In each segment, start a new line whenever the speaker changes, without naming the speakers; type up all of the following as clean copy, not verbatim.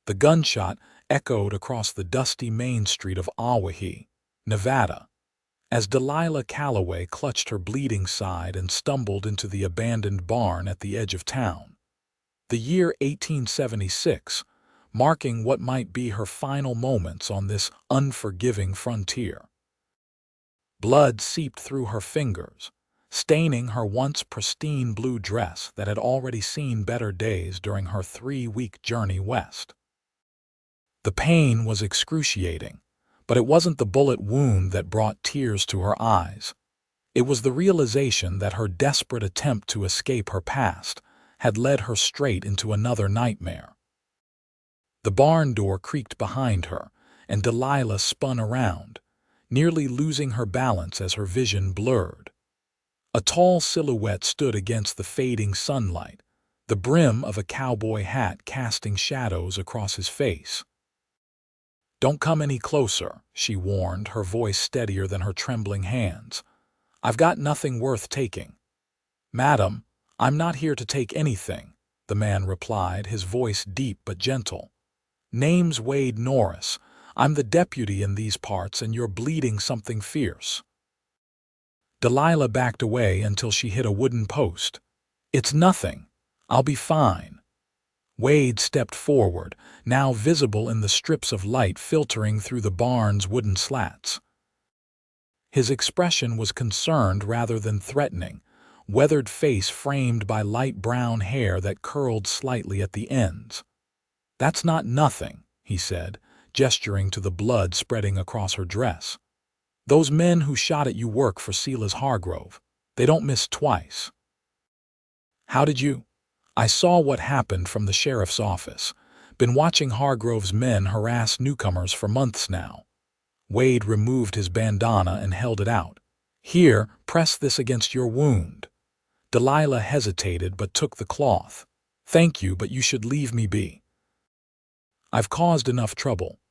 The gunshot echoed across the dusty main street of Owyhee, Nevada, as Delilah Calloway clutched her bleeding side and stumbled into the abandoned barn at the edge of town. The year 1876, marking what might be her final moments on this unforgiving frontier. Blood seeped through her fingers, staining her once pristine blue dress that had already seen better days during her 3-week journey west. The pain was excruciating, but it wasn't the bullet wound that brought tears to her eyes. It was the realization that her desperate attempt to escape her past had led her straight into another nightmare. The barn door creaked behind her, and Delilah spun around, nearly losing her balance as her vision blurred. A tall silhouette stood against the fading sunlight, the brim of a cowboy hat casting shadows across his face. "Don't come any closer," she warned, her voice steadier than her trembling hands. "I've got nothing worth taking." "Madam, I'm not here to take anything," the man replied, his voice deep but gentle. "Name's Wade Norris. I'm the deputy in these parts, and you're bleeding something fierce." Delilah backed away until she hit a wooden post. "It's nothing. I'll be fine." Wade stepped forward, now visible in the strips of light filtering through the barn's wooden slats. His expression was concerned rather than threatening, weathered face framed by light brown hair that curled slightly at the ends. "That's not nothing," he said, gesturing to the blood spreading across her dress. "Those men who shot at you work for Silas Hargrove. They don't miss twice." "How did you—" "I saw what happened from the sheriff's office. Been watching Hargrove's men harass newcomers for months now." Wade removed his bandana and held it out. "Here, press this against your wound." Delilah hesitated but took the cloth. "Thank you, but you should leave me be. I've caused enough trouble."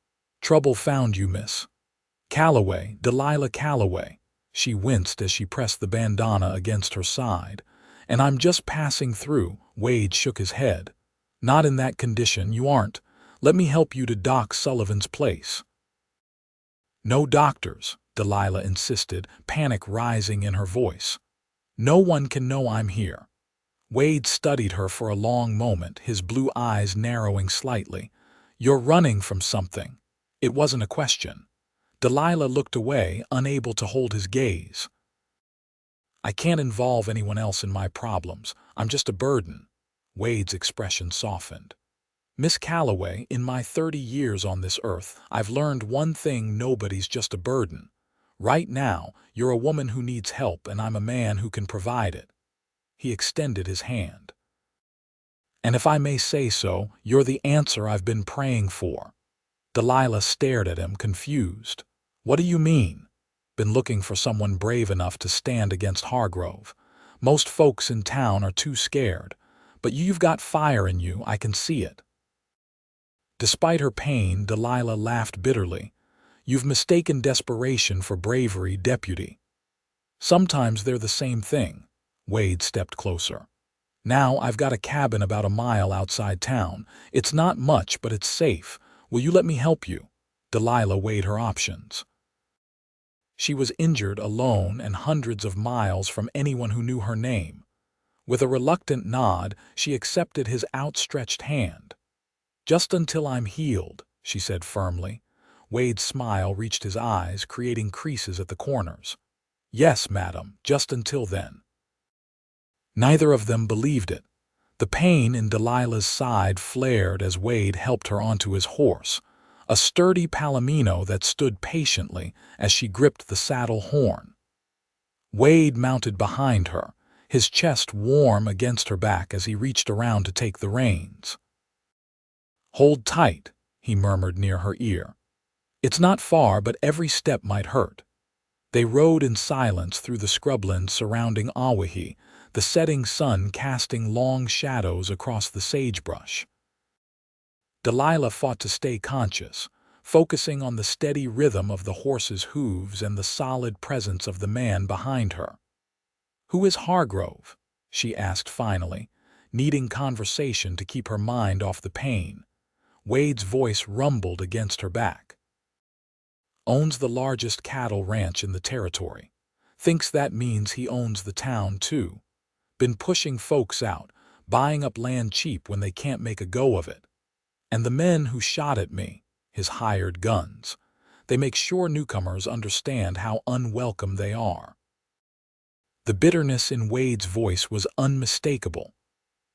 "Trouble found you, miss." "Calloway, Delilah Calloway." She winced as she pressed the bandana against her side. "And I'm just passing through." Wade shook his head. "Not in that condition, you aren't. Let me help you to Doc Sullivan's place." "No doctors," Delilah insisted, panic rising in her voice. "No one can know I'm here." Wade studied her for a long moment, his blue eyes narrowing slightly. "You're running from something." It wasn't a question. Delilah looked away, unable to hold his gaze. "I can't involve anyone else in my problems. I'm just a burden." Wade's expression softened. "Miss Calloway, in my 30 years on this earth, I've learned one thing: nobody's just a burden. Right now, you're a woman who needs help, and I'm a man who can provide it." He extended his hand. "And if I may say so, you're the answer I've been praying for." Delilah stared at him, confused. "What do you mean?" "Been looking for someone brave enough to stand against Hargrove. Most folks in town are too scared. But you've got fire in you, I can see it." Despite her pain, Delilah laughed bitterly. "You've mistaken desperation for bravery, deputy." "Sometimes they're the same thing." Wade stepped closer. "Now I've got a cabin about a mile outside town. It's not much, but it's safe. Will you let me help you?" Delilah weighed her options. She was injured, alone, and hundreds of miles from anyone who knew her name. With a reluctant nod, she accepted his outstretched hand. "Just until I'm healed," she said firmly. Wade's smile reached his eyes, creating creases at the corners. "Yes, madam, just until then." Neither of them believed it. The pain in Delilah's side flared as Wade helped her onto his horse, a sturdy palomino that stood patiently as she gripped the saddle horn. Wade mounted behind her, his chest warm against her back as he reached around to take the reins. "Hold tight," he murmured near her ear. "It's not far, but every step might hurt." They rode in silence through the scrublands surrounding Owyhee, the setting sun casting long shadows across the sagebrush. Delilah fought to stay conscious, focusing on the steady rhythm of the horse's hooves and the solid presence of the man behind her. "Who is Hargrove?" she asked finally, needing conversation to keep her mind off the pain. Wade's voice rumbled against her back. Owns the largest cattle ranch in the territory. Thinks that means he owns the town, too. Been pushing folks out, buying up land cheap when they can't make a go of it. And the men who shot at me, his hired guns, they make sure newcomers understand how unwelcome they are. The bitterness in Wade's voice was unmistakable.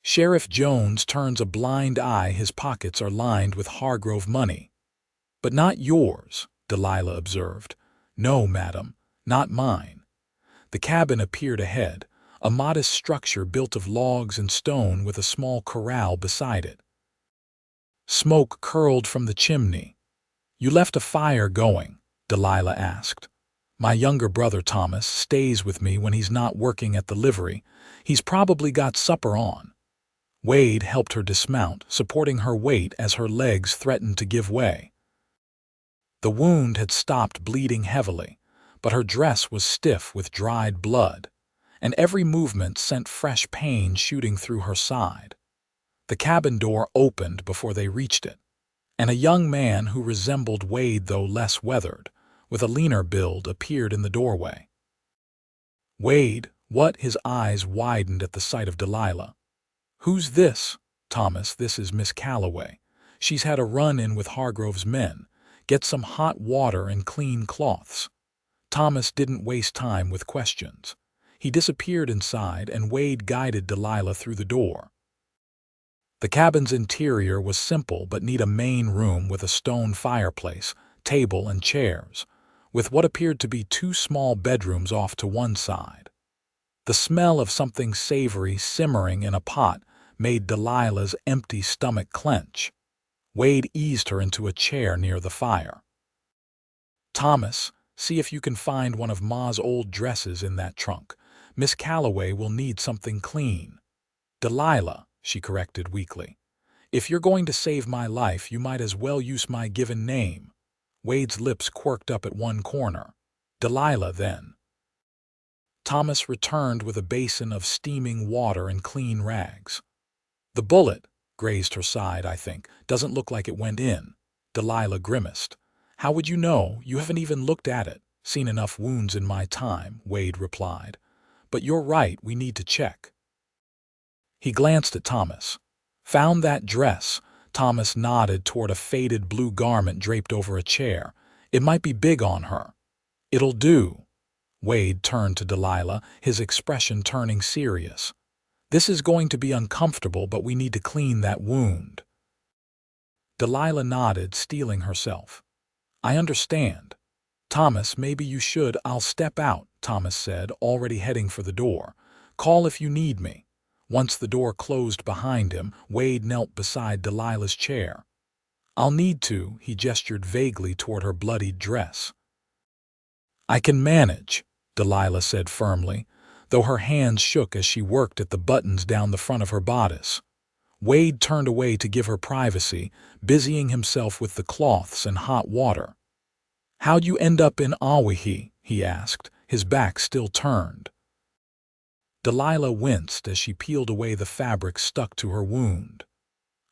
Sheriff Jones turns a blind eye. His pockets are lined with Hargrove money. But not yours, Delilah observed. No, madam, not mine. The cabin appeared ahead, a modest structure built of logs and stone with a small corral beside it. Smoke curled from the chimney. You left a fire going, Delilah asked. My younger brother Thomas stays with me when he's not working at the livery. He's probably got supper on. Wade helped her dismount, supporting her weight as her legs threatened to give way. The wound had stopped bleeding heavily, but her dress was stiff with dried blood, and every movement sent fresh pain shooting through her side. The cabin door opened before they reached it, and a young man who resembled Wade, though less weathered, with a leaner build, appeared in the doorway. Wade, what? His eyes widened at the sight of Delilah. Who's this? Thomas, this is Miss Calloway. She's had a run-in with Hargrove's men. Get some hot water and clean cloths. Thomas didn't waste time with questions. He disappeared inside, and Wade guided Delilah through the door. The cabin's interior was simple but neat, a main room with a stone fireplace, table and chairs, with what appeared to be 2 small bedrooms off to one side. The smell of something savory simmering in a pot made Delilah's empty stomach clench. Wade eased her into a chair near the fire. Thomas, see if you can find one of Ma's old dresses in that trunk. Miss Calloway will need something clean. Delilah, she corrected weakly. If you're going to save my life, you might as well use my given name. Wade's lips quirked up at one corner. Delilah, then. Thomas returned with a basin of steaming water and clean rags. The bullet grazed her side, I think. Doesn't look like it went in. Delilah grimaced. How would you know? You haven't even looked at it. Seen enough wounds in my time, Wade replied. But you're right, we need to check. He glanced at Thomas. Found that dress? Thomas nodded toward a faded blue garment draped over a chair. It might be big on her. It'll do. Wade turned to Delilah, his expression turning serious. This is going to be uncomfortable, but we need to clean that wound. Delilah nodded, steeling herself. I understand. Thomas, maybe you should. I'll step out, Thomas said, already heading for the door. Call if you need me. Once the door closed behind him, Wade knelt beside Delilah's chair. I'll need to, he gestured vaguely toward her bloodied dress. I can manage, Delilah said firmly, though her hands shook as she worked at the buttons down the front of her bodice. Wade turned away to give her privacy, busying himself with the cloths and hot water. How'd you end up in Owyhee? He asked, his back still turned. Delilah winced as she peeled away the fabric stuck to her wound.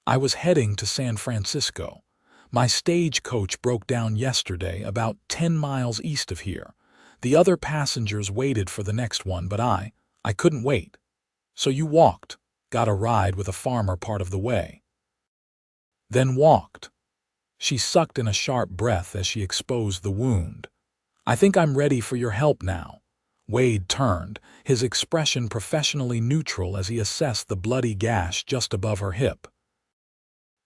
I was heading to San Francisco. My stagecoach broke down yesterday, about 10 miles east of here. The other passengers waited for the next one, but I couldn't wait. So you walked, got a ride with a farmer part of the way. Then walked. She sucked in a sharp breath as she exposed the wound. I think I'm ready for your help now. Wade turned, his expression professionally neutral as he assessed the bloody gash just above her hip.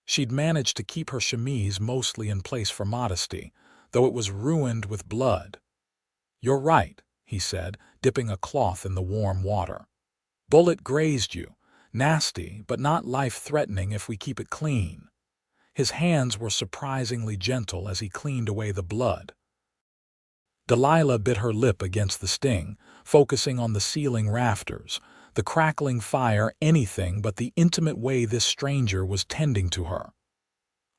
She'd managed to keep her chemise mostly in place for modesty, though it was ruined with blood. You're right, he said, dipping a cloth in the warm water. Bullet grazed you. Nasty, but not life-threatening if we keep it clean. His hands were surprisingly gentle as he cleaned away the blood. Delilah bit her lip against the sting, focusing on the ceiling rafters, the crackling fire, anything but the intimate way this stranger was tending to her.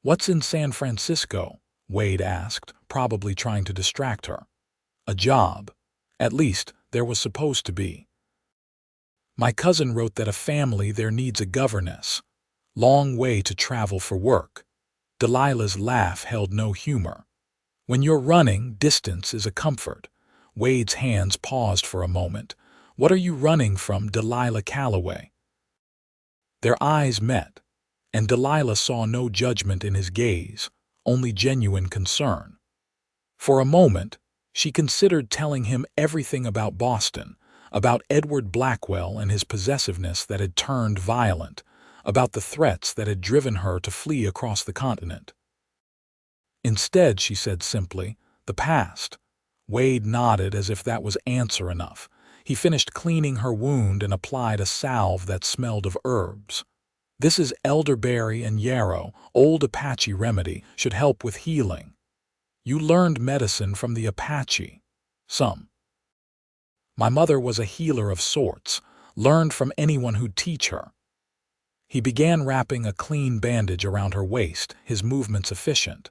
What's in San Francisco? Wade asked, probably trying to distract her. A job. At least, there was supposed to be. My cousin wrote that a family there needs a governess. Long way to travel for work. Delilah's laugh held no humor. When you're running, distance is a comfort. Wade's hands paused for a moment. What are you running from, Delilah Calloway? Their eyes met, and Delilah saw no judgment in his gaze, only genuine concern. For a moment, she considered telling him everything about Boston, about Edward Blackwell and his possessiveness that had turned violent, about the threats that had driven her to flee across the continent. Instead, she said simply, the past. Wade nodded as if that was answer enough. He finished cleaning her wound and applied a salve that smelled of herbs. This is elderberry and yarrow, old Apache remedy, should help with healing. You learned medicine from the Apache. Some. My mother was a healer of sorts, learned from anyone who'd teach her. He began wrapping a clean bandage around her waist, his movements efficient.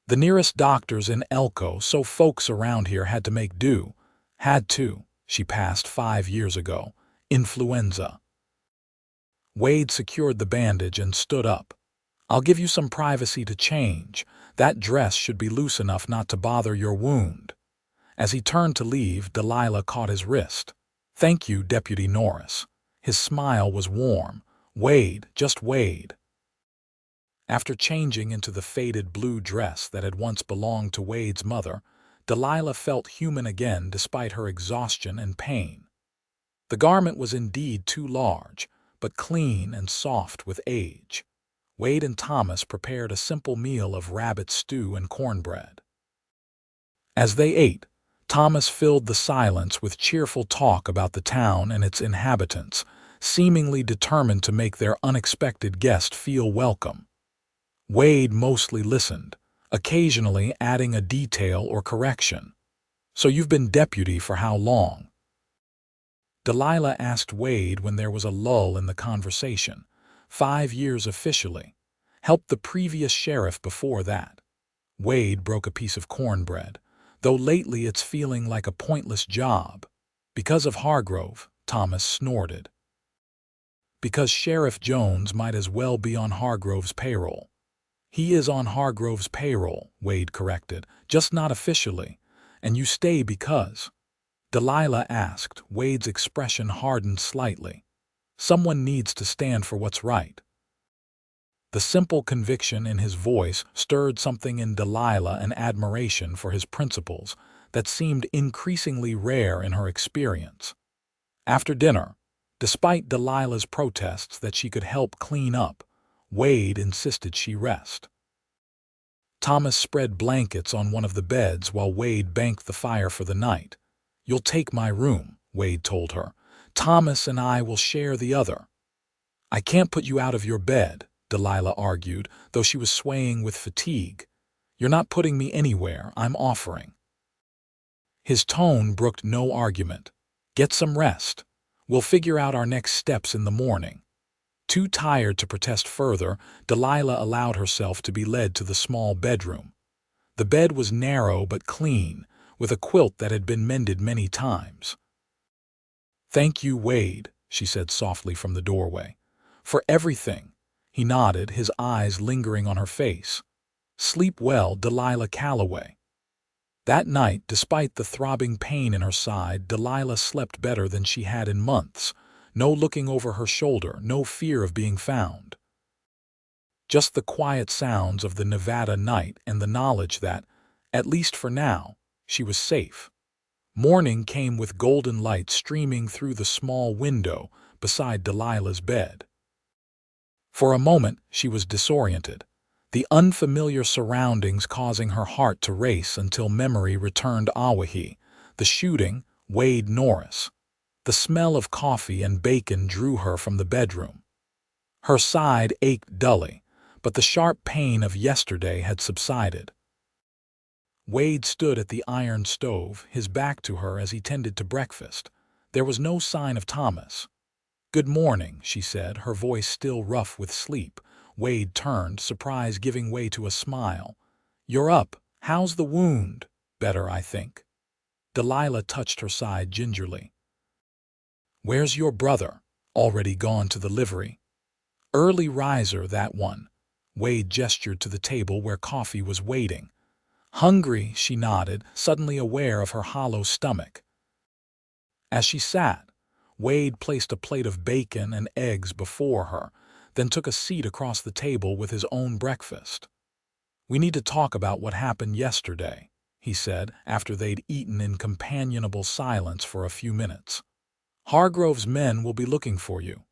The nearest doctor's in Elko, so folks around here had to make do. Had to. She passed 5 years ago. Influenza. Wade secured the bandage and stood up. I'll give you some privacy to change. That dress should be loose enough not to bother your wound. As he turned to leave, Delilah caught his wrist. Thank you, Deputy Norris. His smile was warm. Wade, just Wade. After changing into the faded blue dress that had once belonged to Wade's mother, Delilah felt human again despite her exhaustion and pain. The garment was indeed too large, but clean and soft with age. Wade and Thomas prepared a simple meal of rabbit stew and cornbread. As they ate, Thomas filled the silence with cheerful talk about the town and its inhabitants, seemingly determined to make their unexpected guest feel welcome. Wade mostly listened, occasionally adding a detail or correction. So you've been deputy for how long? Delilah asked Wade when there was a lull in the conversation. 5 years officially. Helped the previous sheriff before that. Wade broke a piece of cornbread, though lately it's feeling like a pointless job. Because of Hargrove, Thomas snorted. Because Sheriff Jones might as well be on Hargrove's payroll. He is on Hargrove's payroll, Wade corrected, just not officially. And you stay because? Delilah asked. Wade's expression hardened slightly. Someone needs to stand for what's right. The simple conviction in his voice stirred something in Delilah, an admiration for his principles that seemed increasingly rare in her experience. After dinner, despite Delilah's protests that she could help clean up, Wade insisted she rest. Thomas spread blankets on one of the beds while Wade banked the fire for the night. You'll take my room, Wade told her. Thomas and I will share the other. I can't put you out of your bed, Delilah argued, though she was swaying with fatigue. You're not putting me anywhere, I'm offering. His tone brooked no argument. Get some rest. We'll figure out our next steps in the morning. Too tired to protest further, Delilah allowed herself to be led to the small bedroom. The bed was narrow but clean, with a quilt that had been mended many times. Thank you, Wade, she said softly from the doorway. For everything. He nodded, his eyes lingering on her face. Sleep well, Delilah Calloway. That night, despite the throbbing pain in her side, Delilah slept better than she had in months. No looking over her shoulder, no fear of being found. Just the quiet sounds of the Nevada night and the knowledge that, at least for now, she was safe. Morning came with golden light streaming through the small window beside Delilah's bed. For a moment, she was disoriented, the unfamiliar surroundings causing her heart to race until memory returned. Owyhee, the shooting, Wade Norris. The smell of coffee and bacon drew her from the bedroom. Her side ached dully, but the sharp pain of yesterday had subsided. Wade stood at the iron stove, his back to her as he tended to breakfast. There was no sign of Thomas. Good morning, she said, her voice still rough with sleep. Wade turned, surprise giving way to a smile. You're up. How's the wound? Better, I think. Delilah touched her side gingerly. Where's your brother? Already gone to the livery. Early riser, that one. Wade gestured to the table where coffee was waiting. Hungry, she nodded, suddenly aware of her hollow stomach. As she sat, Wade placed a plate of bacon and eggs before her, then took a seat across the table with his own breakfast. "We need to talk about what happened yesterday," he said, after they'd eaten in companionable silence for a few minutes. "Hargrove's men will be looking for you."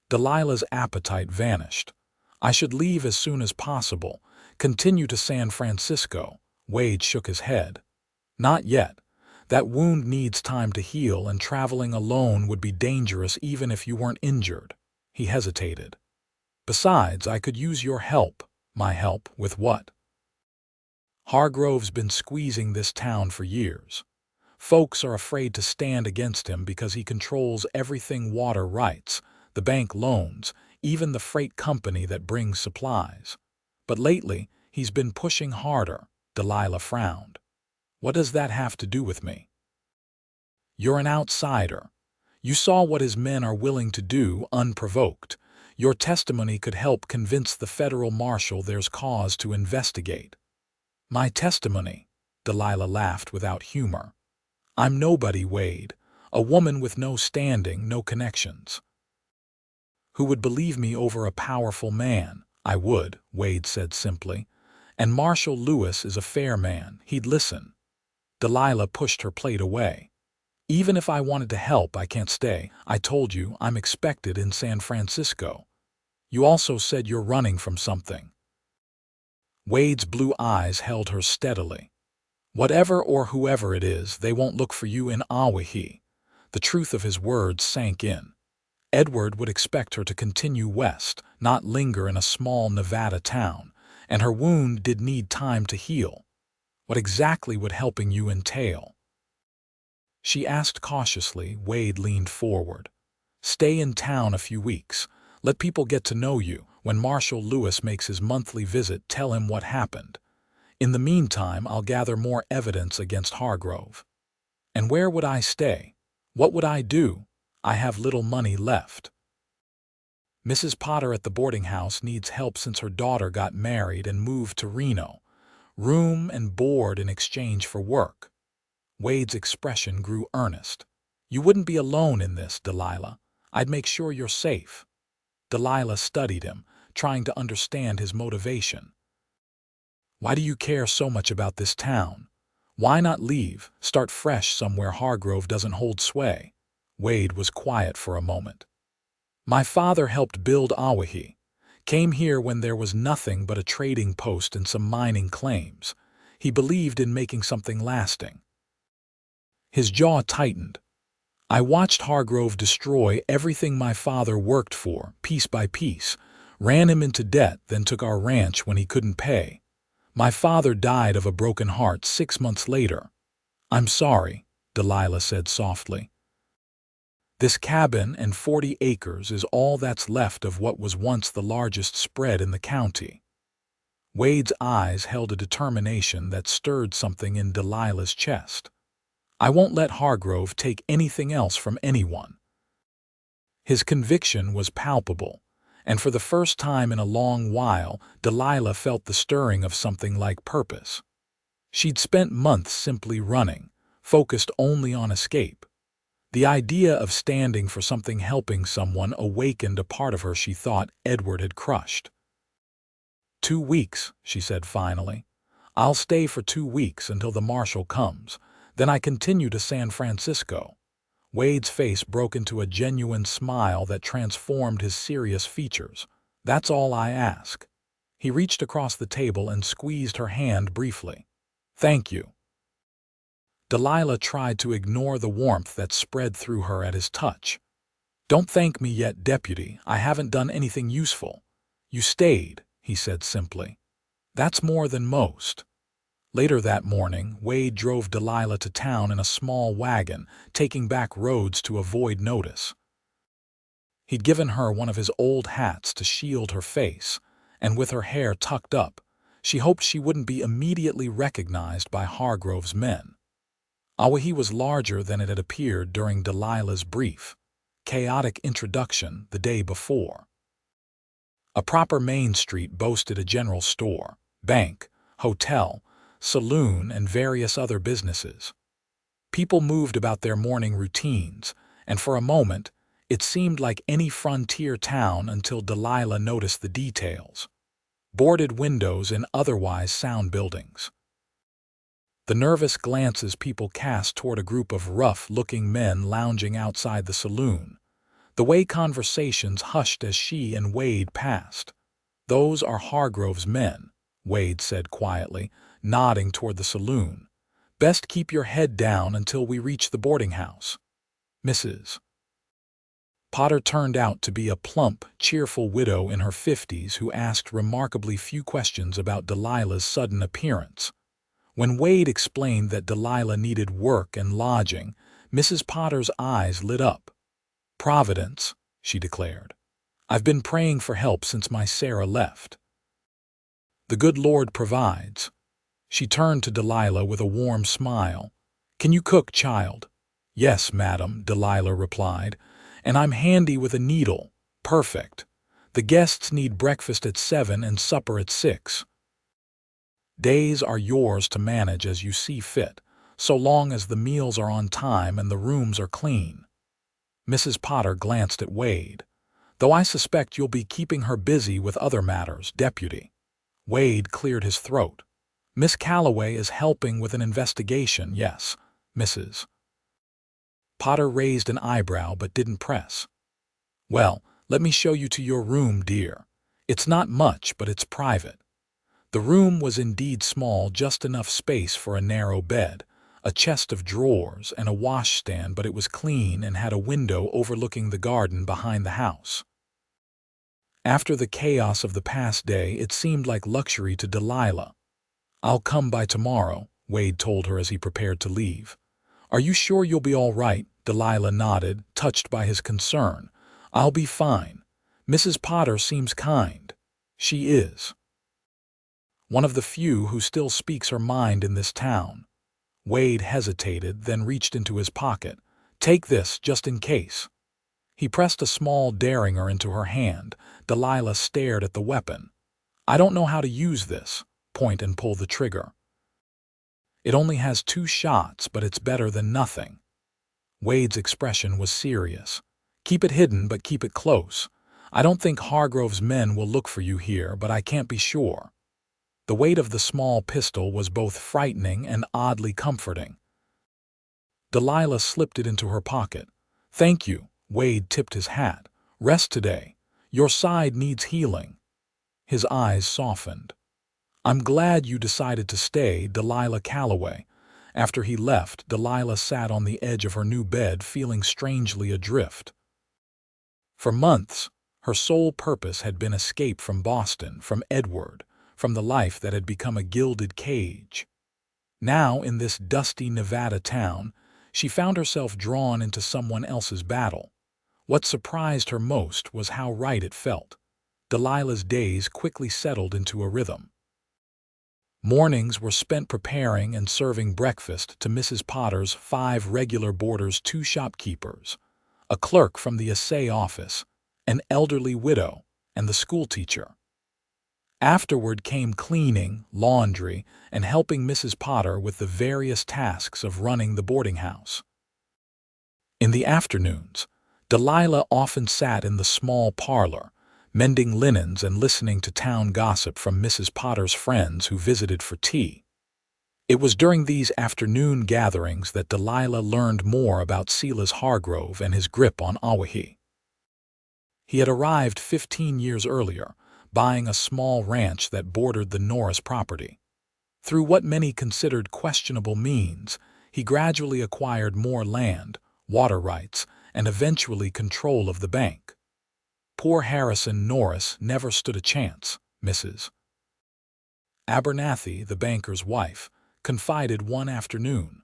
Delilah's appetite vanished. "I should leave as soon as possible. Continue to San Francisco." Wade shook his head. "Not yet. That wound needs time to heal, and traveling alone would be dangerous even if you weren't injured." He hesitated. "Besides, I could use your help." "My help? With what?" "Hargrove's been squeezing this town for years. Folks are afraid to stand against him because he controls everything: water rights, the bank loans, even the freight company that brings supplies. But lately, he's been pushing harder." Delilah frowned. "What does that have to do with me?" "You're an outsider. You saw what his men are willing to do unprovoked. Your testimony could help convince the federal marshal there's cause to investigate." "My testimony?" Delilah laughed without humor. "I'm nobody, Wade. A woman with no standing, no connections." "Who would believe me over a powerful man?" "I would," Wade said simply. "And Marshal Lewis is a fair man. He'd listen." Delilah pushed her plate away. "Even if I wanted to help, I can't stay. I told you I'm expected in San Francisco. You also said you're running from something." Wade's blue eyes held her steadily. "Whatever or whoever it is, they won't look for you in Owyhee." The truth of his words sank in. Edward would expect her to continue west, not linger in a small Nevada town, and her wound did need time to heal. "What exactly would helping you entail?" she asked cautiously. Wade leaned forward. "Stay in town a few weeks. Let people get to know you. When Marshal Lewis makes his monthly visit, tell him what happened. In the meantime, I'll gather more evidence against Hargrove." "And where would I stay? What would I do? I have little money left." "Mrs. Potter at the boarding house needs help since her daughter got married and moved to Reno. Room and board in exchange for work." Wade's expression grew earnest. "You wouldn't be alone in this, Delilah. I'd make sure you're safe." Delilah studied him, trying to understand his motivation. "Why do you care so much about this town? Why not leave, start fresh somewhere Hargrove doesn't hold sway?" Wade was quiet for a moment. "My father helped build Owyhee. Came here when there was nothing but a trading post and some mining claims. He believed in making something lasting." His jaw tightened. "I watched Hargrove destroy everything my father worked for, piece by piece. Ran him into debt, then took our ranch when he couldn't pay. My father died of a broken heart 6 months later." "I'm sorry," Delilah said softly. "This cabin and 40 acres is all that's left of what was once the largest spread in the county." Wade's eyes held a determination that stirred something in Delilah's chest. "I won't let Hargrove take anything else from anyone." His conviction was palpable, and for the first time in a long while, Delilah felt the stirring of something like purpose. She'd spent months simply running, focused only on escape. The idea of standing for something, helping someone, awakened a part of her she thought Edward had crushed. 2 weeks, she said finally. "I'll stay for 2 weeks until the marshal comes. Then I continue to San Francisco." Wade's face broke into a genuine smile that transformed his serious features. "That's all I ask." He reached across the table and squeezed her hand briefly. "Thank you." Delilah tried to ignore the warmth that spread through her at his touch. "Don't thank me yet, Deputy. I haven't done anything useful." "You stayed," he said simply. "That's more than most." Later that morning, Wade drove Delilah to town in a small wagon, taking back roads to avoid notice. He'd given her one of his old hats to shield her face, and with her hair tucked up, she hoped she wouldn't be immediately recognized by Hargrove's men. Owyhee was larger than it had appeared during Delilah's brief, chaotic introduction the day before. A proper main street boasted a general store, bank, hotel, saloon, and various other businesses. People moved about their morning routines, and for a moment, it seemed like any frontier town until Delilah noticed the details. Boarded windows in otherwise sound buildings. The nervous glances people cast toward a group of rough-looking men lounging outside the saloon. The way conversations hushed as she and Wade passed. "Those are Hargrove's men," Wade said quietly, nodding toward the saloon. "Best keep your head down until we reach the boarding house." Mrs. Potter turned out to be a plump, cheerful widow in her 50s who asked remarkably few questions about Delilah's sudden appearance. When Wade explained that Delilah needed work and lodging, Mrs. Potter's eyes lit up. "Providence," she declared. "I've been praying for help since my Sarah left. The good Lord provides." She turned to Delilah with a warm smile. "Can you cook, child?" "Yes, madam," Delilah replied. "And I'm handy with a needle." "Perfect. The guests need breakfast at 7 and supper at 6. Days are yours to manage as you see fit, so long as the meals are on time and the rooms are clean." Mrs. Potter glanced at Wade. "Though I suspect you'll be keeping her busy with other matters, Deputy." Wade cleared his throat. "Miss Calloway is helping with an investigation, yes, Mrs. Potter raised an eyebrow but didn't press. "Well, let me show you to your room, dear. It's not much, but it's private." The room was indeed small, just enough space for a narrow bed, a chest of drawers, and a washstand, but it was clean and had a window overlooking the garden behind the house. After the chaos of the past day, it seemed like luxury to Delilah. "I'll come by tomorrow," Wade told her as he prepared to leave. "Are you sure you'll be all right?" Delilah nodded, touched by his concern. "I'll be fine. Mrs. Potter seems kind." "She is. One of the few who still speaks her mind in this town." Wade hesitated, then reached into his pocket. "Take this, just in case." He pressed a small derringer into her hand. Delilah stared at the weapon. "I don't know how to use this." Point and pull the trigger. "It only has 2 shots, but it's better than nothing." Wade's expression was serious. "Keep it hidden, but keep it close. I don't think Hargrove's men will look for you here, but I can't be sure." The weight of the small pistol was both frightening and oddly comforting. Delilah slipped it into her pocket. "Thank you." Wade tipped his hat. "Rest today. Your side needs healing." His eyes softened. "I'm glad you decided to stay, Delilah Calloway." After he left, Delilah sat on the edge of her new bed, feeling strangely adrift. For months, her sole purpose had been escape from Boston, from Edward, from the life that had become a gilded cage. Now, in this dusty Nevada town, she found herself drawn into someone else's battle. What surprised her most was how right it felt. Delilah's days quickly settled into a rhythm. Mornings were spent preparing and serving breakfast to Mrs. Potter's 5 regular boarders, 2 shopkeepers, a clerk from the assay office, an elderly widow, and the schoolteacher. Afterward came cleaning, laundry, and helping Mrs. Potter with the various tasks of running the boarding house. In the afternoons, Delilah often sat in the small parlor, mending linens and listening to town gossip from Mrs. Potter's friends who visited for tea. It was during these afternoon gatherings that Delilah learned more about Silas Hargrove and his grip on Owyhee. He had arrived 15 years earlier, buying a small ranch that bordered the Norris property. Through what many considered questionable means, he gradually acquired more land, water rights, and eventually control of the bank. Poor Harrison Norris never stood a chance, Mrs. Abernathy, the banker's wife, confided one afternoon.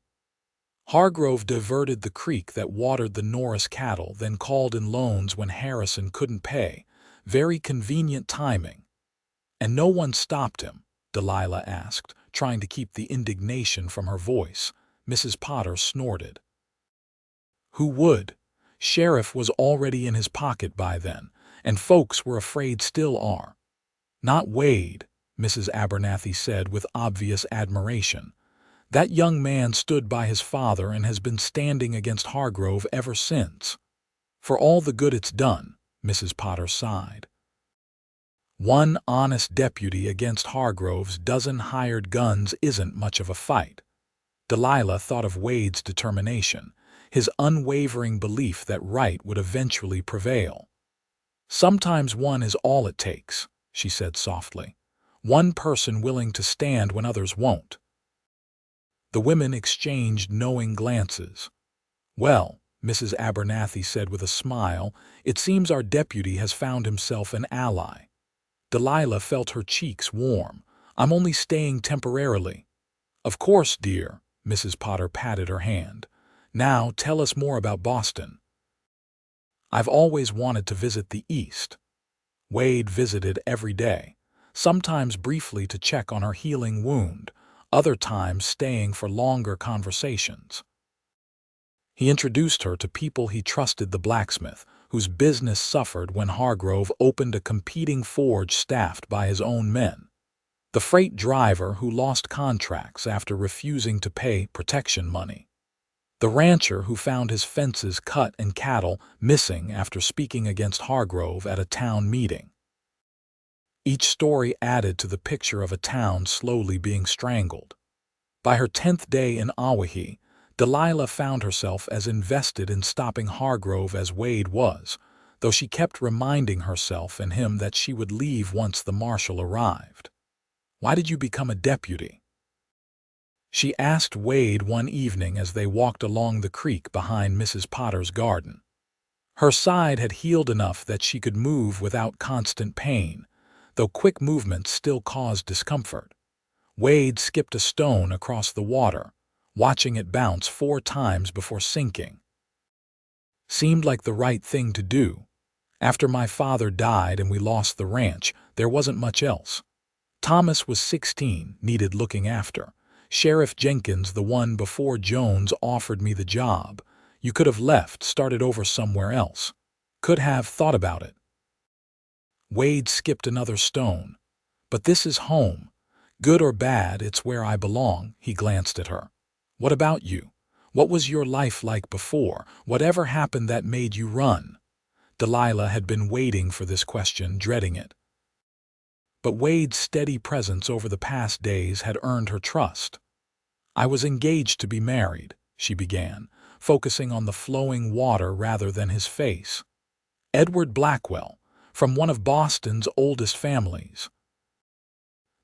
Hargrove diverted the creek that watered the Norris cattle, then called in loans when Harrison couldn't pay. Very convenient timing. "And no one stopped him?" Delilah asked, trying to keep the indignation from her voice. Mrs. Potter snorted. "Who would? Sheriff was already in his pocket by then, and folks were afraid still are. Not Wade, Mrs. Abernathy said with obvious admiration. That young man stood by his father and has been standing against Hargrove ever since. For all the good it's done, Mrs. Potter sighed. One honest deputy against Hargrove's dozen hired guns isn't much of a fight. Delilah thought of Wade's determination, his unwavering belief that right would eventually prevail. Sometimes one is all it takes, she said softly. One person willing to stand when others won't. The women exchanged knowing glances. Well, Mrs. Abernathy said with a smile, it seems our deputy has found himself an ally. Delilah felt her cheeks warm. I'm only staying temporarily. Of course, dear, Mrs. Potter patted her hand. Now tell us more about Boston. I've always wanted to visit the East. Wade visited every day, sometimes briefly to check on her healing wound, other times staying for longer conversations. He introduced her to people he trusted, the blacksmith, whose business suffered when Hargrove opened a competing forge staffed by his own men, the freight driver who lost contracts after refusing to pay protection money, the rancher who found his fences cut and cattle missing after speaking against Hargrove at a town meeting. Each story added to the picture of a town slowly being strangled. By her 10th day in Owyhee, Delilah found herself as invested in stopping Hargrove as Wade was, though she kept reminding herself and him that she would leave once the marshal arrived. Why did you become a deputy? She asked Wade one evening as they walked along the creek behind Mrs. Potter's garden. Her side had healed enough that she could move without constant pain, though quick movements still caused discomfort. Wade skipped a stone across the water, watching it bounce 4 times before sinking. Seemed like the right thing to do. After my father died and we lost the ranch, there wasn't much else. Thomas was 16, needed looking after. Sheriff Jenkins, the one before Jones, offered me the job. You could have left, started over somewhere else. Could have thought about it. Wade skipped another stone. But this is home. Good or bad, it's where I belong, he glanced at her. What about you? What was your life like before? Whatever happened that made you run? Delilah had been waiting for this question, dreading it. But Wade's steady presence over the past days had earned her trust. I was engaged to be married, she began, focusing on the flowing water rather than his face. Edward Blackwell, from one of Boston's oldest families.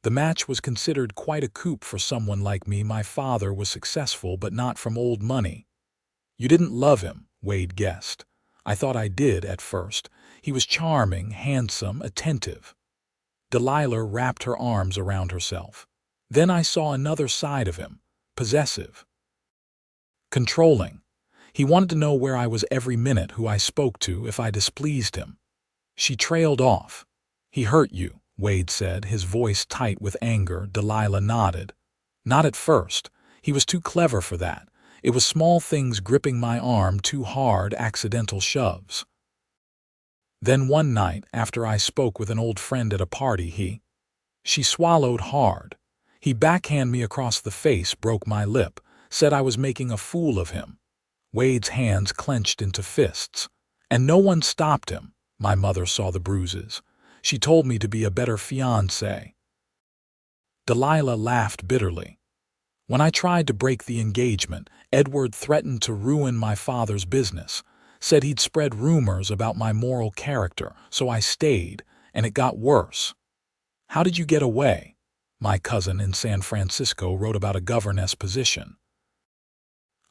The match was considered quite a coup for someone like me. My father was successful, but not from old money. You didn't love him, Wade guessed. I thought I did at first. He was charming, handsome, attentive. Delilah wrapped her arms around herself. Then I saw another side of him, possessive. Controlling. He wanted to know where I was every minute, who I spoke to, if I displeased him. She trailed off. He hurt you, Wade said, his voice tight with anger. Delilah nodded. Not at first. He was too clever for that. It was small things, gripping my arm too hard, accidental shoves. Then one night, after I spoke with an old friend at a party, She swallowed hard. He backhanded me across the face, broke my lip, said I was making a fool of him. Wade's hands clenched into fists. And no one stopped him. My mother saw the bruises. She told me to be a better fiancé. Delilah laughed bitterly. When I tried to break the engagement, Edward threatened to ruin my father's business, said he'd spread rumors about my moral character, so I stayed, and it got worse. How did you get away? My cousin in San Francisco wrote about a governess position.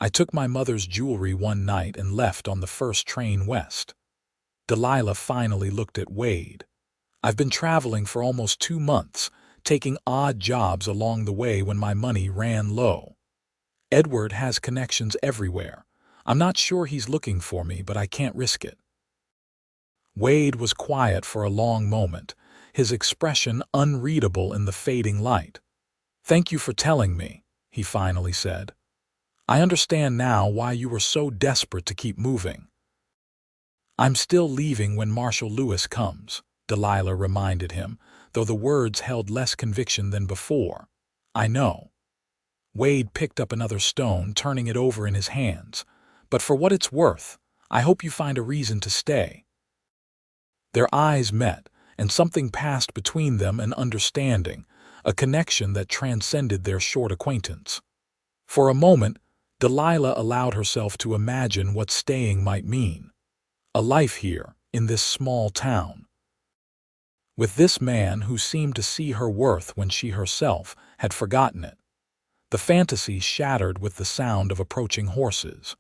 I took my mother's jewelry one night and left on the first train west. Delilah finally looked at Wade. I've been traveling for almost 2 months, taking odd jobs along the way when my money ran low. Edward has connections everywhere. I'm not sure he's looking for me, but I can't risk it. Wade was quiet for a long moment, his expression unreadable in the fading light. Thank you for telling me, he finally said. I understand now why you were so desperate to keep moving. "I'm still leaving when Marshal Lewis comes," Delilah reminded him, though the words held less conviction than before. "I know." Wade picked up another stone, turning it over in his hands. "But for what it's worth, I hope you find a reason to stay." Their eyes met, and something passed between them, an understanding, a connection that transcended their short acquaintance. For a moment, Delilah allowed herself to imagine what staying might mean. A life here, in this small town, with this man who seemed to see her worth when she herself had forgotten it. The fantasy shattered with the sound of approaching horses.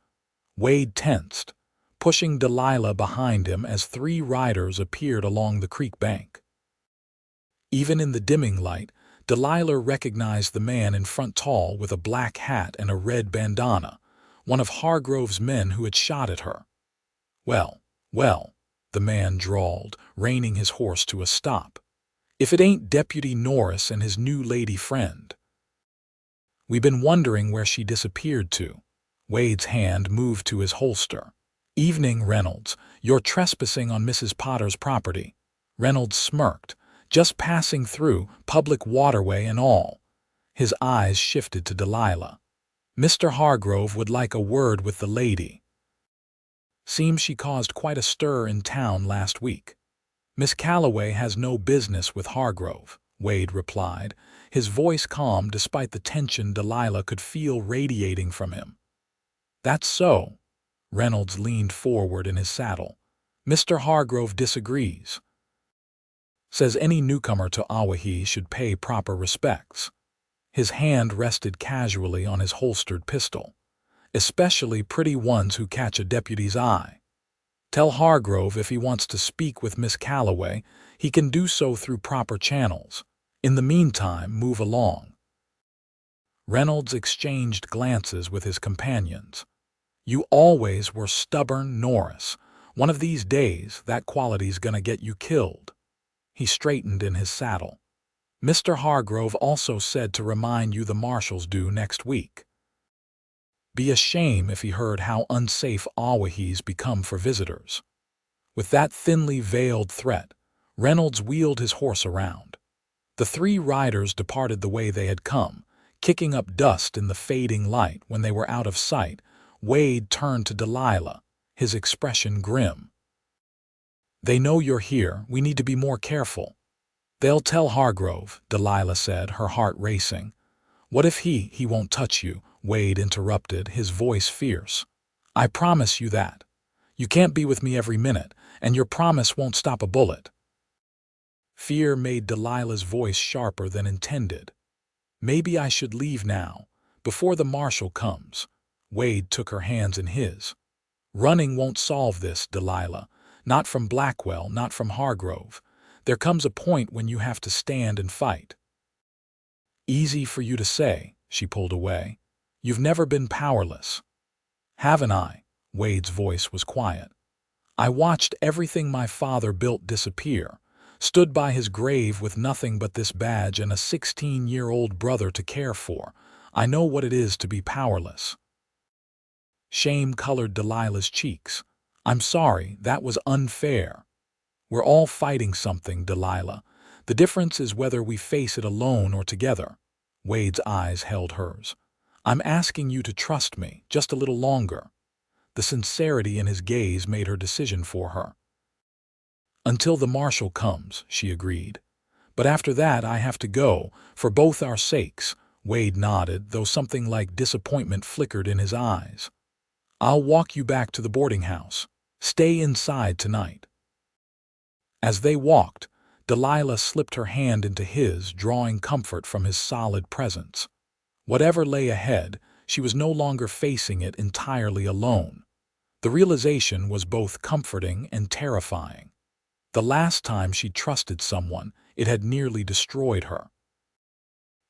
Wade tensed, pushing Delilah behind him as 3 riders appeared along the creek bank. Even in the dimming light, Delilah recognized the man in front, tall, with a black hat and a red bandana, one of Hargrove's men who had shot at her. "Well, well," the man drawled, reining his horse to a stop. "If it ain't Deputy Norris and his new lady friend. We've been wondering where she disappeared to." Wade's hand moved to his holster. "Evening, Reynolds. You're trespassing on Mrs. Potter's property." Reynolds smirked. "Just passing through, public waterway and all." His eyes shifted to Delilah. "Mr. Hargrove would like a word with the lady. Seems she caused quite a stir in town last week." "Miss Calloway has no business with Hargrove," Wade replied, his voice calm despite the tension Delilah could feel radiating from him. "That's so." Reynolds leaned forward in his saddle. "Mr. Hargrove disagrees. Says any newcomer to Owyhee should pay proper respects." His hand rested casually on his holstered pistol. "Especially pretty ones who catch a deputy's eye. Tell Hargrove if he wants to speak with Miss Calloway, he can do so through proper channels. In the meantime, move along." Reynolds exchanged glances with his companions. "You always were stubborn, Norris. One of these days, that quality's gonna get you killed." He straightened in his saddle. "Mr. Hargrove also said to remind you the marshal's due next week." Be a shame if he heard how unsafe Owyhee's become for visitors. With that thinly veiled threat, Reynolds wheeled his horse around. The 3 riders departed the way they had come, kicking up dust in the fading light. When they were out of sight, Wade turned to Delilah, his expression grim. "They know you're here. We need to be more careful." "They'll tell Hargrove," Delilah said, her heart racing. "What if he won't touch you?" Wade interrupted, his voice fierce. "I promise you that. You can't be with me every minute, and your promise won't stop a bullet." Fear made Delilah's voice sharper than intended. "Maybe I should leave now, before the marshal comes." Wade took her hands in his. "Running won't solve this, Delilah. Not from Blackwell, not from Hargrove. There comes a point when you have to stand and fight." "Easy for you to say," she pulled away. "You've never been powerless." "Haven't I?" Wade's voice was quiet. "I watched everything my father built disappear, stood by his grave with nothing but this badge and a 16-year-old brother to care for. I know what it is to be powerless." Shame colored Delilah's cheeks. "I'm sorry, that was unfair. We're all fighting something, Delilah. The difference is whether we face it alone or together." Wade's eyes held hers. "I'm asking you to trust me, just a little longer." The sincerity in his gaze made her decision for her. "Until the marshal comes," she agreed. "But after that I have to go, for both our sakes." Wade nodded, though something like disappointment flickered in his eyes. "I'll walk you back to the boarding house. Stay inside tonight." As they walked, Delilah slipped her hand into his, drawing comfort from his solid presence. Whatever lay ahead, she was no longer facing it entirely alone. The realization was both comforting and terrifying. The last time she trusted someone, it had nearly destroyed her.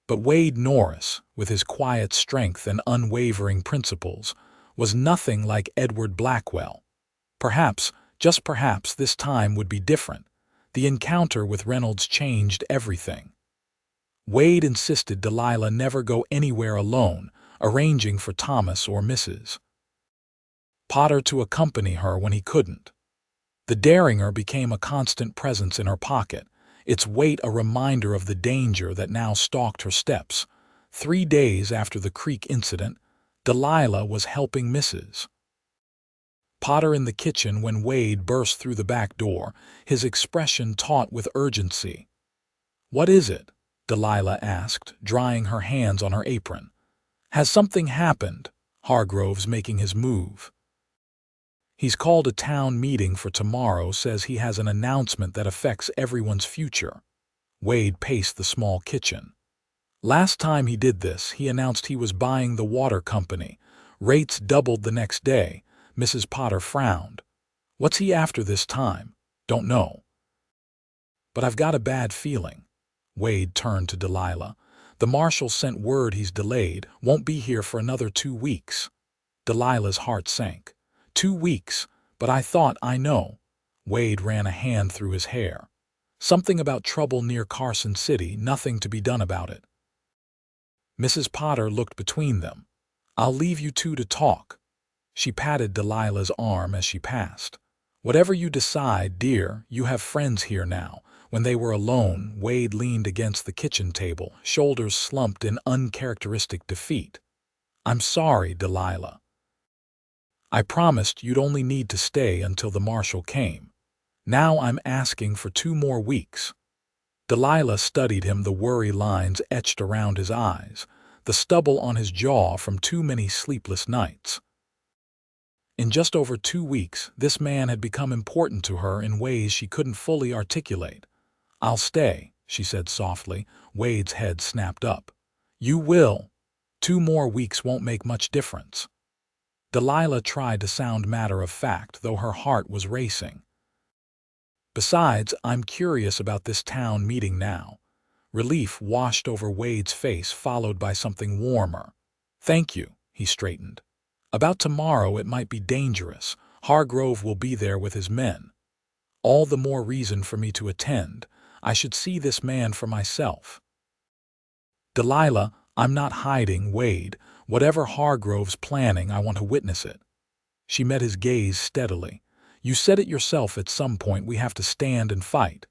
But Wade Norris, with his quiet strength and unwavering principles, was nothing like Edward Blackwell. Perhaps, just perhaps, this time would be different. The encounter with Reynolds changed everything. Wade insisted Delilah never go anywhere alone, arranging for Thomas or Mrs. Potter to accompany her when he couldn't. The derringer became a constant presence in her pocket, its weight a reminder of the danger that now stalked her steps. 3 days after the creek incident, Delilah was helping Mrs. Potter in the kitchen when Wade burst through the back door, his expression taut with urgency. "What is it?" Delilah asked, drying her hands on her apron. "Has something happened?" Hargroves making his move. "He's called a town meeting for tomorrow, says he has an announcement that affects everyone's future." Wade paced the small kitchen. "Last time he did this, he announced he was buying the water company. Rates doubled the next day." Mrs. Potter frowned. "What's he after this time?" "Don't know. But I've got a bad feeling." Wade turned to Delilah. "The marshal sent word he's delayed, won't be here for another 2 weeks. Delilah's heart sank. 2 weeks, but I know. Wade ran a hand through his hair. "Something about trouble near Carson City, nothing to be done about it." Mrs. Potter looked between them. "I'll leave you two to talk." She patted Delilah's arm as she passed. "Whatever you decide, dear, you have friends here now." When they were alone, Wade leaned against the kitchen table, shoulders slumped in uncharacteristic defeat. "I'm sorry, Delilah. I promised you'd only need to stay until the marshal came. Now I'm asking for 2 more weeks." Delilah studied him, the worry lines etched around his eyes, the stubble on his jaw from too many sleepless nights. In just over 2 weeks, this man had become important to her in ways she couldn't fully articulate. "I'll stay," she said softly. Wade's head snapped up. "You will. 2 more weeks won't make much difference." Delilah tried to sound matter-of-fact, though her heart was racing. "Besides, I'm curious about this town meeting now." Relief washed over Wade's face, followed by something warmer. "Thank you," he straightened. "About tomorrow, it might be dangerous. Hargrove will be there with his men. All the more reason for me to attend. I should see this man for myself." "Delilah, I'm not hiding, Wade. Whatever Hargrove's planning, I want to witness it." She met his gaze steadily. "You said it yourself, at some point we have to stand and fight."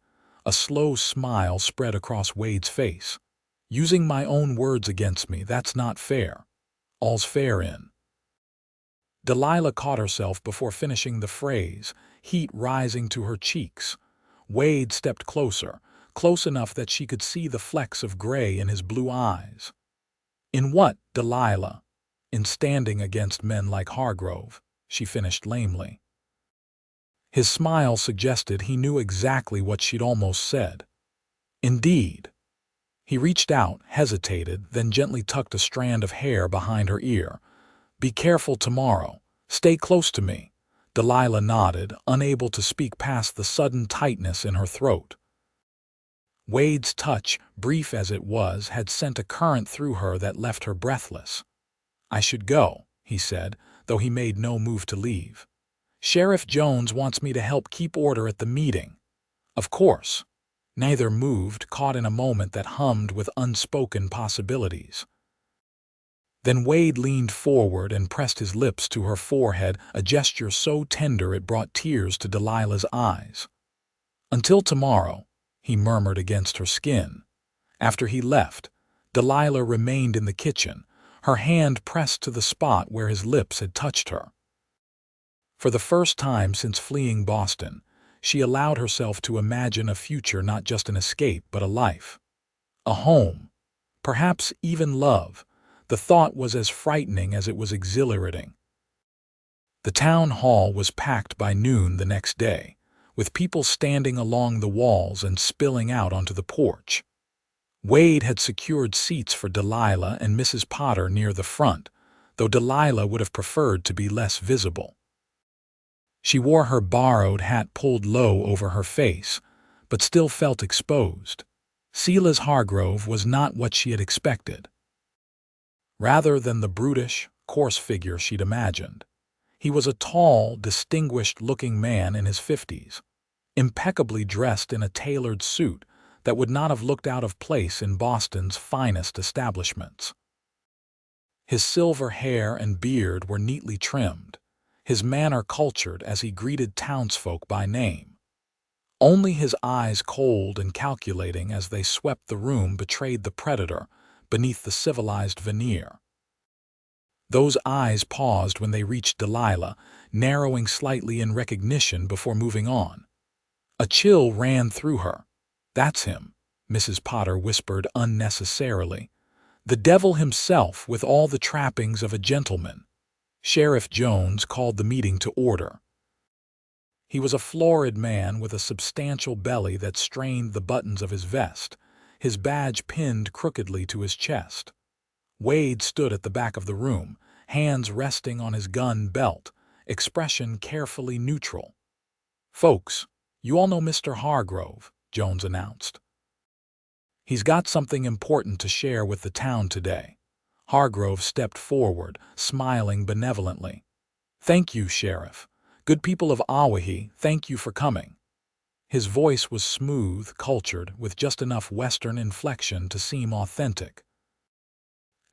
A slow smile spread across Wade's face. "Using my own words against me, that's not fair. All's fair in." Delilah caught herself before finishing the phrase, heat rising to her cheeks. Wade stepped closer, close enough that she could see the flecks of gray in his blue eyes. "In what, Delilah?" "In standing against men like Hargrove," she finished lamely. His smile suggested he knew exactly what she'd almost said. "Indeed." He reached out, hesitated, then gently tucked a strand of hair behind her ear. "Be careful tomorrow. Stay close to me." Delilah nodded, unable to speak past the sudden tightness in her throat. Wade's touch, brief as it was, had sent a current through her that left her breathless. "I should go," he said, though he made no move to leave. "Sheriff Jones wants me to help keep order at the meeting." "Of course." Neither moved, caught in a moment that hummed with unspoken possibilities. Then Wade leaned forward and pressed his lips to her forehead, a gesture so tender it brought tears to Delilah's eyes. "Until tomorrow," he murmured against her skin. After he left, Delilah remained in the kitchen, her hand pressed to the spot where his lips had touched her. For the first time since fleeing Boston, she allowed herself to imagine a future, not just an escape, but a life. A home. Perhaps even love. The thought was as frightening as it was exhilarating. The town hall was packed by noon the next day, with people standing along the walls and spilling out onto the porch. Wade had secured seats for Delilah and Mrs. Potter near the front, though Delilah would have preferred to be less visible. She wore her borrowed hat pulled low over her face, but still felt exposed. Silas Hargrove was not what she had expected. Rather than the brutish, coarse figure she'd imagined, he was a tall, distinguished-looking man in his 50s, impeccably dressed in a tailored suit that would not have looked out of place in Boston's finest establishments. His silver hair and beard were neatly trimmed, his manner cultured as he greeted townsfolk by name. Only his eyes, cold and calculating as they swept the room, betrayed the predator beneath the civilized veneer. Those eyes paused when they reached Delilah, narrowing slightly in recognition before moving on. A chill ran through her. "That's him," Mrs. Potter whispered unnecessarily. "The devil himself, with all the trappings of a gentleman." Sheriff Jones called the meeting to order. He was a florid man with a substantial belly that strained the buttons of his vest, his badge pinned crookedly to his chest. Wade stood at the back of the room, hands resting on his gun belt, expression carefully neutral. "Folks, you all know Mr. Hargrove," Jones announced. "He's got something important to share with the town today." Hargrove stepped forward, smiling benevolently. "Thank you, Sheriff. Good people of Owyhee, thank you for coming." His voice was smooth, cultured, with just enough Western inflection to seem authentic.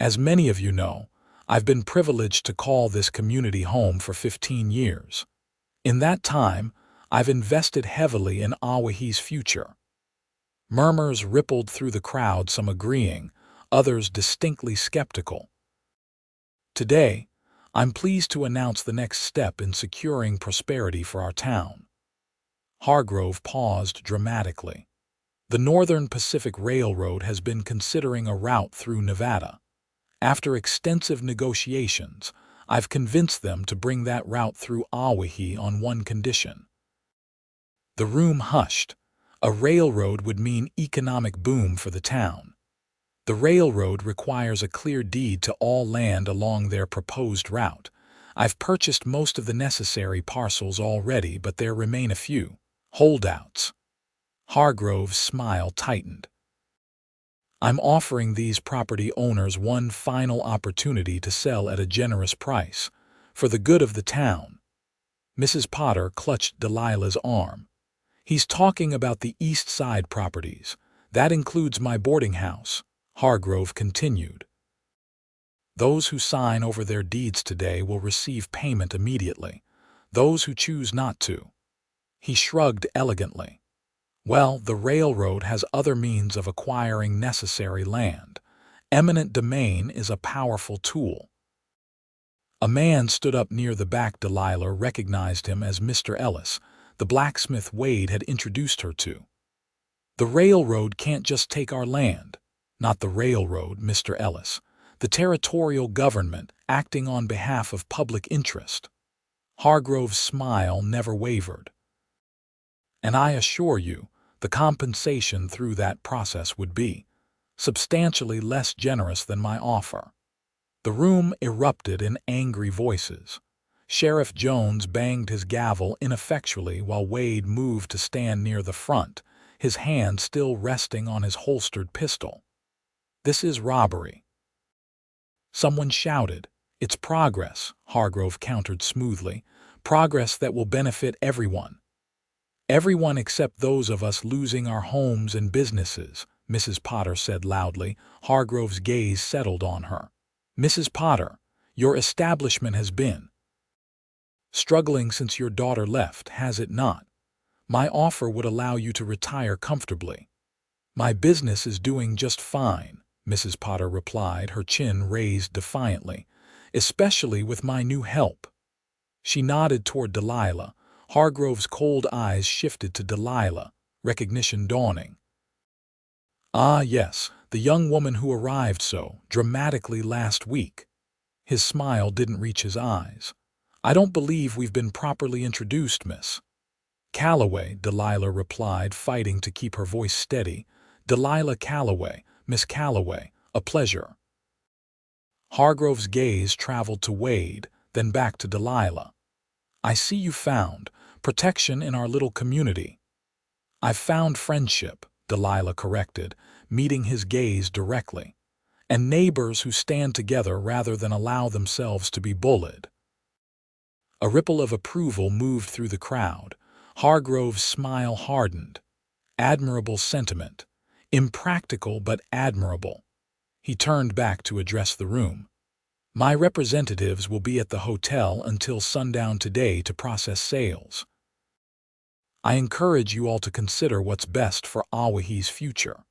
"As many of you know, I've been privileged to call this community home for 15 years. In that time, I've invested heavily in Owyhee's future." Murmurs rippled through the crowd, some agreeing, others distinctly skeptical. "Today, I'm pleased to announce the next step in securing prosperity for our town." Hargrove paused dramatically. "The Northern Pacific Railroad has been considering a route through Nevada. After extensive negotiations, I've convinced them to bring that route through Owyhee on one condition." The room hushed. A railroad would mean economic boom for the town. "The railroad requires a clear deed to all land along their proposed route. I've purchased most of the necessary parcels already, but there remain a few holdouts." Hargrove's smile tightened. "I'm offering these property owners one final opportunity to sell at a generous price, for the good of the town." Mrs. Potter clutched Delilah's arm. "He's talking about the East Side properties. That includes my boarding house," Hargrove continued. "Those who sign over their deeds today will receive payment immediately. Those who choose not to." He shrugged elegantly. "Well, the railroad has other means of acquiring necessary land. Eminent domain is a powerful tool." A man stood up near the back. Delilah recognized him as Mr. Ellis, the blacksmith Wade had introduced her to. "The railroad can't just take our land." "Not the railroad, Mr. Ellis. The territorial government, acting on behalf of public interest." Hargrove's smile never wavered. "And I assure you, the compensation through that process would be substantially less generous than my offer." The room erupted in angry voices. Sheriff Jones banged his gavel ineffectually while Wade moved to stand near the front, his hand still resting on his holstered pistol. "This is robbery." Someone shouted. "It's progress," Hargrove countered smoothly. "Progress that will benefit everyone." "Everyone except those of us losing our homes and businesses," Mrs. Potter said loudly. Hargrove's gaze settled on her. "Mrs. Potter, your establishment has been struggling since your daughter left, has it not? My offer would allow you to retire comfortably." "My business is doing just fine," Mrs. Potter replied, her chin raised defiantly, "especially with my new help." She nodded toward Delilah. Hargrove's cold eyes shifted to Delilah, recognition dawning. "Ah, yes, the young woman who arrived so dramatically last week." His smile didn't reach his eyes. "I don't believe we've been properly introduced, Miss Calloway," Delilah replied, fighting to keep her voice steady. "Delilah Calloway, Miss Calloway, a pleasure." Hargrove's gaze traveled to Wade, then back to Delilah. "I see you found protection in our little community." "I've found friendship," Delilah corrected, meeting his gaze directly, "and neighbors who stand together rather than allow themselves to be bullied." A ripple of approval moved through the crowd. Hargrove's smile hardened. Admirable sentiment. Impractical but admirable. He turned back to address the room. My representatives will be at the hotel until sundown today to process sales. I encourage you all to consider what's best for Owyhee's future."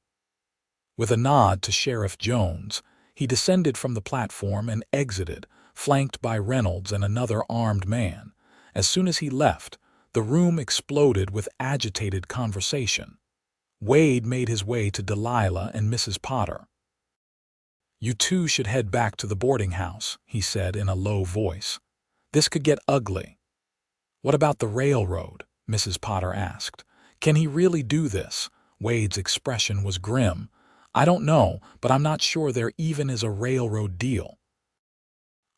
With a nod to Sheriff Jones, he descended from the platform and exited, flanked by Reynolds and another armed man. As soon as he left, the room exploded with agitated conversation. Wade made his way to Delilah and Mrs. Potter. "You two should head back to the boarding house," he said in a low voice. "This could get ugly." "What about the railroad?" Mrs. Potter asked. "Can he really do this?" Wade's expression was grim. "I don't know, but I'm not sure there even is a railroad deal.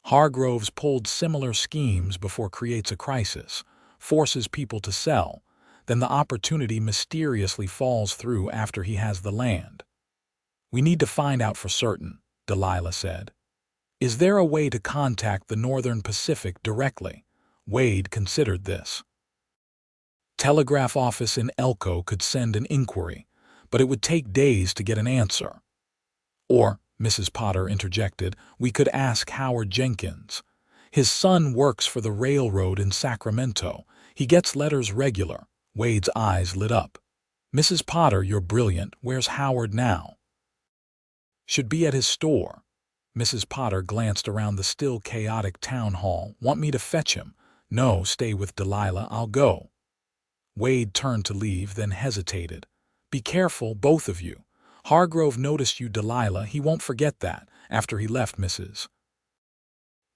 Hargrove's pulled similar schemes before creates a crisis, forces people to sell, then the opportunity mysteriously falls through after he has the land." "We need to find out for certain," Delilah said. "Is there a way to contact the Northern Pacific directly?" Wade considered this. Telegraph office in Elko could send an inquiry, but it would take days to get an answer. "Or," Mrs. Potter interjected, "we could ask Howard Jenkins. His son works for the railroad in Sacramento. He gets letters regular." Wade's eyes lit up. "Mrs. Potter, you're brilliant. Where's Howard now?" "Should be at his store." Mrs. Potter glanced around the still chaotic town hall. "Want me to fetch him?" "No, stay with Delilah. I'll go." Wade turned to leave, then hesitated. "Be careful, both of you. Hargrove noticed you, Delilah. He won't forget that." After he left, Mrs.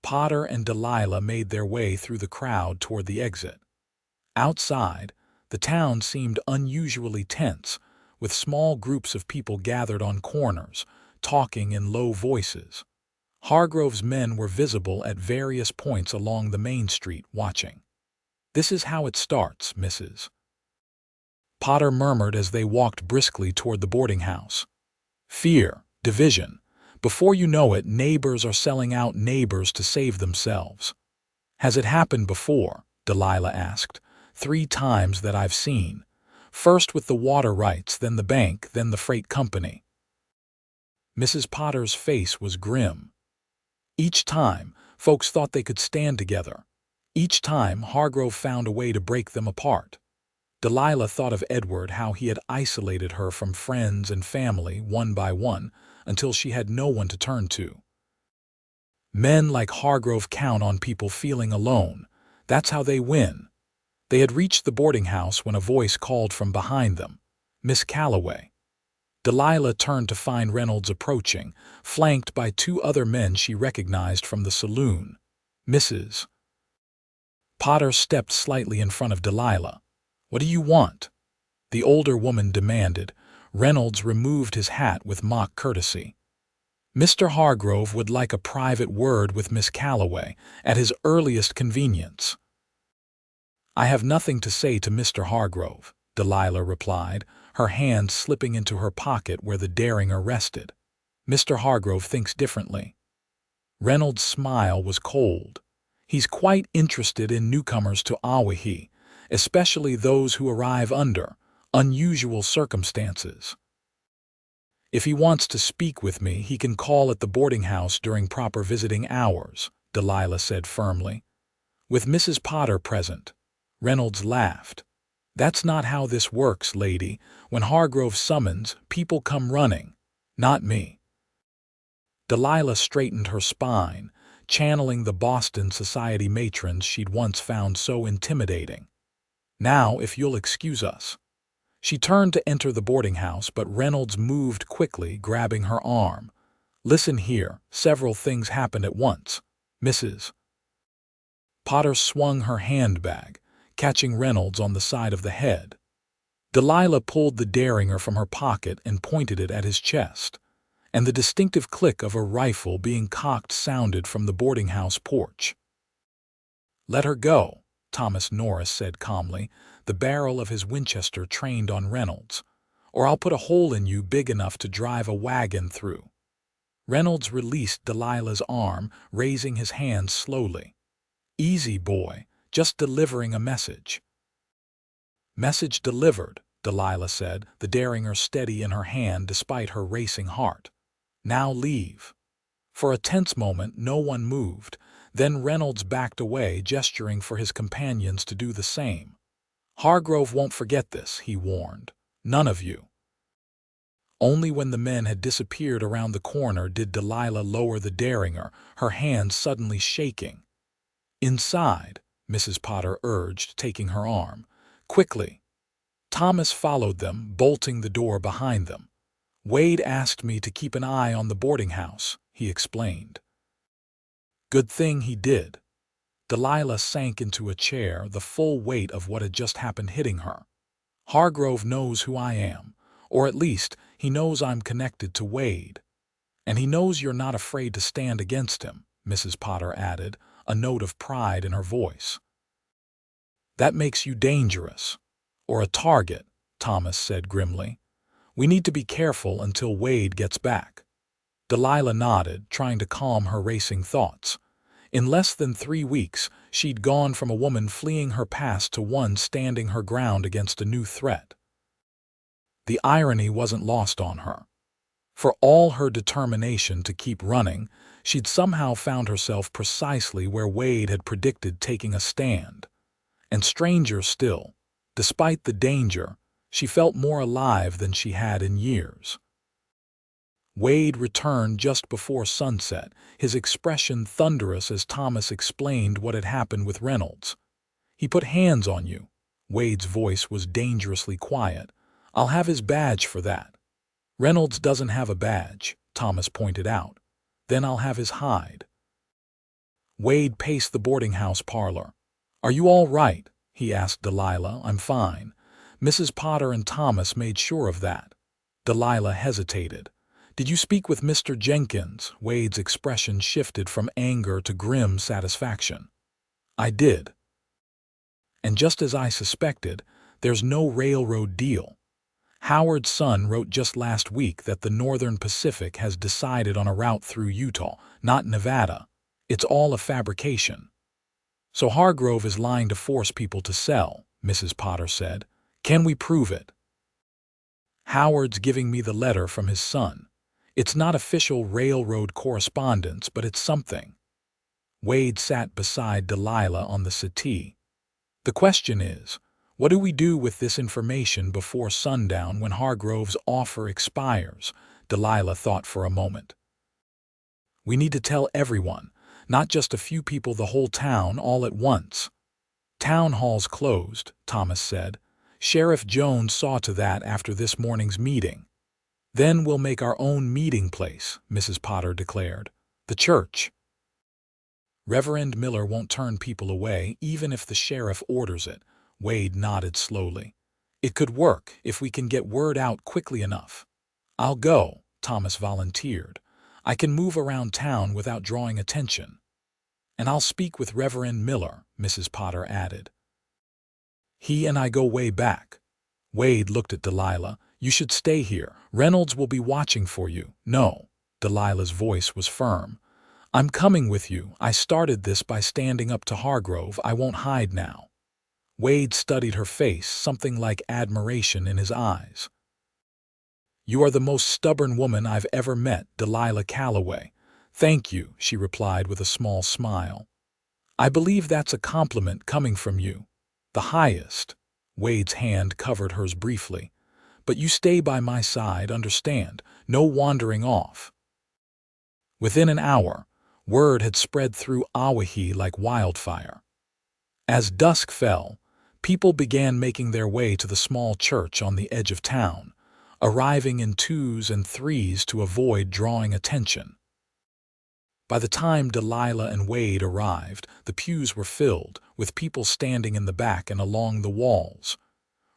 Potter and Delilah made their way through the crowd toward the exit. Outside, the town seemed unusually tense, with small groups of people gathered on corners, talking in low voices. Hargrove's men were visible at various points along the main street, watching. "This is how it starts," Mrs. Potter murmured as they walked briskly toward the boarding house. "Fear, division. Before you know it, neighbors are selling out neighbors to save themselves." "Has it happened before?" Delilah asked. "3 times that I've seen. First with the water rights, then the bank, then the freight company." Mrs. Potter's face was grim. "Each time, folks thought they could stand together. Each time, Hargrove found a way to break them apart." Delilah thought of Edward, how he had isolated her from friends and family one by one until she had no one to turn to. Men like Hargrove count on people feeling alone. That's how they win. They had reached the boarding house when a voice called from behind them. "Miss Calloway." Delilah turned to find Reynolds approaching, flanked by 2 other men she recognized from the saloon. Mrs. Potter stepped slightly in front of Delilah. "What do you want?" the older woman demanded. Reynolds removed his hat with mock courtesy. "Mr. Hargrove would like a private word with Miss Calloway at his earliest convenience." "I have nothing to say to Mr. Hargrove," Delilah replied, her hand slipping into her pocket where the derringer rested. "Mr. Hargrove thinks differently." Reynolds' smile was cold. "He's quite interested in newcomers to Owyhee, especially those who arrive under unusual circumstances. If he wants to speak with me, he can call at the boarding house during proper visiting hours," Delilah said firmly. "With Mrs. Potter present." Reynolds laughed. "That's not how this works, lady. When Hargrove summons, people come running. Not me." Delilah straightened her spine, channeling the Boston society matrons she'd once found so intimidating. "Now, if you'll excuse us." She turned to enter the boarding house, but Reynolds moved quickly, grabbing her arm. "Listen here, several things happened at once." Mrs. Potter swung her handbag, catching Reynolds on the side of the head. Delilah pulled the derringer from her pocket and pointed it at his chest, and the distinctive click of a rifle being cocked sounded from the boarding house porch. "Let her go," Thomas Norris said calmly, the barrel of his Winchester trained on Reynolds, "or I'll put a hole in you big enough to drive a wagon through." Reynolds released Delilah's arm, raising his hand slowly. "Easy, boy, just delivering a message." "Message delivered," Delilah said, the derringer steady in her hand despite her racing heart. "Now leave." For a tense moment, no one moved. Then Reynolds backed away, gesturing for his companions to do the same. "Hargrove won't forget this," he warned. "None of you." Only when the men had disappeared around the corner did Delilah lower the derringer, her hands suddenly shaking. "Inside," Mrs. Potter urged, taking her arm. "Quickly." Thomas followed them, bolting the door behind them. "Wade asked me to keep an eye on the boarding house," he explained. "Good thing he did." Delilah sank into a chair, the full weight of what had just happened hitting her. "Hargrove knows who I am, or at least he knows I'm connected to Wade. And he knows you're not afraid to stand against him," Mrs. Potter added, a note of pride in her voice. "That makes you dangerous. Or a target," Thomas said grimly. "We need to be careful until Wade gets back." Delilah nodded, trying to calm her racing thoughts. In less than 3 weeks, she'd gone from a woman fleeing her past to one standing her ground against a new threat. The irony wasn't lost on her. For all her determination to keep running, she'd somehow found herself precisely where Wade had predicted taking a stand. And stranger still, despite the danger, she felt more alive than she had in years. Wade returned just before sunset, his expression thunderous as Thomas explained what had happened with Reynolds. "He put hands on you." Wade's voice was dangerously quiet. "I'll have his badge for that." "Reynolds doesn't have a badge," Thomas pointed out. "Then I'll have his hide." Wade paced the boarding house parlor. "Are you all right?" he asked Delilah. "I'm fine." Mrs. Potter and Thomas made sure of that. Delilah hesitated. "Did you speak with Mr. Jenkins?" Wade's expression shifted from anger to grim satisfaction. "I did. And just as I suspected, there's no railroad deal. Howard's son wrote just last week that the Northern Pacific has decided on a route through Utah, not Nevada. It's all a fabrication." "So Hargrove is lying to force people to sell," Mrs. Potter said. "Can we prove it?" "Howard's giving me the letter from his son. It's not official railroad correspondence, but it's something." Wade sat beside Delilah on the settee. "The question is, what do we do with this information before sundown when Hargrove's offer expires?" Delilah thought for a moment. "We need to tell everyone, not just a few people, the whole town, all at once." "Town hall's closed," Thomas said. "Sheriff Jones saw to that after this morning's meeting." "Then we'll make our own meeting place," Mrs. Potter declared. "The church." "Reverend Miller won't turn people away, even if the sheriff orders it," Wade nodded slowly. "It could work if we can get word out quickly enough." "I'll go," Thomas volunteered. "I can move around town without drawing attention." "And I'll speak with Reverend Miller," Mrs. Potter added. "He and I go way back." Wade looked at Delilah. "You should stay here. Reynolds will be watching for you." "No." Delilah's voice was firm. "I'm coming with you. I started this by standing up to Hargrove. I won't hide now." Wade studied her face, something like admiration in his eyes. "You are the most stubborn woman I've ever met, Delilah Calloway." "Thank you," she replied with a small smile. "I believe that's a compliment coming from you. The highest." Wade's hand covered hers briefly. "But you stay by my side, understand? No wandering off." Within an hour, word had spread through Owyhee like wildfire. As dusk fell, people began making their way to the small church on the edge of town, arriving in 2s and 3s to avoid drawing attention. By the time Delilah and Wade arrived, the pews were filled, with people standing in the back and along the walls.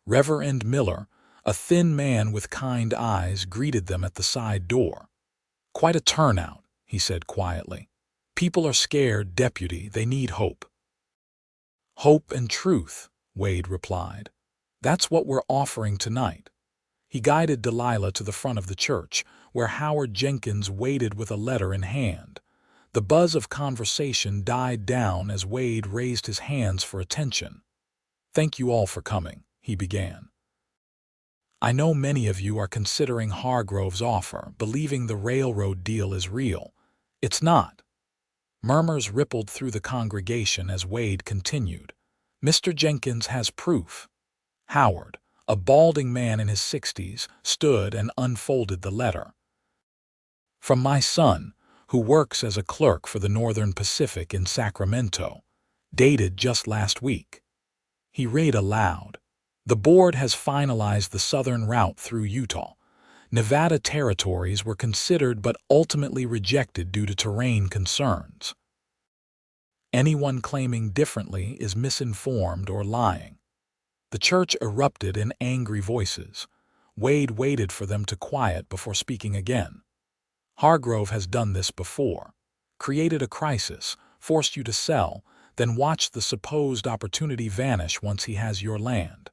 Reverend Miller, a thin man with kind eyes, greeted them at the side door. "Quite a turnout," he said quietly. "People are scared, Deputy. They need hope." "Hope and truth," Wade replied. "That's what we're offering tonight." He guided Delilah to the front of the church, where Howard Jenkins waited with a letter in hand. The buzz of conversation died down as Wade raised his hands for attention. "Thank you all for coming," he began. "I know many of you are considering Hargrove's offer, believing the railroad deal is real. It's not. Murmurs rippled through the congregation as Wade continued. Mr. Jenkins has proof. Howard, a balding man in his 60s, stood and unfolded the letter. From my son, who works as a clerk for the Northern Pacific in Sacramento, dated just last week. He read aloud. The board has finalized the southern route through Utah. Nevada territories were considered but ultimately rejected due to terrain concerns. Anyone claiming differently is misinformed or lying. The church erupted in angry voices. Wade waited for them to quiet before speaking again. Hargrove has done this before. Created a crisis, forced you to sell, then watched the supposed opportunity vanish once he has your land.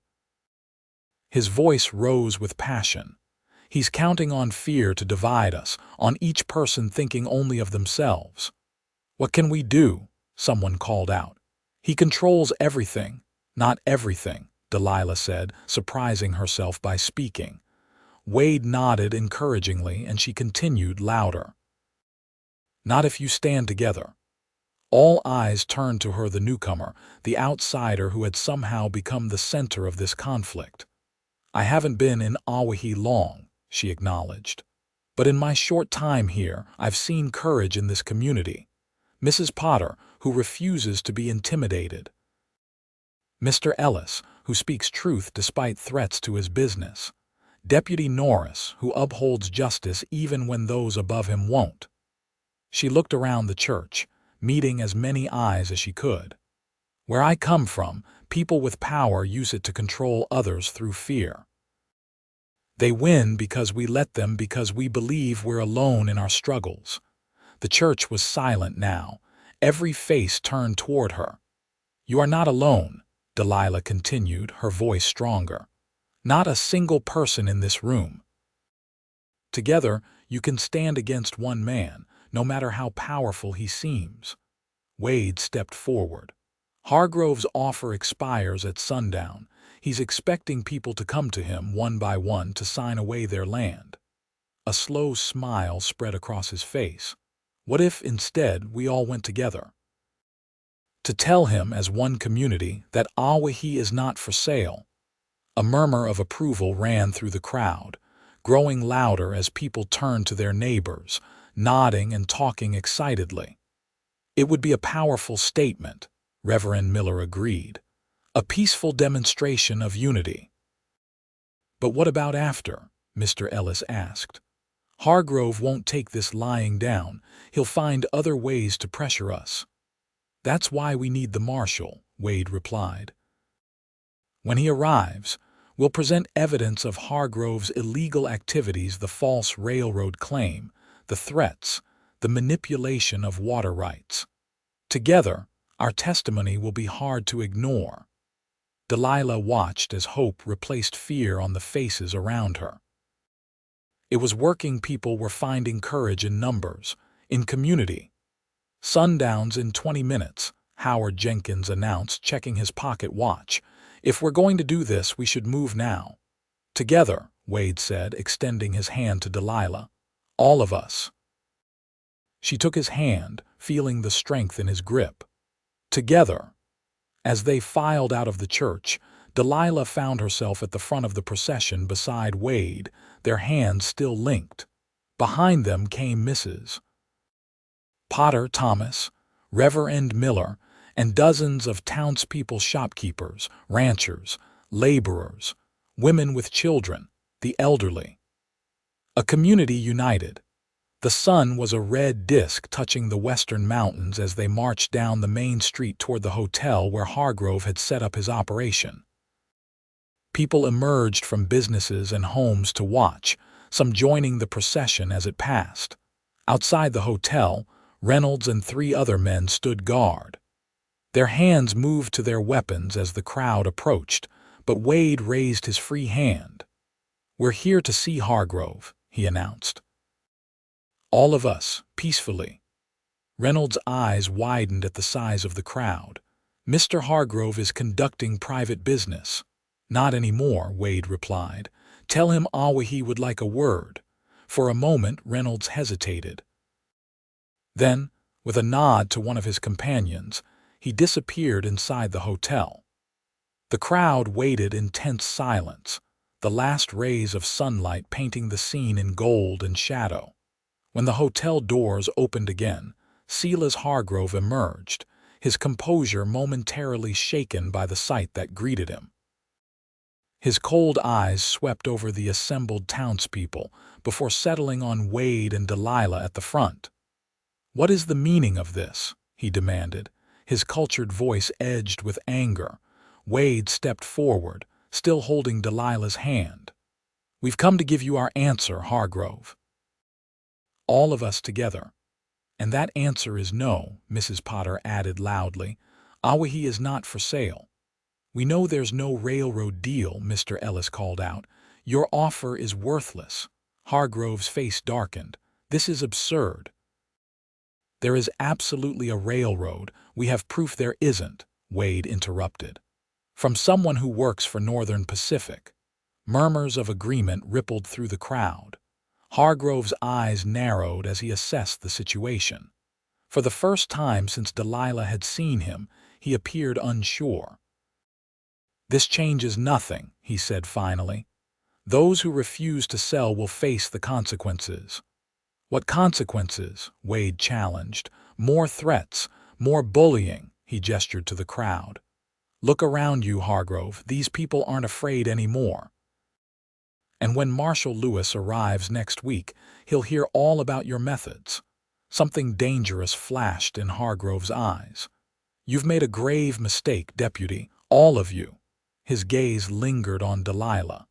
His voice rose with passion. He's counting on fear to divide us, on each person thinking only of themselves. What can we do? Someone called out. He controls everything. Not everything, Delilah said, surprising herself by speaking. Wade nodded encouragingly, and she continued louder. Not if you stand together. All eyes turned to her, the newcomer, the outsider who had somehow become the center of this conflict. I haven't been in Owyhee long, she acknowledged. But in my short time here, I've seen courage in this community. Mrs. Potter, who refuses to be intimidated. Mr. Ellis, who speaks truth despite threats to his business. Deputy Norris, who upholds justice even when those above him won't. She looked around the church, meeting as many eyes as she could. Where I come from, people with power use it to control others through fear. They win because we let them, because we believe we're alone in our struggles. The church was silent now, every face turned toward her. You are not alone, Delilah continued, her voice stronger. Not a single person in this room. Together, you can stand against one man, no matter how powerful he seems. Wade stepped forward. Hargrove's offer expires at sundown. He's expecting people to come to him one by one to sign away their land. A slow smile spread across his face. What if, instead, we all went together? To tell him as one community that Owyhee is not for sale. A murmur of approval ran through the crowd, growing louder as people turned to their neighbors, nodding and talking excitedly. It would be a powerful statement, Reverend Miller agreed. A peaceful demonstration of unity. But what about after? Mr. Ellis asked. Hargrove won't take this lying down. He'll find other ways to pressure us. That's why we need the marshal, Wade replied. When he arrives, we'll present evidence of Hargrove's illegal activities, the false railroad claim, the threats, the manipulation of water rights. Together, our testimony will be hard to ignore. Delilah watched as hope replaced fear on the faces around her. It was working people were finding courage in numbers, in community. Sundown's in 20 minutes, Howard Jenkins announced, checking his pocket watch. If we're going to do this, we should move now. Together, Wade said, extending his hand to Delilah. All of us. She took his hand, feeling the strength in his grip. Together. As they filed out of the church, Delilah found herself at the front of the procession beside Wade, their hands still linked. Behind them came Mrs. Potter, Thomas, Reverend Miller, and dozens of townspeople, shopkeepers, ranchers, laborers, women with children, the elderly. A community united. The sun was a red disk touching the western mountains as they marched down the main street toward the hotel where Hargrove had set up his operation. People emerged from businesses and homes to watch, some joining the procession as it passed. Outside the hotel, Reynolds and 3 other men stood guard. Their hands moved to their weapons as the crowd approached, but Wade raised his free hand. We're here to see Hargrove, he announced. All of us, peacefully. Reynolds' eyes widened at the size of the crowd. Mr. Hargrove is conducting private business. Not anymore, Wade replied. Tell him Owyhee would like a word. For a moment, Reynolds hesitated. Then, with a nod to one of his companions, he disappeared inside the hotel. The crowd waited in tense silence, the last rays of sunlight painting the scene in gold and shadow. When the hotel doors opened again, Silas Hargrove emerged, his composure momentarily shaken by the sight that greeted him. His cold eyes swept over the assembled townspeople before settling on Wade and Delilah at the front. "What is the meaning of this?" he demanded, his cultured voice edged with anger. Wade stepped forward, still holding Delilah's hand. "We've come to give you our answer, Hargrove. All of us together." "And that answer is no," Mrs. Potter added loudly. "Owyhee is not for sale." "We know there's no railroad deal," Mr. Ellis called out. "Your offer is worthless." Hargrove's face darkened. "This is absurd." "There is absolutely a railroad. We have proof there isn't," Wade interrupted. "From someone who works for Northern Pacific." Murmurs of agreement rippled through the crowd. Hargrove's eyes narrowed as he assessed the situation. For the first time since Delilah had seen him, he appeared unsure. "This changes nothing," he said finally. "Those who refuse to sell will face the consequences." "What consequences?" Wade challenged. "More threats, more bullying," he gestured to the crowd. "Look around you, Hargrove. These people aren't afraid anymore. And when Marshal Lewis arrives next week, he'll hear all about your methods." Something dangerous flashed in Hargrove's eyes. "You've made a grave mistake, Deputy, all of you." His gaze lingered on Delilah.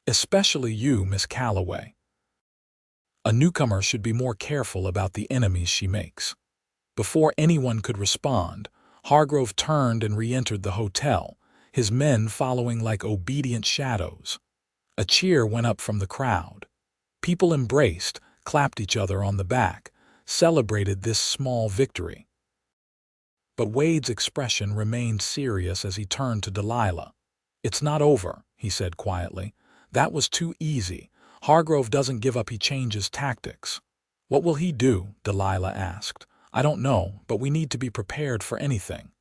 "Especially you, Miss Calloway. A newcomer should be more careful about the enemies she makes." Before anyone could respond, Hargrove turned and re-entered the hotel, his men following like obedient shadows. A cheer went up from the crowd. People embraced, clapped each other on the back, celebrated this small victory. But Wade's expression remained serious as he turned to Delilah. "It's not over," he said quietly. "That was too easy. Hargrove doesn't give up, he changes tactics." "What will he do?" Delilah asked. "I don't know, but we need to be prepared for anything."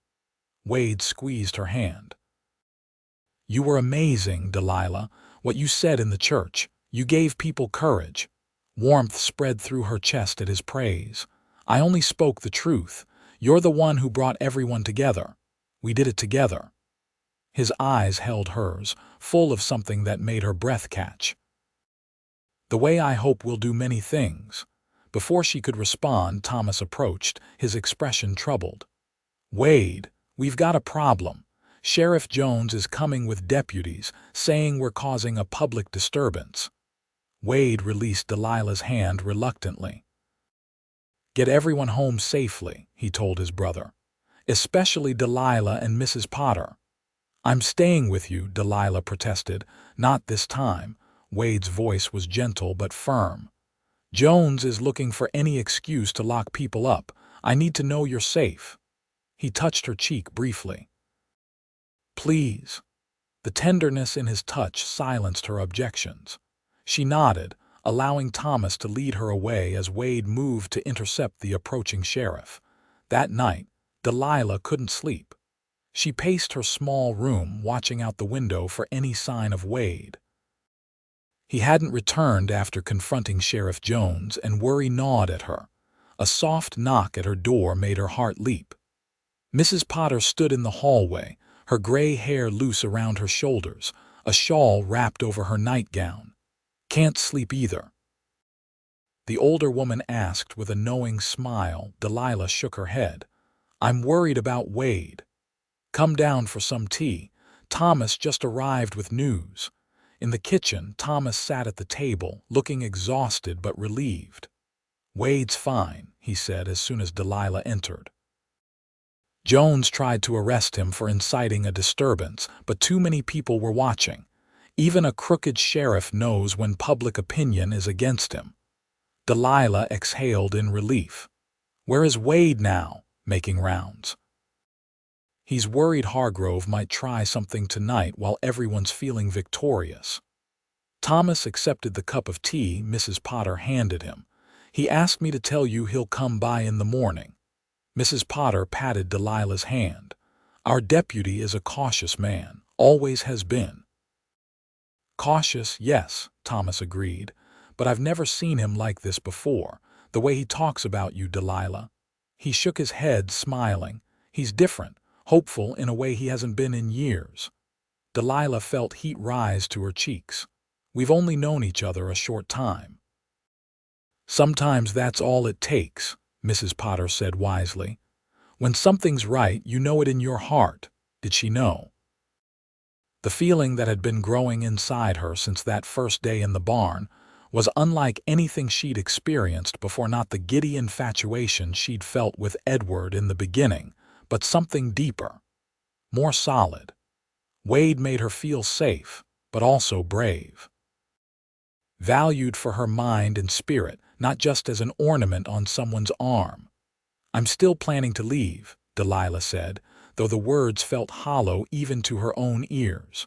Wade squeezed her hand. "You were amazing, Delilah. What you said in the church. You gave people courage." Warmth spread through her chest at his praise. "I only spoke the truth. You're the one who brought everyone together. We did it together." His eyes held hers, full of something that made her breath catch. "The way I hope we'll do many things." Before she could respond, Thomas approached, his expression troubled. "Wade, we've got a problem. Sheriff Jones is coming with deputies, saying we're causing a public disturbance." Wade released Delilah's hand reluctantly. "Get everyone home safely," he told his brother. "Especially Delilah and Mrs. Potter." "I'm staying with you," Delilah protested. "Not this time." Wade's voice was gentle but firm. "Jones is looking for any excuse to lock people up. I need to know you're safe." He touched her cheek briefly. "Please." The tenderness in his touch silenced her objections. She nodded, allowing Thomas to lead her away as Wade moved to intercept the approaching sheriff. That night, Delilah couldn't sleep. She paced her small room, watching out the window for any sign of Wade. He hadn't returned after confronting Sheriff Jones, and worry gnawed at her. A soft knock at her door made her heart leap. Mrs. Potter stood in the hallway, her gray hair loose around her shoulders, a shawl wrapped over her nightgown. "Can't sleep either?" the older woman asked with a knowing smile. Delilah shook her head. "I'm worried about Wade." "Come down for some tea. Thomas just arrived with news." In the kitchen, Thomas sat at the table, looking exhausted but relieved. "Wade's fine," he said as soon as Delilah entered. "Jones tried to arrest him for inciting a disturbance, but too many people were watching. Even a crooked sheriff knows when public opinion is against him." Delilah exhaled in relief. "Where is Wade now?" Making rounds. "He's worried Hargrove might try something tonight while everyone's feeling victorious." Thomas accepted the cup of tea Mrs. Potter handed him. He asked me to tell you he'll come by in the morning." Mrs. Potter patted Delilah's hand. "Our deputy is a cautious man, always has been." "Cautious, yes," Thomas agreed, "but I've never seen him like this before, the way he talks about you, Delilah." He shook his head, smiling. "He's different, hopeful in a way he hasn't been in years." Delilah felt heat rise to her cheeks. "We've only known each other a short time." "Sometimes that's all it takes," Mrs. Potter said wisely. "When something's right, you know it in your heart." Did she know? The feeling that had been growing inside her since that first day in the barn was unlike anything she'd experienced before, not the giddy infatuation she'd felt with Edward in the beginning, but something deeper, more solid. Wade made her feel safe, but also brave. Valued for her mind and spirit, not just as an ornament on someone's arm. "I'm still planning to leave," Delilah said, though the words felt hollow even to her own ears.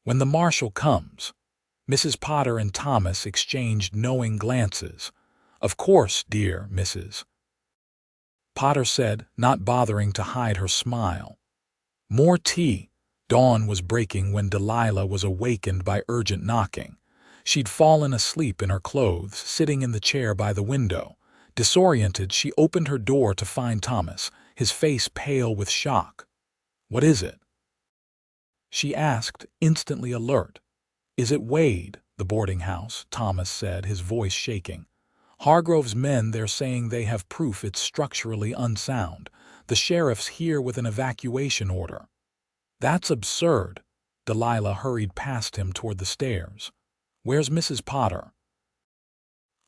"When the marshal comes." Mrs. Potter and Thomas exchanged knowing glances. "Of course, dear Mrs. Potter said, not bothering to hide her smile. More tea. Dawn was breaking when Delilah was awakened by urgent knocking. She'd fallen asleep in her clothes, sitting in the chair by the window. Disoriented, she opened her door to find Thomas, his face pale with shock. "What is it?" she asked, instantly alert. "Is it Wade, the boarding house?" Thomas said, his voice shaking. "Hargrove's men, they're saying they have proof it's structurally unsound. The sheriff's here with an evacuation order." "That's absurd." Delilah hurried past him toward the stairs. "Where's Mrs. Potter?"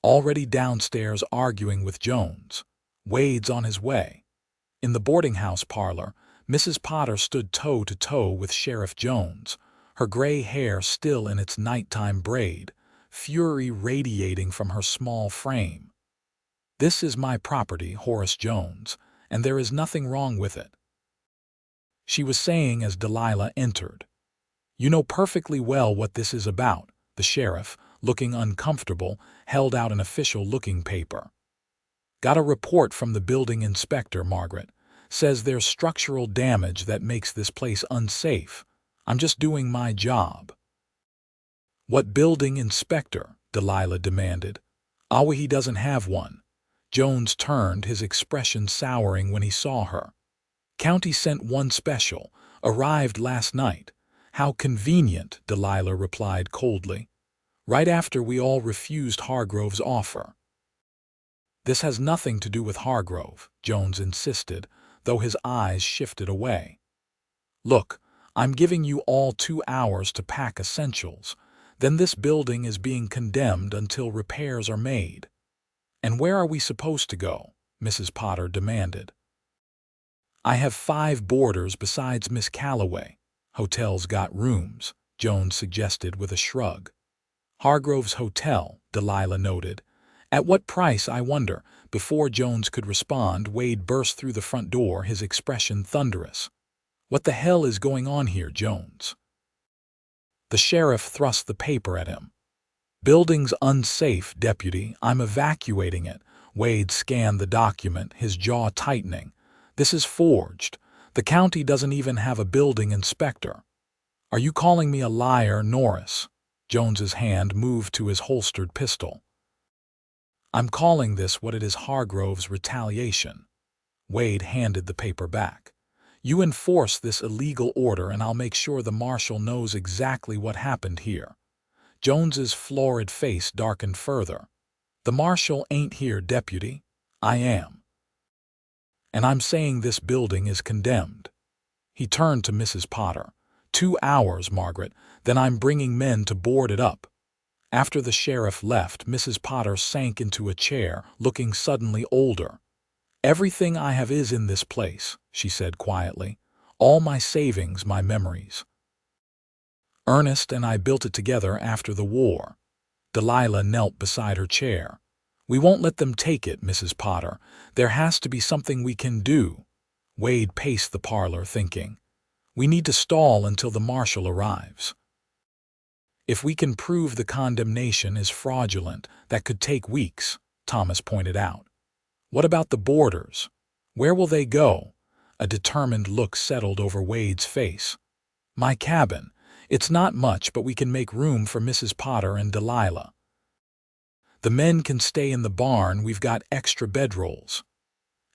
"Already downstairs arguing with Jones. Wade's on his way." In the boarding house parlor, Mrs. Potter stood toe to toe with Sheriff Jones, her gray hair still in its nighttime braid, fury radiating from her small frame. "This is my property, Horace Jones, and there is nothing wrong with it," she was saying as Delilah entered. "You know perfectly well what this is about." The sheriff, looking uncomfortable, held out an official-looking paper. "Got a report from the building inspector, Margaret. Says there's structural damage that makes this place unsafe. I'm just doing my job." "What building inspector?" Delilah demanded. "Owyhee doesn't have one." Jones turned, his expression souring when he saw her. "County sent one special. Arrived last night." "How convenient," Delilah replied coldly. "Right after we all refused Hargrove's offer." "This has nothing to do with Hargrove," Jones insisted, though his eyes shifted away. "Look, I'm giving you all 2 hours to pack essentials. Then this building is being condemned until repairs are made." "And where are we supposed to go?" Mrs. Potter demanded. "I have 5 boarders besides Miss Calloway." "Hotels got rooms," Jones suggested with a shrug. "Hargrove's hotel," Delilah noted. "At what price, I wonder?" Before Jones could respond, Wade burst through the front door, his expression thunderous. "What the hell is going on here, Jones?" The sheriff thrust the paper at him. "Building's unsafe, deputy. I'm evacuating it." Wade scanned the document, his jaw tightening. "This is forged. The county doesn't even have a building inspector." "Are you calling me a liar, Norris?" Jones's hand moved to his holstered pistol. "I'm calling this what it is, Hargrove's retaliation." Wade handed the paper back. "You enforce this illegal order and I'll make sure the marshal knows exactly what happened here." Jones's florid face darkened further. "The marshal ain't here, deputy. I am. And I'm saying this building is condemned." He turned to Mrs. Potter. 2 hours, Margaret, then I'm bringing men to board it up." After the sheriff left, Mrs. Potter sank into a chair, looking suddenly older. "Everything I have is in this place," she said quietly. "All my savings, my memories. Ernest and I built it together after the war." Delilah knelt beside her chair. "We won't let them take it, Mrs. Potter. There has to be something we can do." Wade paced the parlor, thinking. "We need to stall until the marshal arrives. If we can prove the condemnation is fraudulent, that could take weeks." Thomas pointed out. What about the boarders? Where will they go? A determined look settled over Wade's face. My cabin. It's not much, but we can make room for Mrs. Potter and Delilah. The men can stay in the barn, we've got extra bedrolls.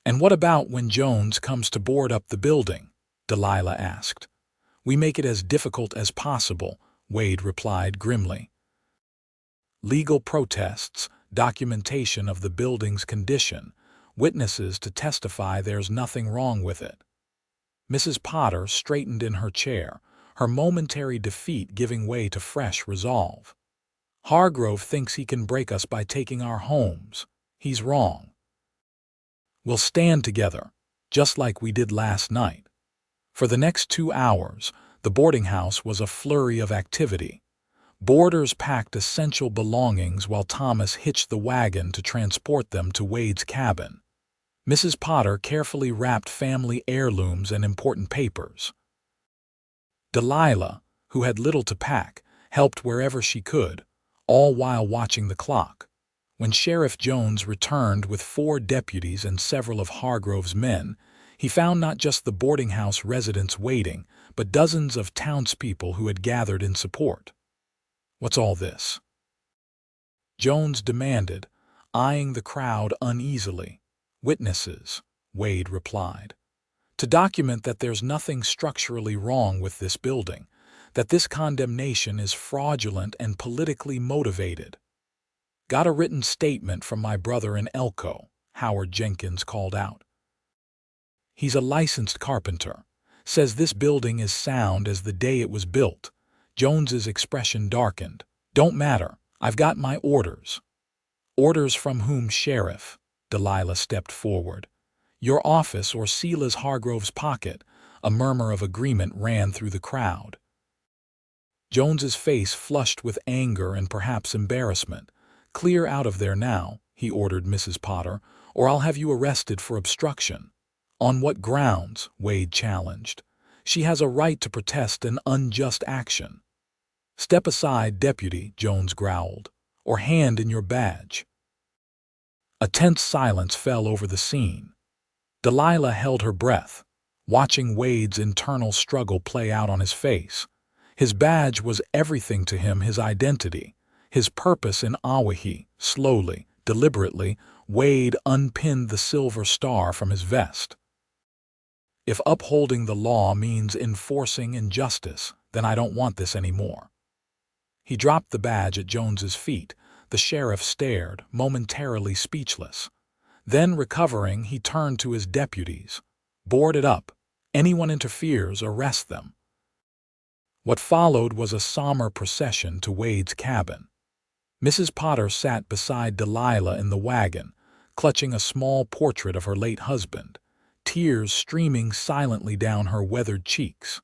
And what about when Jones comes to board up the building? Delilah asked. We make it as difficult as possible, Wade replied grimly. Legal protests, documentation of the building's condition, witnesses to testify there's nothing wrong with it. Mrs. Potter straightened in her chair, her momentary defeat giving way to fresh resolve. Hargrove thinks he can break us by taking our homes. He's wrong. We'll stand together, just like we did last night. For the next 2 hours, the boarding house was a flurry of activity. Boarders packed essential belongings while Thomas hitched the wagon to transport them to Wade's cabin. Mrs. Potter carefully wrapped family heirlooms and important papers. Delilah, who had little to pack, helped wherever she could, all while watching the clock. When Sheriff Jones returned with 4 deputies and several of Hargrove's men, he found not just the boarding house residents waiting, but dozens of townspeople who had gathered in support. What's all this? Jones demanded, eyeing the crowd uneasily. Witnesses, Wade replied. To document that there's nothing structurally wrong with this building, that this condemnation is fraudulent and politically motivated. Got a written statement from my brother in Elko, Howard Jenkins called out. He's a licensed carpenter, says this building is sound as the day it was built. Jones's expression darkened. Don't matter, I've got my orders. Orders from whom, Sheriff? Delilah stepped forward. Your office or Silas Hargrove's pocket. A murmur of agreement ran through the crowd. Jones's face flushed with anger and perhaps embarrassment. Clear out of there now, he ordered Mrs. Potter, or I'll have you arrested for obstruction. On what grounds? Wade challenged. She has a right to protest an unjust action. Step aside, deputy, Jones growled, or hand in your badge. A tense silence fell over the scene. Delilah held her breath, watching Wade's internal struggle play out on his face. His badge was everything to him, his identity, his purpose in Owyhee. Slowly, deliberately, Wade unpinned the silver star from his vest. If upholding the law means enforcing injustice, then I don't want this anymore. He dropped the badge at Jones's feet. The sheriff stared, momentarily speechless. Then, recovering, he turned to his deputies. Board it up. Anyone interferes, arrest them. What followed was a somber procession to Wade's cabin. Mrs. Potter sat beside Delilah in the wagon, clutching a small portrait of her late husband, tears streaming silently down her weathered cheeks.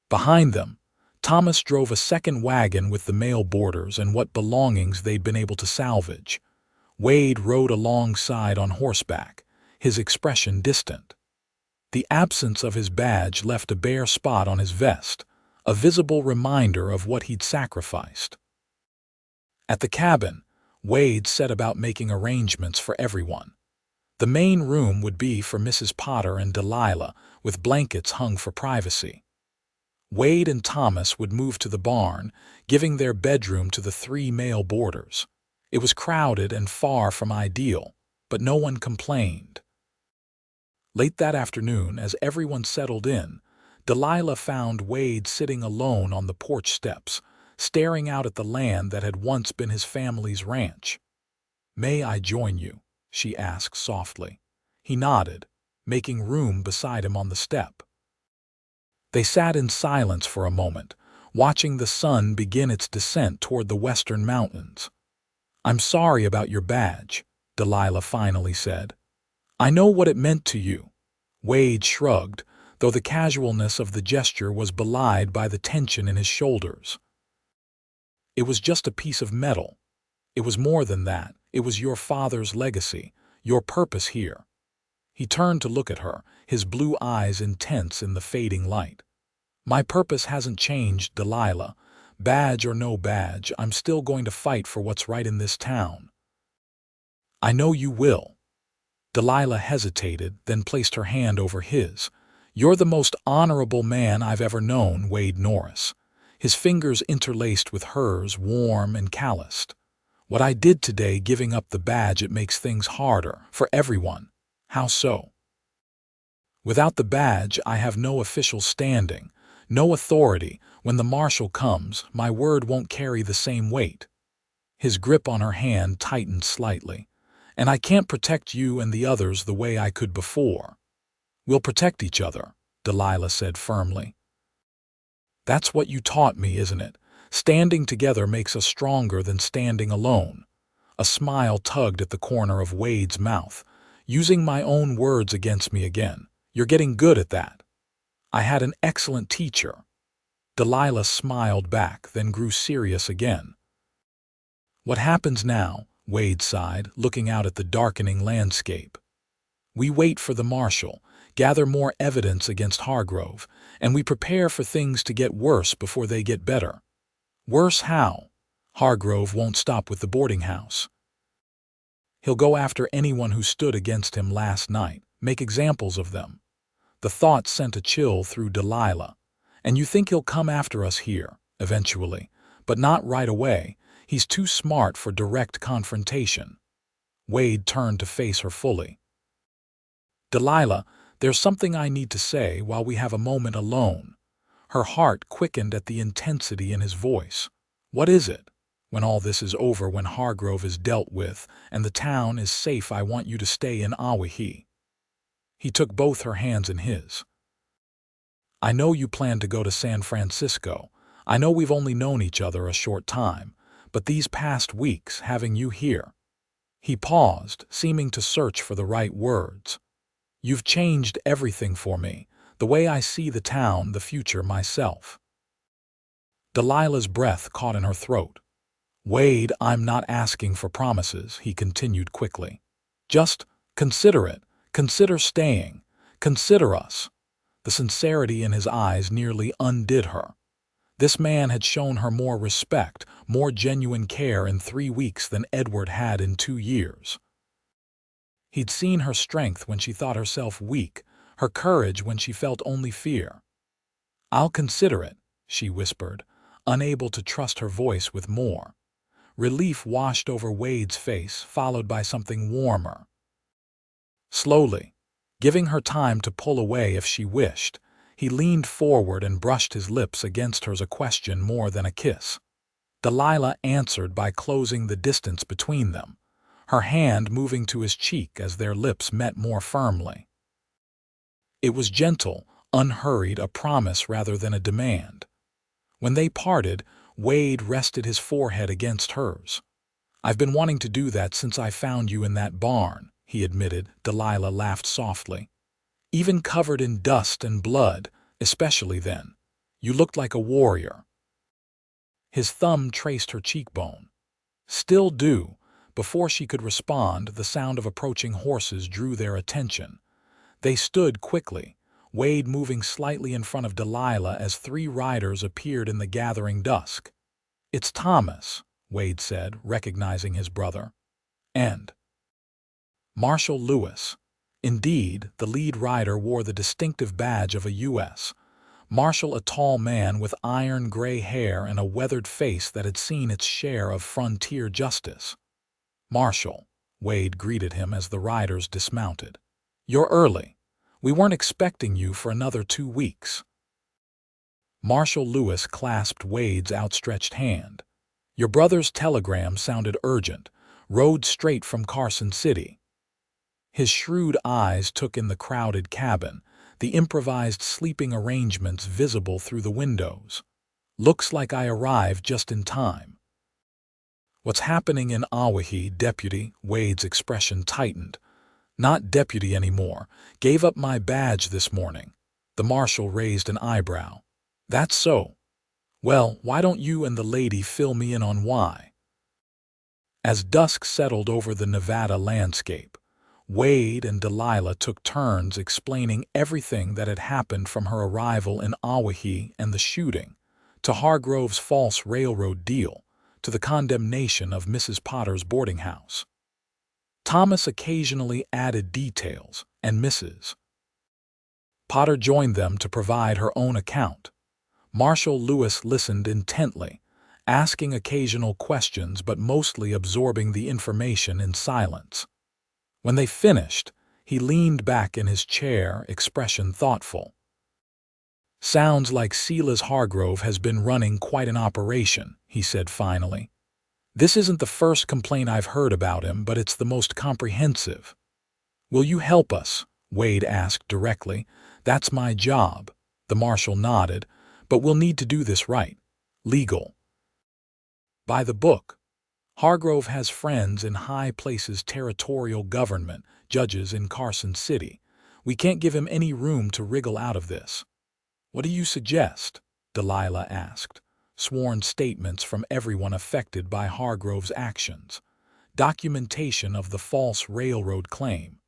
Behind them, Thomas drove a second wagon with the male boarders and what belongings they'd been able to salvage. Wade rode alongside on horseback, his expression distant. The absence of his badge left a bare spot on his vest, a visible reminder of what he'd sacrificed. At the cabin, Wade set about making arrangements for everyone. The main room would be for Mrs. Potter and Delilah, with blankets hung for privacy. Wade and Thomas would move to the barn, giving their bedroom to the 3 male boarders. It was crowded and far from ideal, but no one complained. Late that afternoon, as everyone settled in, Delilah found Wade sitting alone on the porch steps, staring out at the land that had once been his family's ranch. "May I join you?" she asked softly. He nodded, making room beside him on the step. They sat in silence for a moment, watching the sun begin its descent toward the western mountains. "I'm sorry about your badge," Delilah finally said. "I know what it meant to you." Wade shrugged, though the casualness of the gesture was belied by the tension in his shoulders. "It was just a piece of metal. It was more than that. It was your father's legacy, your purpose here." He turned to look at her, his blue eyes intense in the fading light. "My purpose hasn't changed, Delilah. Badge or no badge, I'm still going to fight for what's right in this town." I know you will. Delilah hesitated, then placed her hand over his. You're the most honorable man I've ever known, Wade Norris. His fingers interlaced with hers, warm and calloused. What I did today, giving up the badge, it makes things harder for everyone. How so? Without the badge, I have no official standing, no authority. When the marshal comes, my word won't carry the same weight. His grip on her hand tightened slightly. And I can't protect you and the others the way I could before. We'll protect each other, Delilah said firmly. That's what you taught me, isn't it? Standing together makes us stronger than standing alone. A smile tugged at the corner of Wade's mouth. Using my own words against me again. You're getting good at that. I had an excellent teacher. Delilah smiled back, then grew serious again. What happens now? Wade sighed, looking out at the darkening landscape. We wait for the marshal, gather more evidence against Hargrove, and we prepare for things to get worse before they get better. Worse how? Hargrove won't stop with the boarding house. He'll go after anyone who stood against him last night, make examples of them. The thought sent a chill through Delilah. And you think he'll come after us here, eventually, but not right away. He's too smart for direct confrontation. Wade turned to face her fully. Delilah, there's something I need to say while we have a moment alone. Her heart quickened at the intensity in his voice. What is it? When all this is over, when Hargrove is dealt with, and the town is safe, I want you to stay in Owyhee. He took both her hands in his. I know you plan to go to San Francisco. I know we've only known each other a short time, but these past weeks, having you here. He paused, seeming to search for the right words. You've changed everything for me, the way I see the town, the future, myself. Delilah's breath caught in her throat. Wade, I'm not asking for promises, he continued quickly. Just consider it. Consider staying. Consider us. The sincerity in his eyes nearly undid her. This man had shown her more respect, more genuine care in 3 weeks than Edward had in 2 years. He'd seen her strength when she thought herself weak, her courage when she felt only fear. I'll consider it, she whispered, unable to trust her voice with more. Relief washed over Wade's face, followed by something warmer. Slowly, giving her time to pull away if she wished, he leaned forward and brushed his lips against hers, a question more than a kiss. Delilah answered by closing the distance between them, her hand moving to his cheek as their lips met more firmly. It was gentle, unhurried, a promise rather than a demand. When they parted, Wade rested his forehead against hers. I've been wanting to do that since I found you in that barn, he admitted. Delilah laughed softly. Even covered in dust and blood, especially then. You looked like a warrior. His thumb traced her cheekbone. Still do. Before she could respond, the sound of approaching horses drew their attention. They stood quickly, Wade moving slightly in front of Delilah as 3 riders appeared in the gathering dusk. It's Thomas, Wade said, recognizing his brother. And Marshal Lewis. Indeed, the lead rider wore the distinctive badge of a U.S. Marshal, a tall man with iron gray hair and a weathered face that had seen its share of frontier justice. Marshal, Wade greeted him as the riders dismounted. You're early. We weren't expecting you for another 2 weeks. Marshal Lewis clasped Wade's outstretched hand. Your brother's telegram sounded urgent, rode straight from Carson City. His shrewd eyes took in the crowded cabin, the improvised sleeping arrangements visible through the windows. Looks like I arrived just in time. What's happening in Owyhee, Deputy? Wade's expression tightened. Not deputy anymore. Gave up my badge this morning. The marshal raised an eyebrow. That's so. Well, why don't you and the lady fill me in on why? As dusk settled over the Nevada landscape, Wade and Delilah took turns explaining everything that had happened from her arrival in Owyhee and the shooting, to Hargrove's false railroad deal, to the condemnation of Mrs. Potter's boarding house. Thomas occasionally added details, and Mrs. Potter joined them to provide her own account. Marshal Lewis listened intently, asking occasional questions but mostly absorbing the information in silence. When they finished, he leaned back in his chair, expression thoughtful. "Sounds like Silas Hargrove has been running quite an operation," he said finally. "This isn't the first complaint I've heard about him, but it's the most comprehensive." "Will you help us?" Wade asked directly. "That's my job." The marshal nodded. "But we'll need to do this right. Legal. By the book. Hargrove has friends in high places, territorial government, judges in Carson City. We can't give him any room to wriggle out of this." "What do you suggest?" Delilah asked. "Sworn statements from everyone affected by Hargrove's actions. Documentation of the false railroad claim.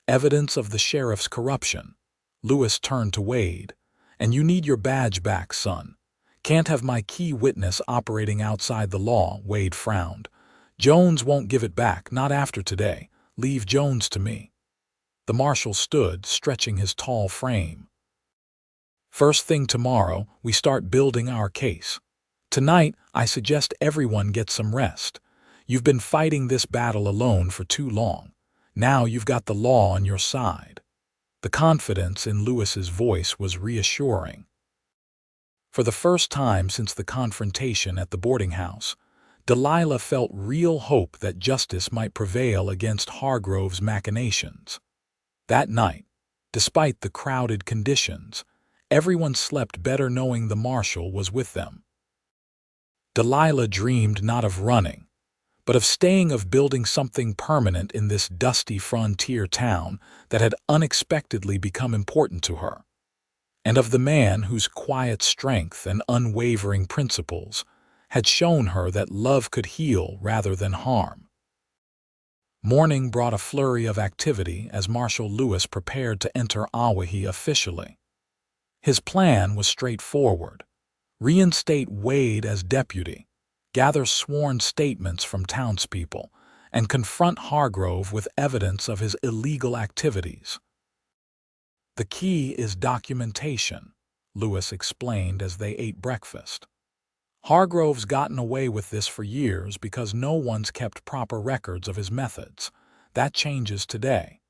Evidence of the sheriff's corruption." Lewis turned to Wade. "And you need your badge back, son. Can't have my key witness operating outside the law." Wade frowned. "Jones won't give it back, not after today. Leave Jones to me." The marshal stood, stretching his tall frame. "First thing tomorrow, we start building our case. Tonight, I suggest everyone get some rest. You've been fighting this battle alone for too long. Now you've got the law on your side." The confidence in Lewis's voice was reassuring. For the first time since the confrontation at the boarding house, Delilah felt real hope that justice might prevail against Hargrove's machinations. That night, despite the crowded conditions, everyone slept better knowing the marshal was with them. Delilah dreamed not of running, but of building something permanent in this dusty frontier town that had unexpectedly become important to her, and of the man whose quiet strength and unwavering principles had shown her that love could heal rather than harm. Morning brought a flurry of activity as Marshal Lewis prepared to enter Owyhee officially. His plan was straightforward: reinstate Wade as deputy, gather sworn statements from townspeople, and confront Hargrove with evidence of his illegal activities. "The key is documentation," Lewis explained as they ate breakfast. "Hargrove's gotten away with this for years because no one's kept proper records of his methods. That changes today."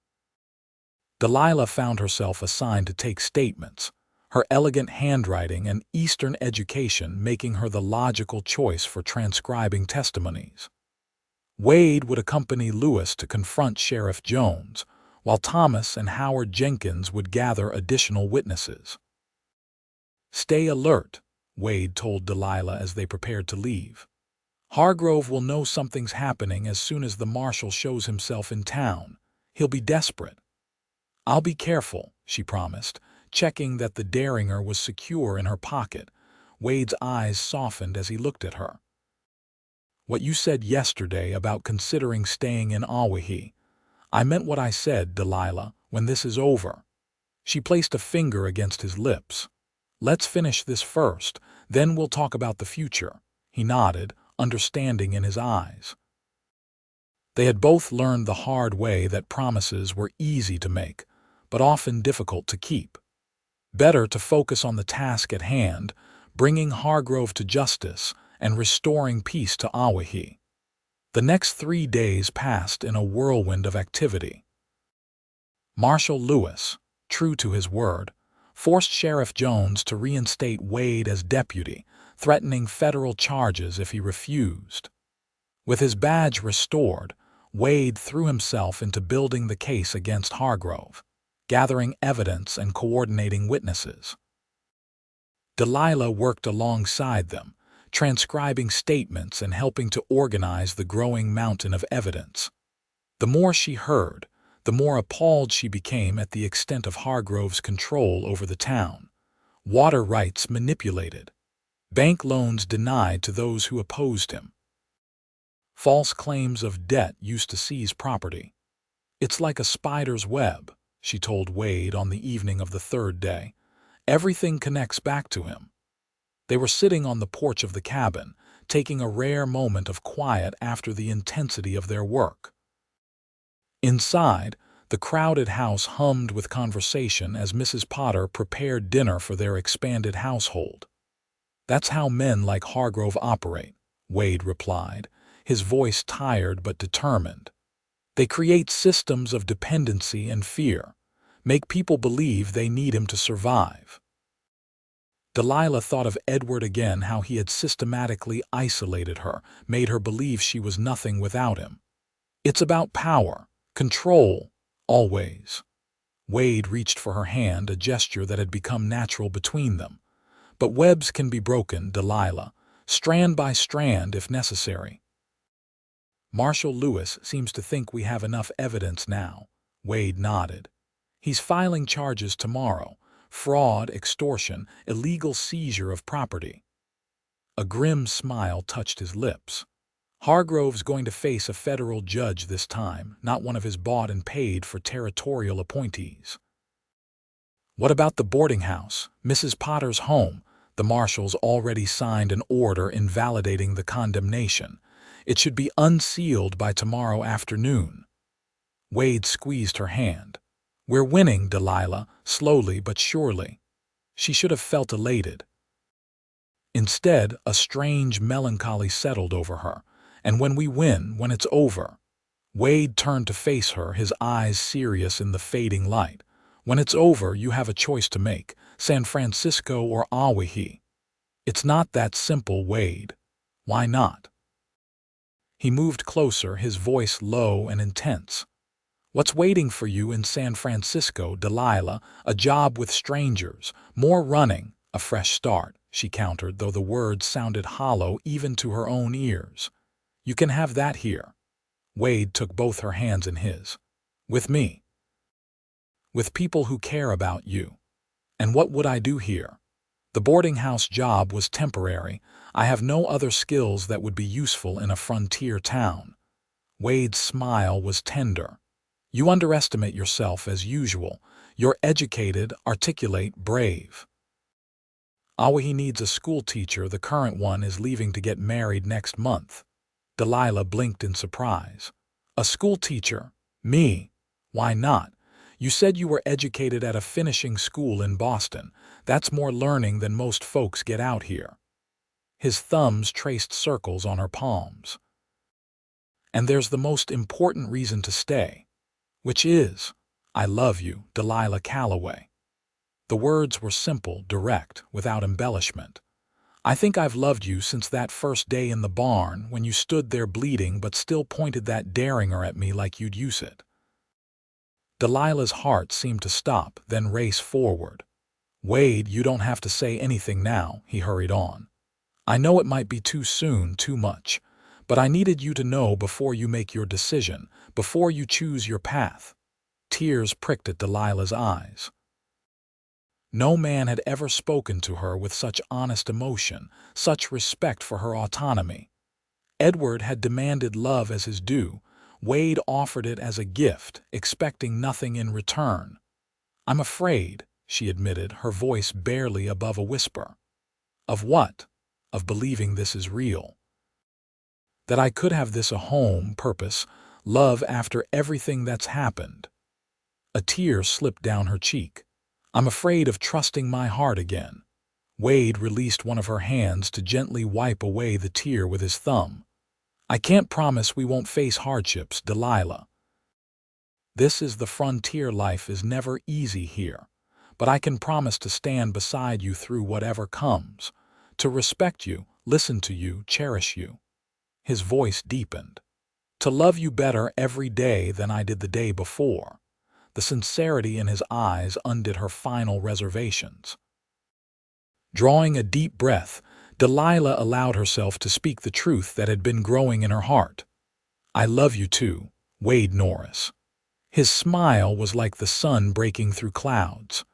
Delilah found herself assigned to take statements, her elegant handwriting and Eastern education making her the logical choice for transcribing testimonies. Wade would accompany Lewis to confront Sheriff Jones, while Thomas and Howard Jenkins would gather additional witnesses. "Stay alert," Wade told Delilah as they prepared to leave. "Hargrove will know something's happening as soon as the marshal shows himself in town. He'll be desperate." "I'll be careful," she promised, checking that the Derringer was secure in her pocket. Wade's eyes softened as he looked at her. "What you said yesterday about considering staying in Owyhee, I meant what I said, Delilah, when this is over." She placed a finger against his lips. "Let's finish this first, then we'll talk about the future." He nodded, understanding in his eyes. They had both learned the hard way that promises were easy to make, but often difficult to keep. Better to focus on the task at hand, bringing Hargrove to justice and restoring peace to Owyhee. The next 3 days passed in a whirlwind of activity. Marshal Lewis, true to his word, forced Sheriff Jones to reinstate Wade as deputy, threatening federal charges if he refused. With his badge restored, Wade threw himself into building the case against Hargrove, gathering evidence and coordinating witnesses. Delilah worked alongside them, transcribing statements and helping to organize the growing mountain of evidence. The more she heard, the more appalled she became at the extent of Hargrove's control over the town. Water rights manipulated, bank loans denied to those who opposed him. False claims of debt used to seize property. "It's like a spider's web," she told Wade on the evening of the 3rd day. "Everything connects back to him." They were sitting on the porch of the cabin, taking a rare moment of quiet after the intensity of their work. Inside, the crowded house hummed with conversation as Mrs. Potter prepared dinner for their expanded household. "That's how men like Hargrove operate," Wade replied, his voice tired but determined. "They create systems of dependency and fear, make people believe they need him to survive." Delilah thought of Edward again, how he had systematically isolated her, made her believe she was nothing without him. "It's about power, control, always." Wade reached for her hand, a gesture that had become natural between them. "But webs can be broken, Delilah, strand by strand if necessary." "Marshal Lewis seems to think we have enough evidence now." Wade nodded. "He's filing charges tomorrow. Fraud, extortion, illegal seizure of property." A grim smile touched his lips. "Hargrove's going to face a federal judge this time, not one of his bought and paid for territorial appointees." "What about the boarding house, Mrs. Potter's home?" The marshals already signed an order invalidating the condemnation. "It should be unsealed by tomorrow afternoon." Wade squeezed her hand. "We're winning, Delilah, slowly but surely." She should have felt elated. Instead, a strange melancholy settled over her. "And when we win, when it's over?" Wade turned to face her, his eyes serious in the fading light. "When it's over, you have a choice to make, San Francisco or Owyhee." "It's not that simple, Wade." "Why not?" He moved closer, his voice low and intense. "What's waiting for you in San Francisco, Delilah? A job with strangers, more running, a fresh start," she countered, though the words sounded hollow even to her own ears. "You can have that here." Wade took both her hands in his. "With me. With people who care about you." "And what would I do here?" "The boarding house job was temporary. I have no other skills that would be useful in a frontier town." Wade's smile was tender. "You underestimate yourself as usual. You're educated, articulate, brave." "Owyhee needs a school teacher. The current one is leaving to get married next month." Delilah blinked in surprise. "A school teacher? Me? Why not? You said you were educated at a finishing school in Boston. That's more learning than most folks get out here." His thumbs traced circles on her palms. "And there's the most important reason to stay. Which is, I love you, Delilah Calloway." The words were simple, direct, without embellishment. "I think I've loved you since that first day in the barn when you stood there bleeding but still pointed that derringer at me like you'd use it." Delilah's heart seemed to stop, then race forward. "Wade, you don't have to say anything now," he hurried on. "I know it might be too soon, too much. But I needed you to know before you make your decision, before you choose your path." Tears pricked at Delilah's eyes. No man had ever spoken to her with such honest emotion, such respect for her autonomy. Edward had demanded love as his due. Wade offered it as a gift, expecting nothing in return. "I'm afraid," she admitted, her voice barely above a whisper. "Of what?" "Of believing this is real. That I could have this a home, purpose, love after everything that's happened." A tear slipped down her cheek. "I'm afraid of trusting my heart again." Wade released one of her hands to gently wipe away the tear with his thumb. "I can't promise we won't face hardships, Delilah. This is the frontier. Life is never easy here. But I can promise to stand beside you through whatever comes, to respect you, listen to you, cherish you." His voice deepened. "To love you better every day than I did the day before." The sincerity in his eyes undid her final reservations. Drawing a deep breath, Delilah allowed herself to speak the truth that had been growing in her heart. "I love you too, Wade Norris." His smile was like the sun breaking through clouds.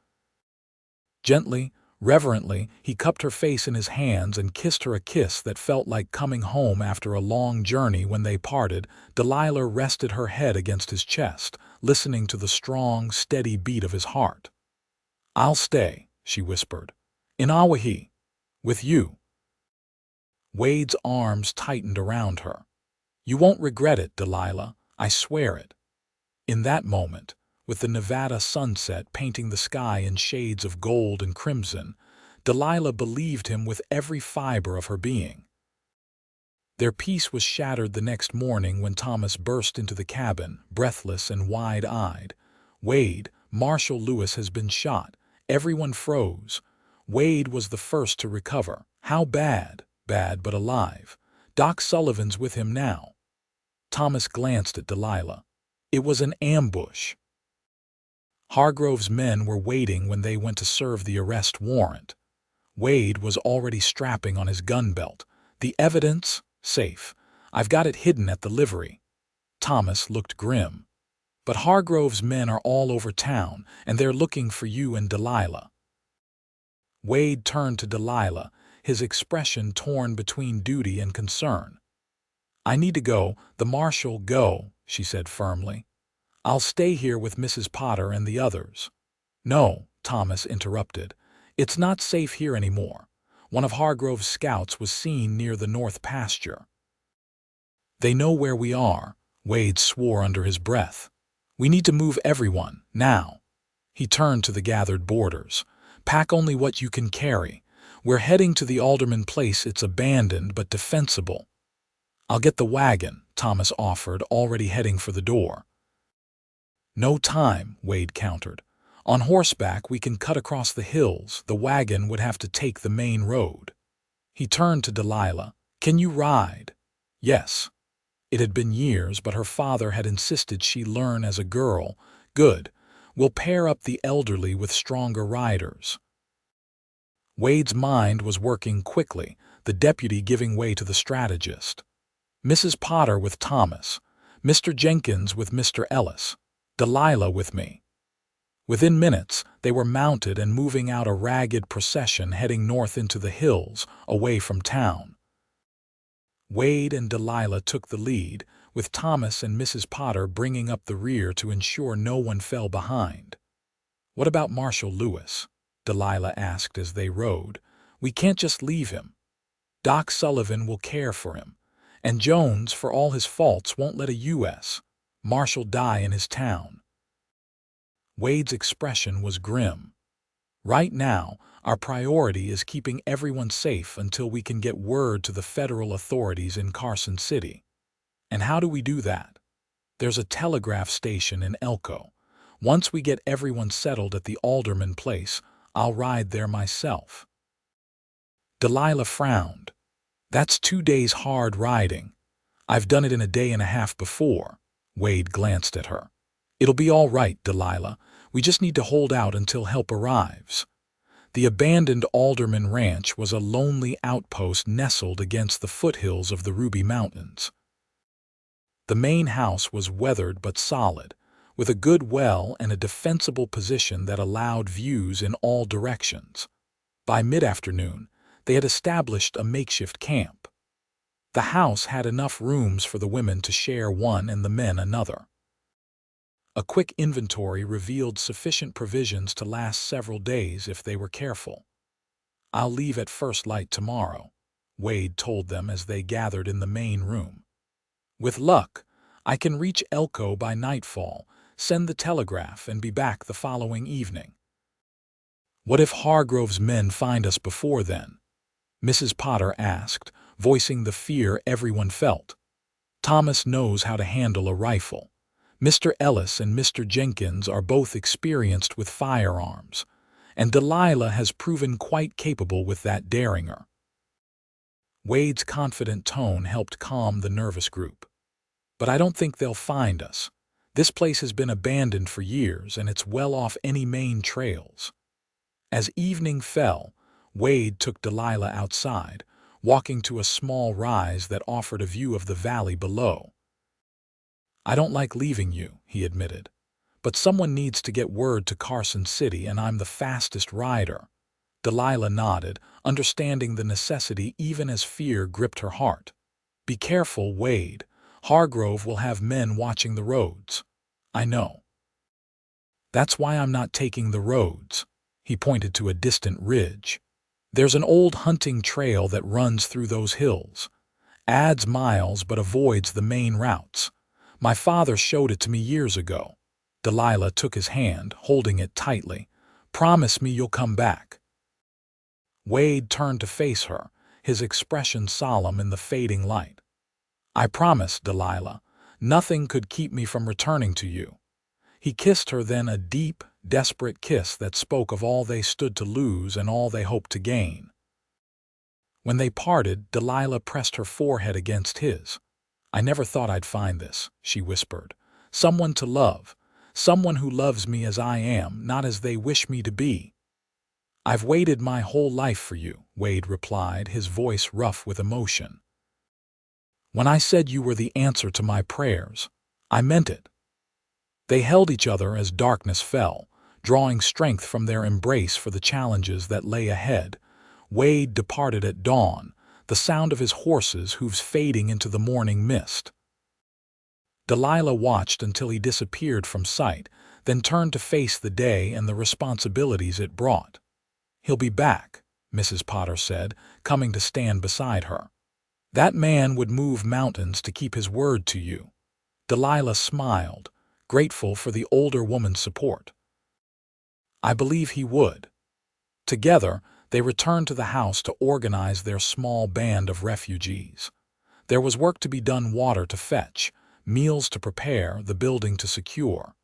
Gently, reverently, he cupped her face in his hands and kissed her a kiss that felt like coming home after a long journey. When they parted, Delilah rested her head against his chest, listening to the strong, steady beat of his heart. "I'll stay," she whispered. "In Owyhee. With you." Wade's arms tightened around her. "You won't regret it, Delilah. I swear it." In that moment, with the Nevada sunset painting the sky in shades of gold and crimson, Delilah believed him with every fiber of her being. Their peace was shattered the next morning when Thomas burst into the cabin, breathless and wide-eyed. "Wade, Marshall Lewis has been shot." Everyone froze. Wade was the first to recover. "How bad?" "Bad, but alive. Doc Sullivan's with him now." Thomas glanced at Delilah. It was an ambush. Hargrove's men were waiting when they went to serve the arrest warrant. Wade was already strapping on his gun belt. "The evidence? Safe. I've got it hidden at the livery." Thomas looked grim. "But Hargrove's men are all over town, and they're looking for you and Delilah." Wade turned to Delilah, his expression torn between duty and concern. "I need to go. The marshal." "Go," she said firmly. "I'll stay here with Mrs. Potter and the others." "No," Thomas interrupted. "It's not safe here anymore. One of Hargrove's scouts was seen near the north pasture." "They know where we are," Wade swore under his breath. "We need to move everyone, now." He turned to the gathered boarders. "Pack only what you can carry. We're heading to the Alderman place. It's abandoned but defensible." "I'll get the wagon," Thomas offered, already heading for the door. "No time," Wade countered. "On horseback we can cut across the hills. The wagon would have to take the main road." He turned to Delilah. "Can you ride?" "Yes." It had been years, but her father had insisted she learn as a girl. "Good. We'll pair up the elderly with stronger riders." Wade's mind was working quickly, the deputy giving way to the strategist. "Mrs. Potter with Thomas, Mr. Jenkins with Mr. Ellis, Delilah with me." Within minutes, they were mounted and moving out a ragged procession heading north into the hills, away from town. Wade and Delilah took the lead, with Thomas and Mrs. Potter bringing up the rear to ensure no one fell behind. "What about Marshall Lewis?" Delilah asked as they rode. "We can't just leave him. Doc Sullivan will care for him, and Jones, for all his faults, won't let a U.S. Marshal die in his town." Wade's expression was grim. "Right now, our priority is keeping everyone safe until we can get word to the federal authorities in Carson City." "And how do we do that?" "There's a telegraph station in Elko. Once we get everyone settled at the Alderman place, I'll ride there myself." Delilah frowned. "That's 2 days hard riding." "I've done it in a day and a half before." Wade glanced at her. "It'll be all right, Delilah. We just need to hold out until help arrives." The abandoned Alderman Ranch was a lonely outpost nestled against the foothills of the Ruby Mountains. The main house was weathered but solid, with a good well and a defensible position that allowed views in all directions. By mid-afternoon, they had established a makeshift camp. The house had enough rooms for the women to share one and the men another. A quick inventory revealed sufficient provisions to last several days if they were careful. "I'll leave at first light tomorrow," Wade told them as they gathered in the main room. "With luck, I can reach Elko by nightfall, send the telegraph, and be back the following evening." "What if Hargrove's men find us before then?" Mrs. Potter asked, voicing the fear everyone felt. "Thomas knows how to handle a rifle. Mr. Ellis and Mr. Jenkins are both experienced with firearms, and Delilah has proven quite capable with that derringer." Wade's confident tone helped calm the nervous group. "But I don't think they'll find us. This place has been abandoned for years, and it's well off any main trails." As evening fell, Wade took Delilah outside, walking to a small rise that offered a view of the valley below. "I don't like leaving you," he admitted, "but someone needs to get word to Carson City, and I'm the fastest rider." Delilah nodded, understanding the necessity even as fear gripped her heart. "Be careful, Wade. Hargrove will have men watching the roads." "I know. That's why I'm not taking the roads." He pointed to a distant ridge. "There's an old hunting trail that runs through those hills. Adds miles but avoids the main routes. My father showed it to me years ago. Delilah took his hand, holding it tightly. "Promise me you'll come back." Wade turned to face her, his expression solemn in the fading light. "I promise, Delilah. Nothing could keep me from returning to you." He kissed her then, a deep, desperate kiss that spoke of all they stood to lose and all they hoped to gain. When they parted, Delilah pressed her forehead against his. "I never thought I'd find this," she whispered. "Someone to love. Someone who loves me as I am, not as they wish me to be." "I've waited my whole life for you," Wade replied, his voice rough with emotion. "When I said you were the answer to my prayers, I meant it." They held each other as darkness fell, drawing strength from their embrace for the challenges that lay ahead. Wade departed at dawn, the sound of his horses' hooves fading into the morning mist. Delilah watched until he disappeared from sight, then turned to face the day and the responsibilities it brought. "He'll be back," Mrs. Potter said, coming to stand beside her. "That man would move mountains to keep his word to you." Delilah smiled, grateful for the older woman's support. "I believe he would." Together, they returned to the house to organize their small band of refugees. There was work to be done, water to fetch, meals to prepare, the building to secure.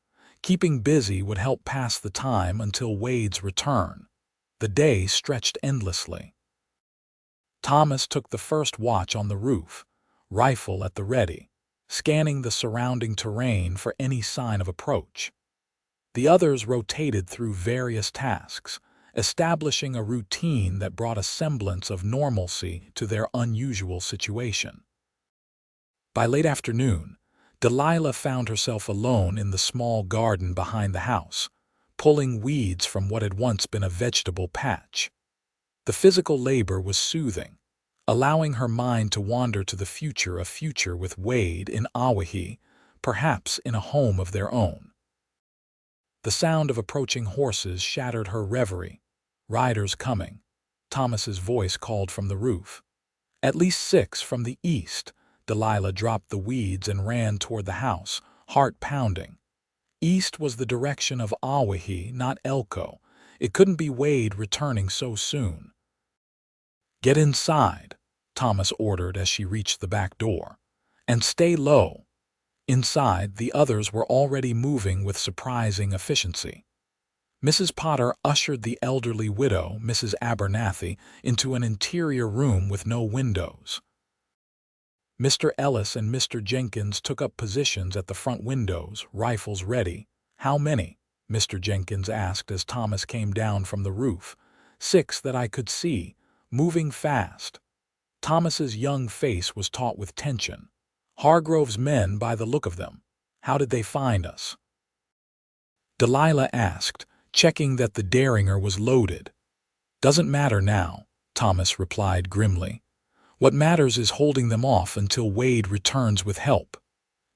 Keeping busy would help pass the time until Wade's return. The day stretched endlessly. Thomas took the first watch on the roof, rifle at the ready, scanning the surrounding terrain for any sign of approach. The others rotated through various tasks, establishing a routine that brought a semblance of normalcy to their unusual situation. By late afternoon, Delilah found herself alone in the small garden behind the house, pulling weeds from what had once been a vegetable patch. The physical labor was soothing, allowing her mind to wander to the future, a future with Wade in Owyhee, perhaps in a home of their own. The sound of approaching horses shattered her reverie. "Riders coming," Thomas's voice called from the roof. "At least 6 from the east." Delilah dropped the weeds and ran toward the house, heart pounding. East was the direction of Owyhee, not Elko. It couldn't be Wade returning so soon. "Get inside," Thomas ordered as she reached the back door. "And stay low." Inside, the others were already moving with surprising efficiency. Mrs. Potter ushered the elderly widow, Mrs. Abernathy, into an interior room with no windows. Mr. Ellis and Mr. Jenkins took up positions at the front windows, rifles ready. "How many?" Mr. Jenkins asked as Thomas came down from the roof. "6 that I could see, moving fast." Thomas's young face was taut with tension. "Hargrove's men by the look of them. How did they find us?" Delilah asked, checking that the Derringer was loaded. "Doesn't matter now," Thomas replied grimly. "What matters is holding them off until Wade returns with help."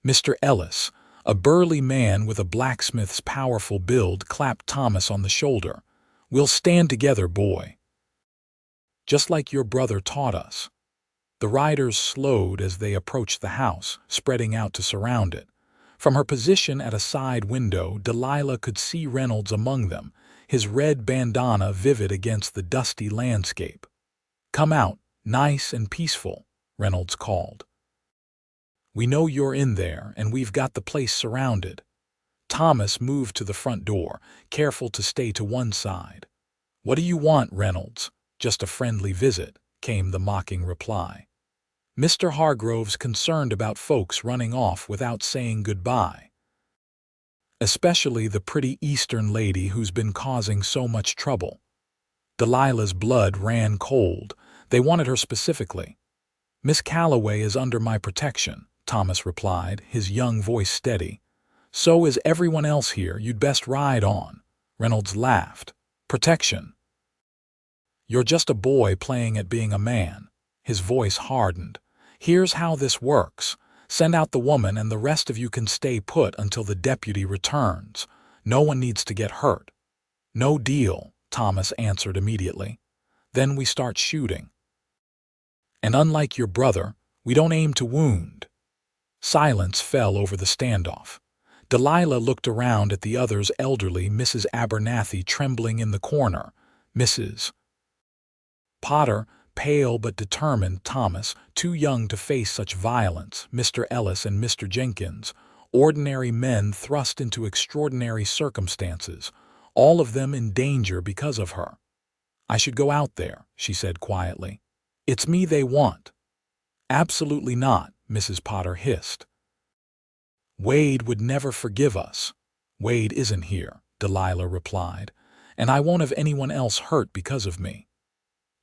Mr. Ellis, a burly man with a blacksmith's powerful build, clapped Thomas on the shoulder. "We'll stand together, boy. Just like your brother taught us." The riders slowed as they approached the house, spreading out to surround it. From her position at a side window, Delilah could see Reynolds among them, his red bandana vivid against the dusty landscape. "Come out, nice and peaceful," Reynolds called. "We know you're in there, and we've got the place surrounded." Thomas moved to the front door, careful to stay to one side. "What do you want, Reynolds?" "Just a friendly visit," came the mocking reply. "Mr. Hargrove's concerned about folks running off without saying goodbye. Especially the pretty Eastern lady who's been causing so much trouble." Delilah's blood ran cold. They wanted her specifically. "Miss Calloway is under my protection," Thomas replied, his young voice steady. "So is everyone else here. You'd best ride on." Reynolds laughed. "Protection? You're just a boy playing at being a man." His voice hardened. "Here's how this works. Send out the woman and the rest of you can stay put until the deputy returns. No one needs to get hurt." "No deal," Thomas answered immediately. "Then we start shooting. And unlike your brother, we don't aim to wound." Silence fell over the standoff. Delilah looked around at the others, elderly Mrs. Abernathy trembling in the corner, Mrs. Potter, pale but determined, Thomas, too young to face such violence, Mr. Ellis and Mr. Jenkins, ordinary men thrust into extraordinary circumstances, all of them in danger because of her. "I should go out there," she said quietly. "It's me they want." "Absolutely not," Mrs. Potter hissed. "Wade would never forgive us." "Wade isn't here," Delilah replied, "and I won't have anyone else hurt because of me."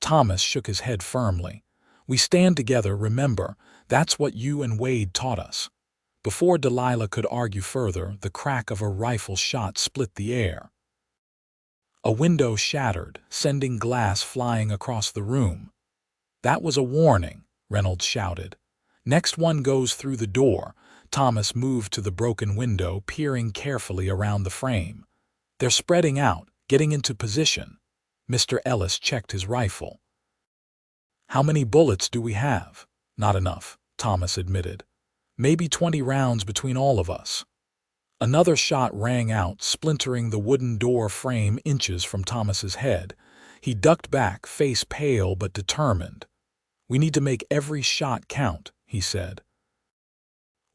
Thomas shook his head firmly. "We stand together, remember. That's what you and Wade taught us." Before Delilah could argue further, the crack of a rifle shot split the air. A window shattered, sending glass flying across the room. "That was a warning," Reynolds shouted. "Next one goes through the door." Thomas moved to the broken window, peering carefully around the frame. "They're spreading out, getting into position." Mr. Ellis checked his rifle. "How many bullets do we have?" "Not enough," Thomas admitted. "Maybe 20 rounds between all of us." Another shot rang out, splintering the wooden door frame inches from Thomas's head. He ducked back, face pale but determined. "We need to make every shot count," he said.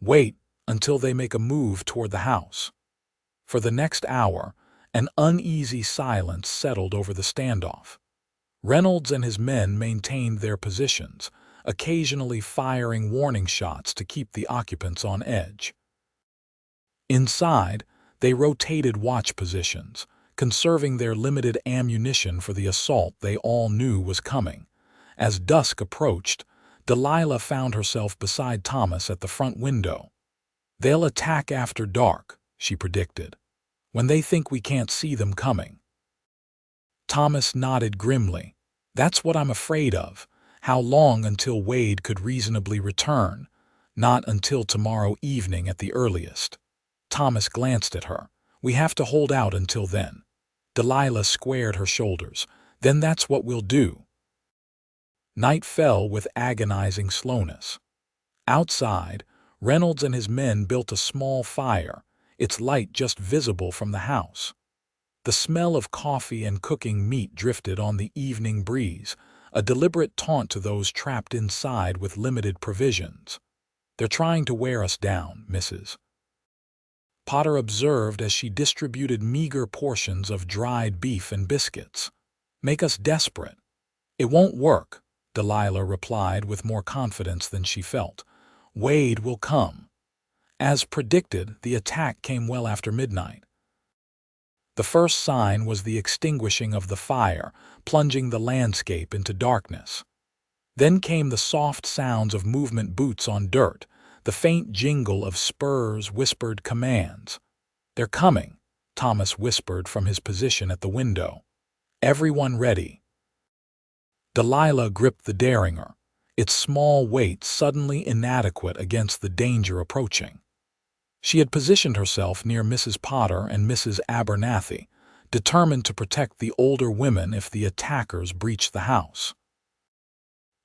"Wait until they make a move toward the house." For the next hour, an uneasy silence settled over the standoff. Reynolds and his men maintained their positions, occasionally firing warning shots to keep the occupants on edge. Inside, they rotated watch positions, conserving their limited ammunition for the assault they all knew was coming. As dusk approached, Delilah found herself beside Thomas at the front window. "They'll attack after dark," she predicted, "when they think we can't see them coming." Thomas nodded grimly. "That's what I'm afraid of. How long until Wade could reasonably return?" "Not until tomorrow evening at the earliest." Thomas glanced at her. "We have to hold out until then." Delilah squared her shoulders. "Then that's what we'll do." Night fell with agonizing slowness. Outside, Reynolds and his men built a small fire, its light just visible from the house. The smell of coffee and cooking meat drifted on the evening breeze, a deliberate taunt to those trapped inside with limited provisions. "They're trying to wear us down, Mrs. Potter observed as she distributed meager portions of dried beef and biscuits. "Make us desperate." "It won't work," Delilah replied with more confidence than she felt. "Wade will come." As predicted, the attack came well after midnight. The first sign was the extinguishing of the fire, plunging the landscape into darkness. Then came the soft sounds of movement, boots on dirt, the faint jingle of spurs, whispered commands. "They're coming," Thomas whispered from his position at the window. "Everyone ready." Delilah gripped the derringer, its small weight suddenly inadequate against the danger approaching. She had positioned herself near Mrs. Potter and Mrs. Abernathy, determined to protect the older women if the attackers breached the house.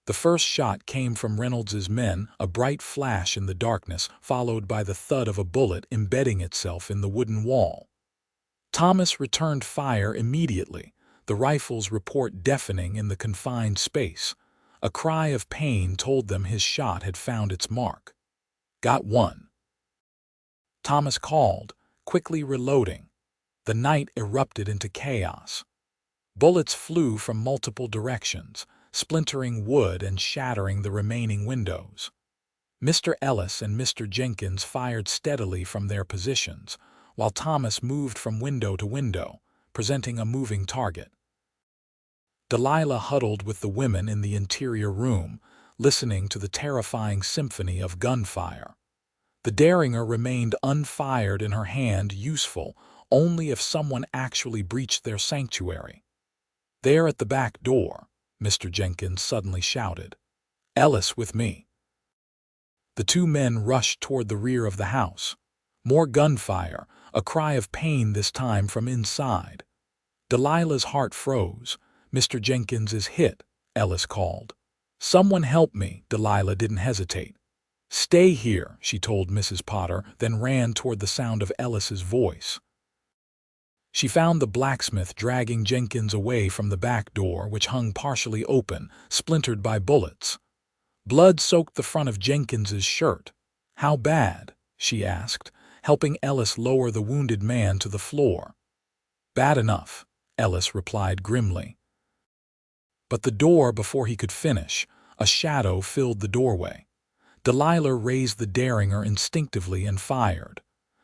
The first shot came from Reynolds's men, a bright flash in the darkness, followed by the thud of a bullet embedding itself in the wooden wall. Thomas returned fire immediately, the rifle's report deafening in the confined space. A cry of pain told them his shot had found its mark. "Got one," Thomas called, quickly reloading. The night erupted into chaos. Bullets flew from multiple directions, splintering wood and shattering the remaining windows. Mr. Ellis and Mr. Jenkins fired steadily from their positions, while Thomas moved from window to window, presenting a moving target. Delilah huddled with the women in the interior room, listening to the terrifying symphony of gunfire. The derringer remained unfired in her hand, useful only if someone actually breached their sanctuary. "There at the back door," Mr. Jenkins suddenly shouted. "Ellis with me." The two men rushed toward the rear of the house. More gunfire, a cry of pain this time from inside. Delilah's heart froze. "Mr. Jenkins is hit," Ellis called. "Someone help me." Delilah didn't hesitate. "Stay here," she told Mrs. Potter, then ran toward the sound of Ellis's voice. She found the blacksmith dragging Jenkins away from the back door, which hung partially open, splintered by bullets. Blood soaked the front of Jenkins's shirt. "How bad?" she asked, helping Ellis lower the wounded man to the floor. "Bad enough," Ellis replied grimly. But the door, before he could finish, a shadow filled the doorway. Delilah raised the derringer instinctively and fired.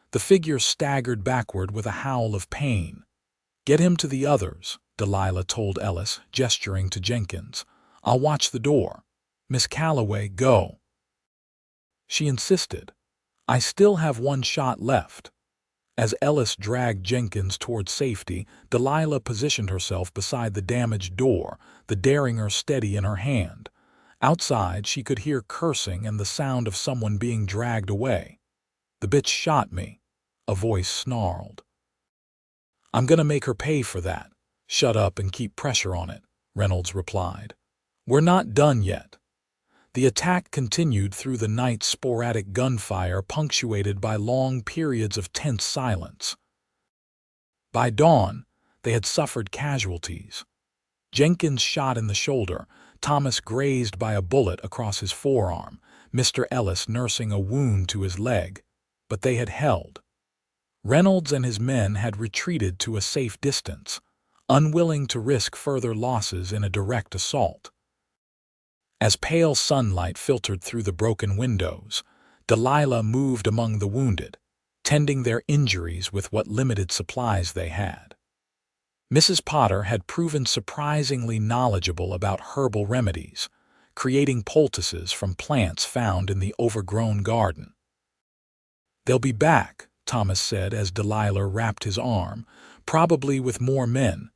The figure staggered backward with a howl of pain. "Get him to the others," Delilah told Ellis, gesturing to Jenkins. "I'll watch the door. Miss Calloway, go." She insisted. "I still have one shot left." As Ellis dragged Jenkins toward safety, Delilah positioned herself beside the damaged door, the derringer steady in her hand. Outside, she could hear cursing and the sound of someone being dragged away. "The bitch shot me," a voice snarled. "I'm gonna make her pay for that." "Shut up and keep pressure on it," Reynolds replied. "We're not done yet." The attack continued through the night, sporadic gunfire punctuated by long periods of tense silence. By dawn, they had suffered casualties. Jenkins shot in the shoulder, Thomas grazed by a bullet across his forearm, Mr. Ellis nursing a wound to his leg, but they had held. Reynolds and his men had retreated to a safe distance, unwilling to risk further losses in a direct assault. As pale sunlight filtered through the broken windows, Delilah moved among the wounded, tending their injuries with what limited supplies they had. Mrs. Potter had proven surprisingly knowledgeable about herbal remedies, creating poultices from plants found in the overgrown garden. "They'll be back," Thomas said as Delilah wrapped his arm, "probably with more men."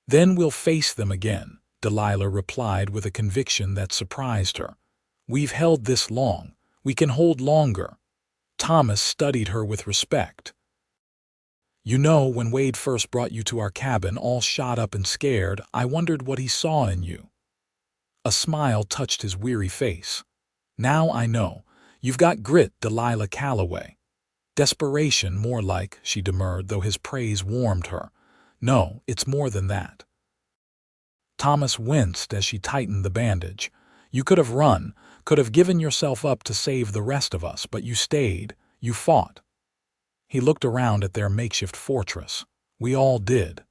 "Then we'll face them again," Delilah replied with a conviction that surprised her. "We've held this long. We can hold longer." Thomas studied her with respect. "You know, when Wade first brought you to our cabin all shot up and scared, I wondered what he saw in you." A smile touched his weary face. "Now I know. You've got grit, Delilah Calloway." "Desperation, more like," she demurred, though his praise warmed her. "No, it's more than that." Thomas winced as she tightened the bandage. "You could have run, could have given yourself up to save the rest of us, but you stayed, you fought." He looked around at their makeshift fortress. "We all did."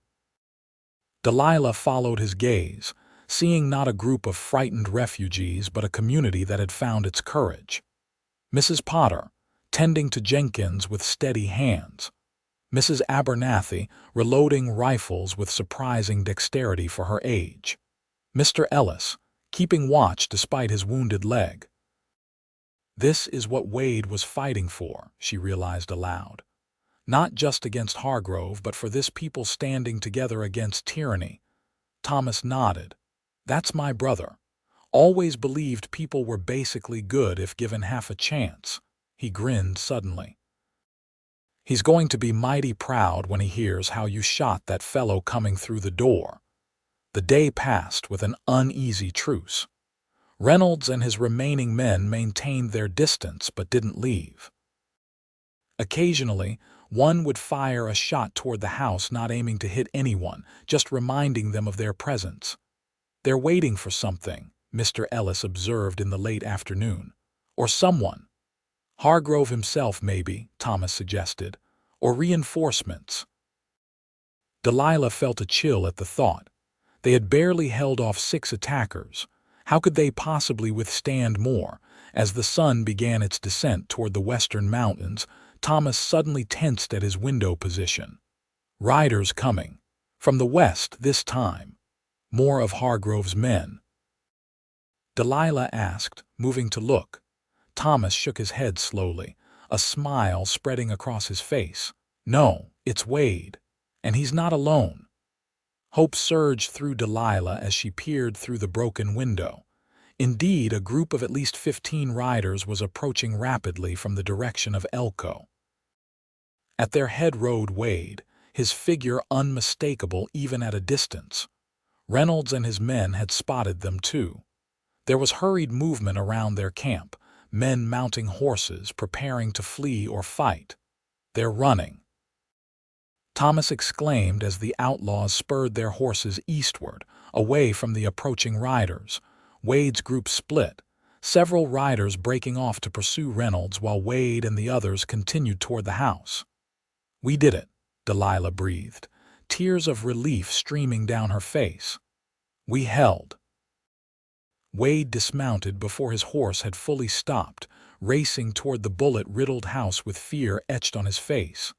Delilah followed his gaze, seeing not a group of frightened refugees but a community that had found its courage. Mrs. Potter, tending to Jenkins with steady hands. Mrs. Abernathy, reloading rifles with surprising dexterity for her age. Mr. Ellis, keeping watch despite his wounded leg. This is what Wade was fighting for, she realized aloud. Not just against Hargrove, but for this people standing together against tyranny. Thomas nodded. "That's my brother. Always believed people were basically good if given half a chance." He grinned suddenly. "He's going to be mighty proud when he hears how you shot that fellow coming through the door." The day passed with an uneasy truce. Reynolds and his remaining men maintained their distance but didn't leave. Occasionally, one would fire a shot toward the house, not aiming to hit anyone, just reminding them of their presence. "They're waiting for something," Mr. Ellis observed in the late afternoon. "Or someone. Hargrove himself, maybe," Thomas suggested. "Or reinforcements." Delilah felt a chill at the thought. They had barely held off 6 attackers. How could they possibly withstand more? As the sun began its descent toward the western mountains, Thomas suddenly tensed at his window position. Riders coming. From the west this time. More of Hargrove's men. Delilah asked, moving to look. Thomas shook his head slowly, a smile spreading across his face. "No, it's Wade. And he's not alone." Hope surged through Delilah as she peered through the broken window. Indeed, a group of at least 15 riders was approaching rapidly from the direction of Elko. At their head rode Wade, his figure unmistakable even at a distance. Reynolds and his men had spotted them too. There was hurried movement around their camp, men mounting horses, preparing to flee or fight. "They're running," Thomas exclaimed as the outlaws spurred their horses eastward, away from the approaching riders. Wade's group split, several riders breaking off to pursue Reynolds while Wade and the others continued toward the house. "We did it," Delilah breathed, tears of relief streaming down her face. "We held." Wade dismounted before his horse had fully stopped, racing toward the bullet-riddled house with fear etched on his face.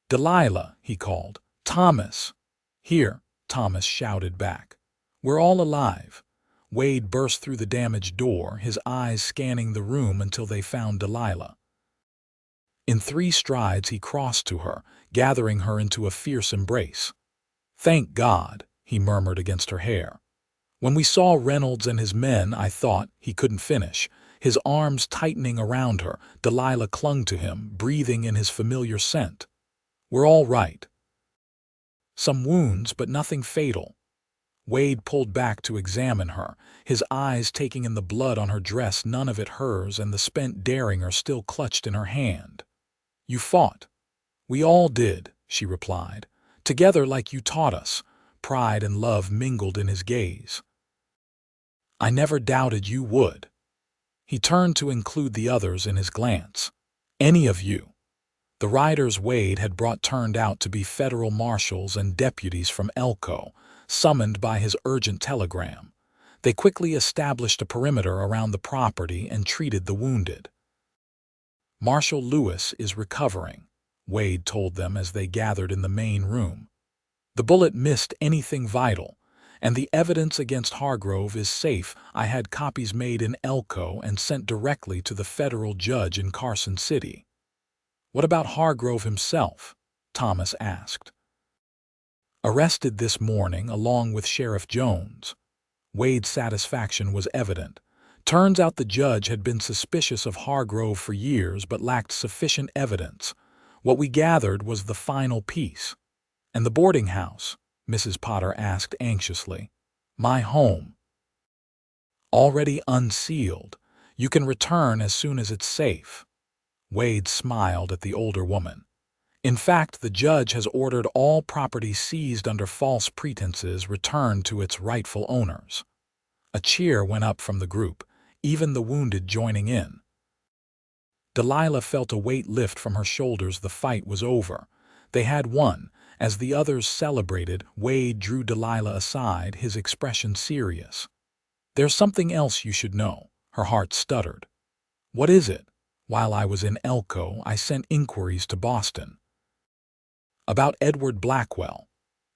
"Delilah," he called. "Thomas!" "Here," Thomas shouted back. "We're all alive." Wade burst through the damaged door, his eyes scanning the room until they found Delilah. In 3 strides he crossed to her, gathering her into a fierce embrace. "Thank God," he murmured against her hair. "When we saw Reynolds and his men, I thought—" He couldn't finish. His arms tightening around her, Delilah clung to him, breathing in his familiar scent. "We're all right. Some wounds, but nothing fatal." Wade pulled back to examine her, his eyes taking in the blood on her dress, none of it hers, and the spent derringer still clutched in her hand. "You fought." "We all did," she replied. "Together like you taught us." Pride and love mingled in his gaze. "I never doubted you would." He turned to include the others in his glance. "Any of you." The riders Wade had brought turned out to be federal marshals and deputies from Elko, summoned by his urgent telegram. They quickly established a perimeter around the property and treated the wounded. "Marshal Lewis is recovering," Wade told them as they gathered in the main room. "The bullet missed anything vital, and the evidence against Hargrove is safe. I had copies made in Elko and sent directly to the federal judge in Carson City." "What about Hargrove himself?" Thomas asked. "Arrested this morning along with Sheriff Jones." Wade's satisfaction was evident. Turns out the judge had been suspicious of Hargrove for years but lacked sufficient evidence. What we gathered was the final piece. "And the boarding house?" Mrs. Potter asked anxiously. "My home." "Already unsealed. You can return as soon as it's safe." Wade smiled at the older woman. "In fact, the judge has ordered all property seized under false pretenses returned to its rightful owners." A cheer went up from the group, even the wounded joining in. Delilah felt a weight lift from her shoulders. The fight was over. They had won. As the others celebrated, Wade drew Delilah aside, his expression serious. "There's something else you should know," her heart stuttered. "What is it?" "While I was in Elko, I sent inquiries to Boston." "About Edward Blackwell."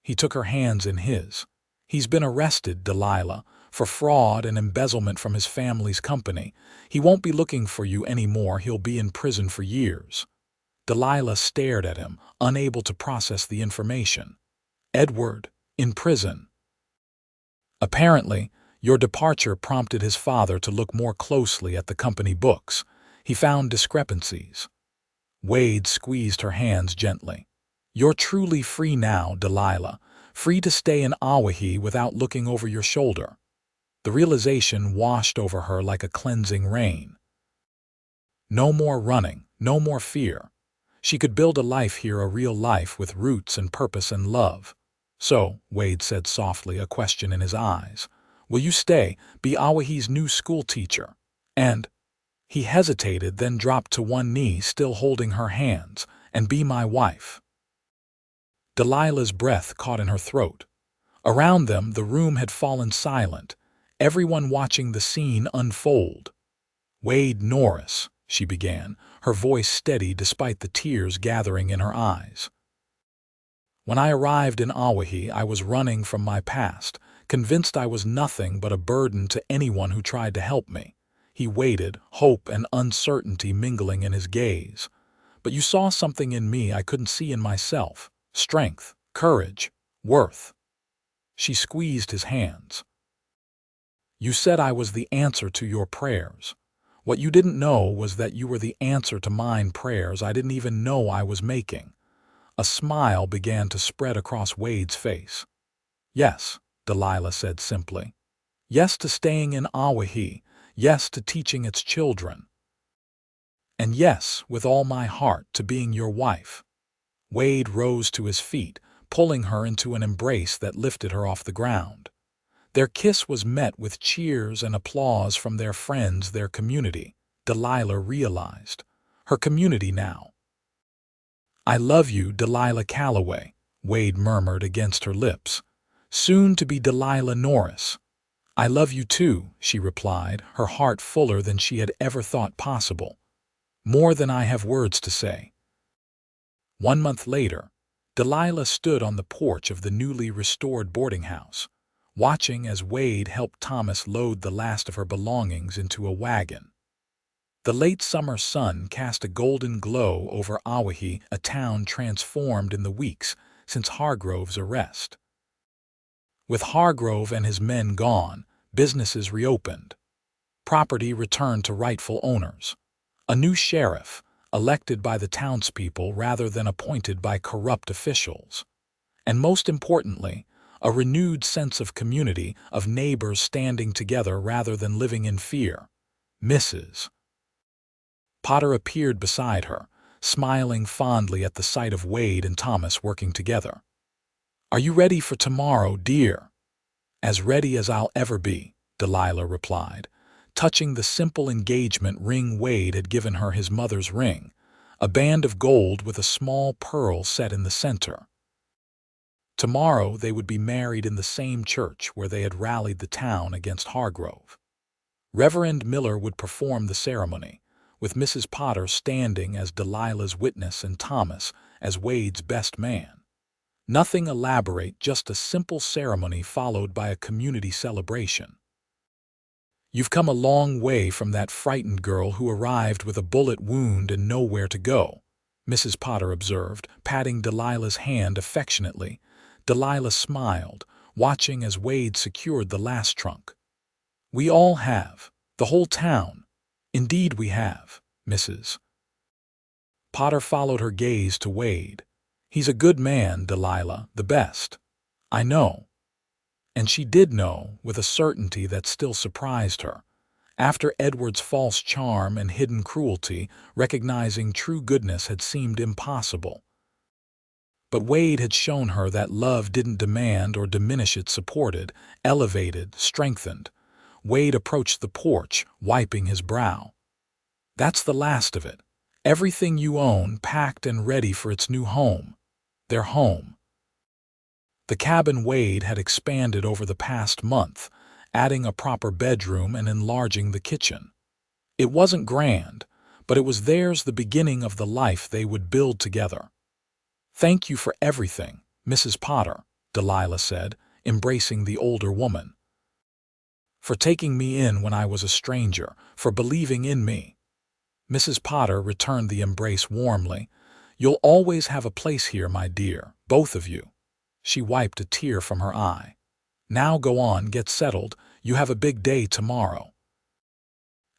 He took her hands in his. "He's been arrested, Delilah, for fraud and embezzlement from his family's company. He won't be looking for you anymore. He'll be in prison for years." Delilah stared at him, unable to process the information. "Edward, in prison?" "Apparently, your departure prompted his father to look more closely at the company books. He found discrepancies." Wade squeezed her hands gently. "You're truly free now, Delilah, free to stay in Owyhee without looking over your shoulder." The realization washed over her like a cleansing rain. No more running, no more fear. She could build a life here, a real life with roots and purpose and love. "So," Wade said softly, a question in his eyes, "will you stay, be Owyhee's new school teacher, and—" He hesitated, then dropped to one knee, still holding her hands, "and be my wife?" Delilah's breath caught in her throat. Around them, the room had fallen silent, everyone watching the scene unfold. "Wade Norris," she began, her voice steady despite the tears gathering in her eyes. "When I arrived in Owyhee, I was running from my past, convinced I was nothing but a burden to anyone who tried to help me." He waited, hope and uncertainty mingling in his gaze. "But you saw something in me I couldn't see in myself. Strength, courage, worth." She squeezed his hands. "You said I was the answer to your prayers. What you didn't know was that you were the answer to mine prayers I didn't even know I was making." A smile began to spread across Wade's face. "Yes," Delilah said simply. "Yes to staying in Owyhee. Yes to teaching its children." And yes, with all my heart, to being your wife." Wade rose to his feet, pulling her into an embrace that lifted her off the ground. Their kiss was met with cheers and applause from their friends, their community, Delilah realized. Her community now. "I love you, Delilah Calloway," Wade murmured against her lips. "Soon to be Delilah Norris." "I love you too," she replied, her heart fuller than she had ever thought possible. "More than I have words to say." 1 month later, Delilah stood on the porch of the newly restored boarding house, watching as Wade helped Thomas load the last of her belongings into a wagon. The late summer sun cast a golden glow over Owyhee, a town transformed in the weeks since Hargrove's arrest. With Hargrove and his men gone, businesses reopened. Property returned to rightful owners. A new sheriff, elected by the townspeople rather than appointed by corrupt officials. And most importantly, a renewed sense of community, of neighbors standing together rather than living in fear. Mrs. Potter appeared beside her, smiling fondly at the sight of Wade and Thomas working together. "Are you ready for tomorrow, dear?" "As ready as I'll ever be," Delilah replied, touching the simple engagement ring Wade had given her, his mother's ring, a band of gold with a small pearl set in the center. Tomorrow they would be married in the same church where they had rallied the town against Hargrove. Reverend Miller would perform the ceremony, with Mrs. Potter standing as Delilah's witness and Thomas as Wade's best man. Nothing elaborate, just a simple ceremony followed by a community celebration. "You've come a long way from that frightened girl who arrived with a bullet wound and nowhere to go," Mrs. Potter observed, patting Delilah's hand affectionately. Delilah smiled, watching as Wade secured the last trunk. "We all have. The whole town. Indeed we have, Mrs." Potter followed her gaze to Wade. "He's a good man, Delilah, the best." "I know." And she did know, with a certainty that still surprised her. After Edward's false charm and hidden cruelty, recognizing true goodness had seemed impossible. But Wade had shown her that love didn't demand or diminish, it supported, elevated, strengthened. Wade approached the porch, wiping his brow. "That's the last of it. Everything you own packed and ready for its new home. Their home." The cabin Wade had expanded over the past month, adding a proper bedroom and enlarging the kitchen. It wasn't grand, but it was theirs, the beginning of the life they would build together. "Thank you for everything, Mrs. Potter," Delilah said, embracing the older woman. "For taking me in when I was a stranger, for believing in me." Mrs. Potter returned the embrace warmly. "You'll always have a place here, my dear, both of you." She wiped a tear from her eye. "Now go on, get settled. You have a big day tomorrow."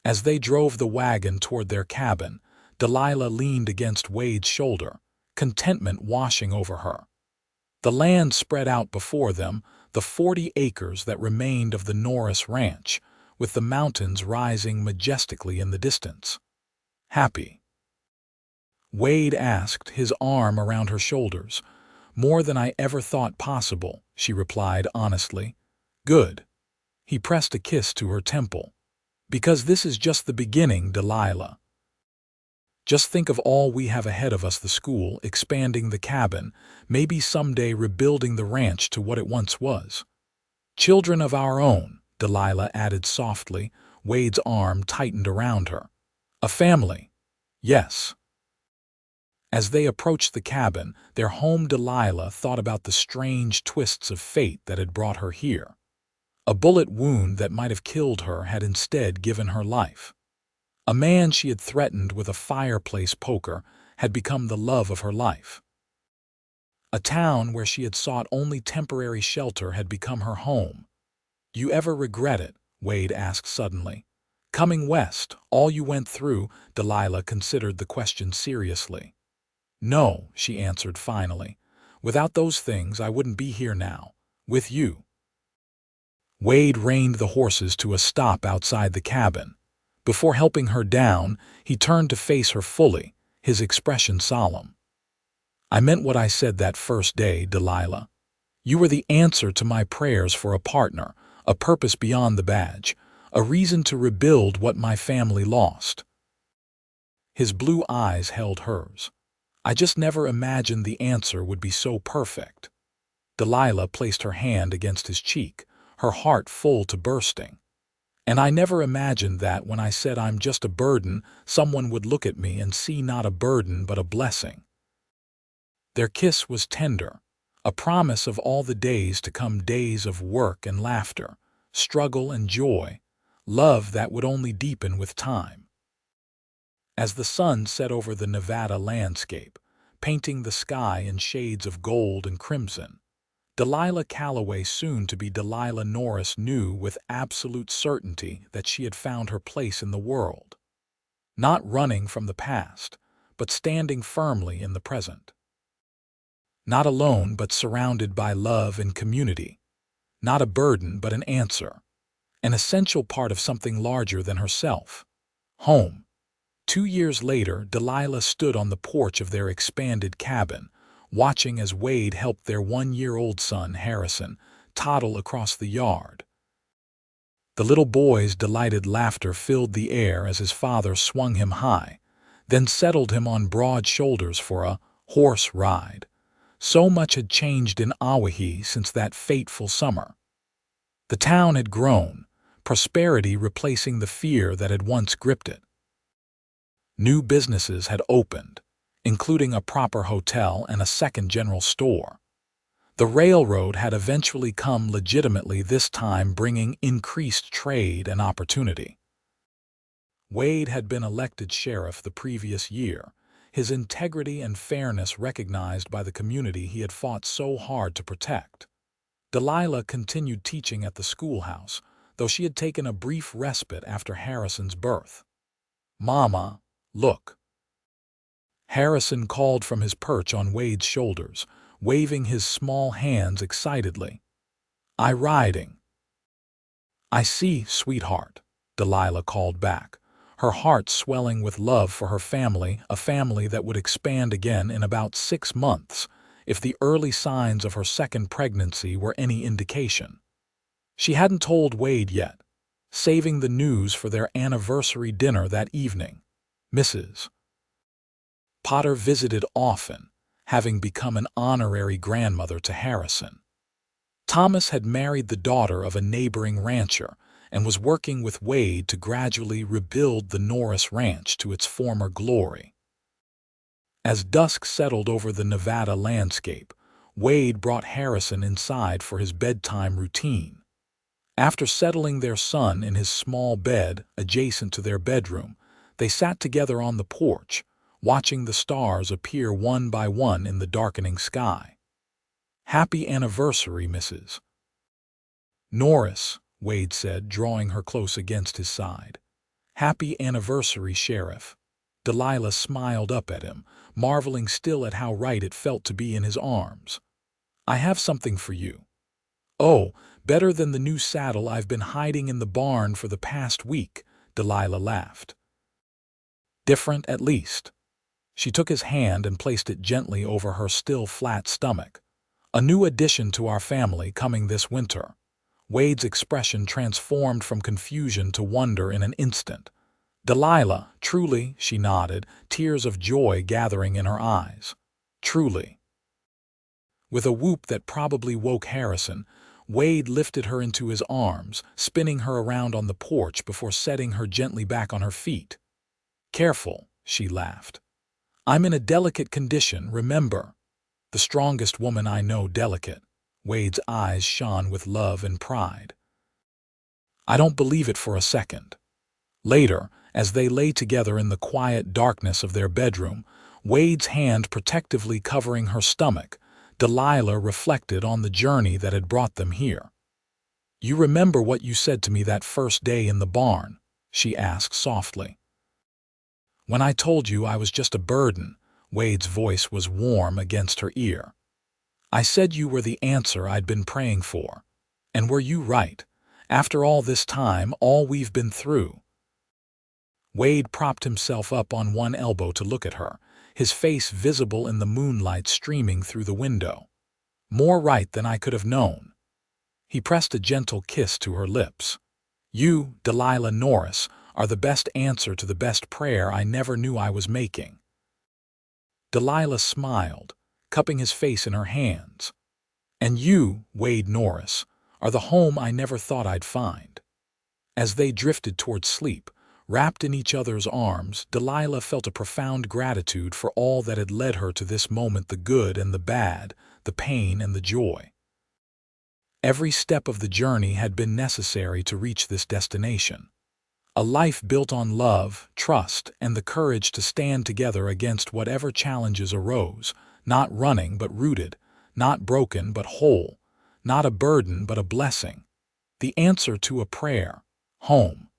As they drove the wagon toward their cabin, Delilah leaned against Wade's shoulder, contentment washing over her. The land spread out before them, the 40 acres that remained of the Norris Ranch, with the mountains rising majestically in the distance. "Happy?" Wade asked, his arm around her shoulders. "More than I ever thought possible," she replied honestly. "Good." He pressed a kiss to her temple. "Because this is just the beginning, Delilah. Just think of all we have ahead of us, the school, expanding the cabin, maybe someday rebuilding the ranch to what it once was. Children of our own," Delilah added softly. Wade's arm tightened around her. "A family. Yes." As they approached the cabin, their home, Delilah thought about the strange twists of fate that had brought her here. A bullet wound that might have killed her had instead given her life. A man she had threatened with a fireplace poker had become the love of her life. A town where she had sought only temporary shelter had become her home. "You ever regret it?" Wade asked suddenly. "Coming west, all you went through?" Delilah considered the question seriously. "No," she answered finally. "Without those things I wouldn't be here now, with you." Wade reined the horses to a stop outside the cabin. Before helping her down, he turned to face her fully, his expression solemn. "I meant what I said that first day, Delilah. You were the answer to my prayers for a partner, a purpose beyond the badge, a reason to rebuild what my family lost." His blue eyes held hers. "I just never imagined the answer would be so perfect." Delilah placed her hand against his cheek, her heart full to bursting. "And I never imagined that when I said I'm just a burden, someone would look at me and see not a burden but a blessing." Their kiss was tender, a promise of all the days to come, days of work and laughter, struggle and joy, love that would only deepen with time. As the sun set over the Nevada landscape, painting the sky in shades of gold and crimson, Delilah Calloway, soon to be Delilah Norris, knew with absolute certainty that she had found her place in the world. Not running from the past, but standing firmly in the present. Not alone, but surrounded by love and community. Not a burden, but an answer. An essential part of something larger than herself. Home. 2 years later, Delilah stood on the porch of their expanded cabin, watching as Wade helped their 1-year-old son, Harrison, toddle across the yard. The little boy's delighted laughter filled the air as his father swung him high, then settled him on broad shoulders for a horse ride. So much had changed in Owyhee since that fateful summer. The town had grown, prosperity replacing the fear that had once gripped it. New businesses had opened, including a proper hotel and a second general store. The railroad had eventually come legitimately, this time bringing increased trade and opportunity. Wade had been elected sheriff the previous year, his integrity and fairness recognized by the community he had fought so hard to protect. Delilah continued teaching at the schoolhouse, though she had taken a brief respite after Harrison's birth. "Mama, look." Harrison called from his perch on Wade's shoulders, waving his small hands excitedly. "I riding." "I see, sweetheart," Delilah called back, her heart swelling with love for her family, a family that would expand again in about 6 months, if the early signs of her second pregnancy were any indication. She hadn't told Wade yet, saving the news for their anniversary dinner that evening. Mrs. Potter visited often, having become an honorary grandmother to Harrison. Thomas had married the daughter of a neighboring rancher and was working with Wade to gradually rebuild the Norris Ranch to its former glory. As dusk settled over the Nevada landscape, Wade brought Harrison inside for his bedtime routine. After settling their son in his small bed adjacent to their bedroom, they sat together on the porch, watching the stars appear one by one in the darkening sky. "Happy anniversary, Mrs. Norris," Wade said, drawing her close against his side. "Happy anniversary, Sheriff." Delilah smiled up at him, marveling still at how right it felt to be in his arms. "I have something for you." "Oh, better than the new saddle I've been hiding in the barn for the past week," Delilah laughed. "Different, at least." She took his hand and placed it gently over her still flat stomach. "A new addition to our family coming this winter." Wade's expression transformed from confusion to wonder in an instant. "Delilah, truly," she nodded, tears of joy gathering in her eyes. "Truly." With a whoop that probably woke Harrison, Wade lifted her into his arms, spinning her around on the porch before setting her gently back on her feet. "Careful," she laughed. "I'm in a delicate condition, remember." "The strongest woman I know delicate." Wade's eyes shone with love and pride. "I don't believe it for a second." Later, as they lay together in the quiet darkness of their bedroom, Wade's hand protectively covering her stomach, Delilah reflected on the journey that had brought them here. "You remember what you said to me that first day in the barn?" she asked softly. "When I told you I was just a burden," Wade's voice was warm against her ear. "I said you were the answer I'd been praying for. And were you right? After all this time, all we've been through." Wade propped himself up on one elbow to look at her, his face visible in the moonlight streaming through the window. More right than I could have known. He pressed a gentle kiss to her lips. You, Delilah Norris, are the best answer to the best prayer I never knew I was making. Delilah smiled, cupping his face in her hands. And you, Wade Norris, are the home I never thought I'd find. As they drifted toward sleep, wrapped in each other's arms, Delilah felt a profound gratitude for all that had led her to this moment, the good and the bad, the pain and the joy. Every step of the journey had been necessary to reach this destination. A life built on love, trust, and the courage to stand together against whatever challenges arose, not running but rooted, not broken but whole, not a burden but a blessing. The answer to a prayer, home.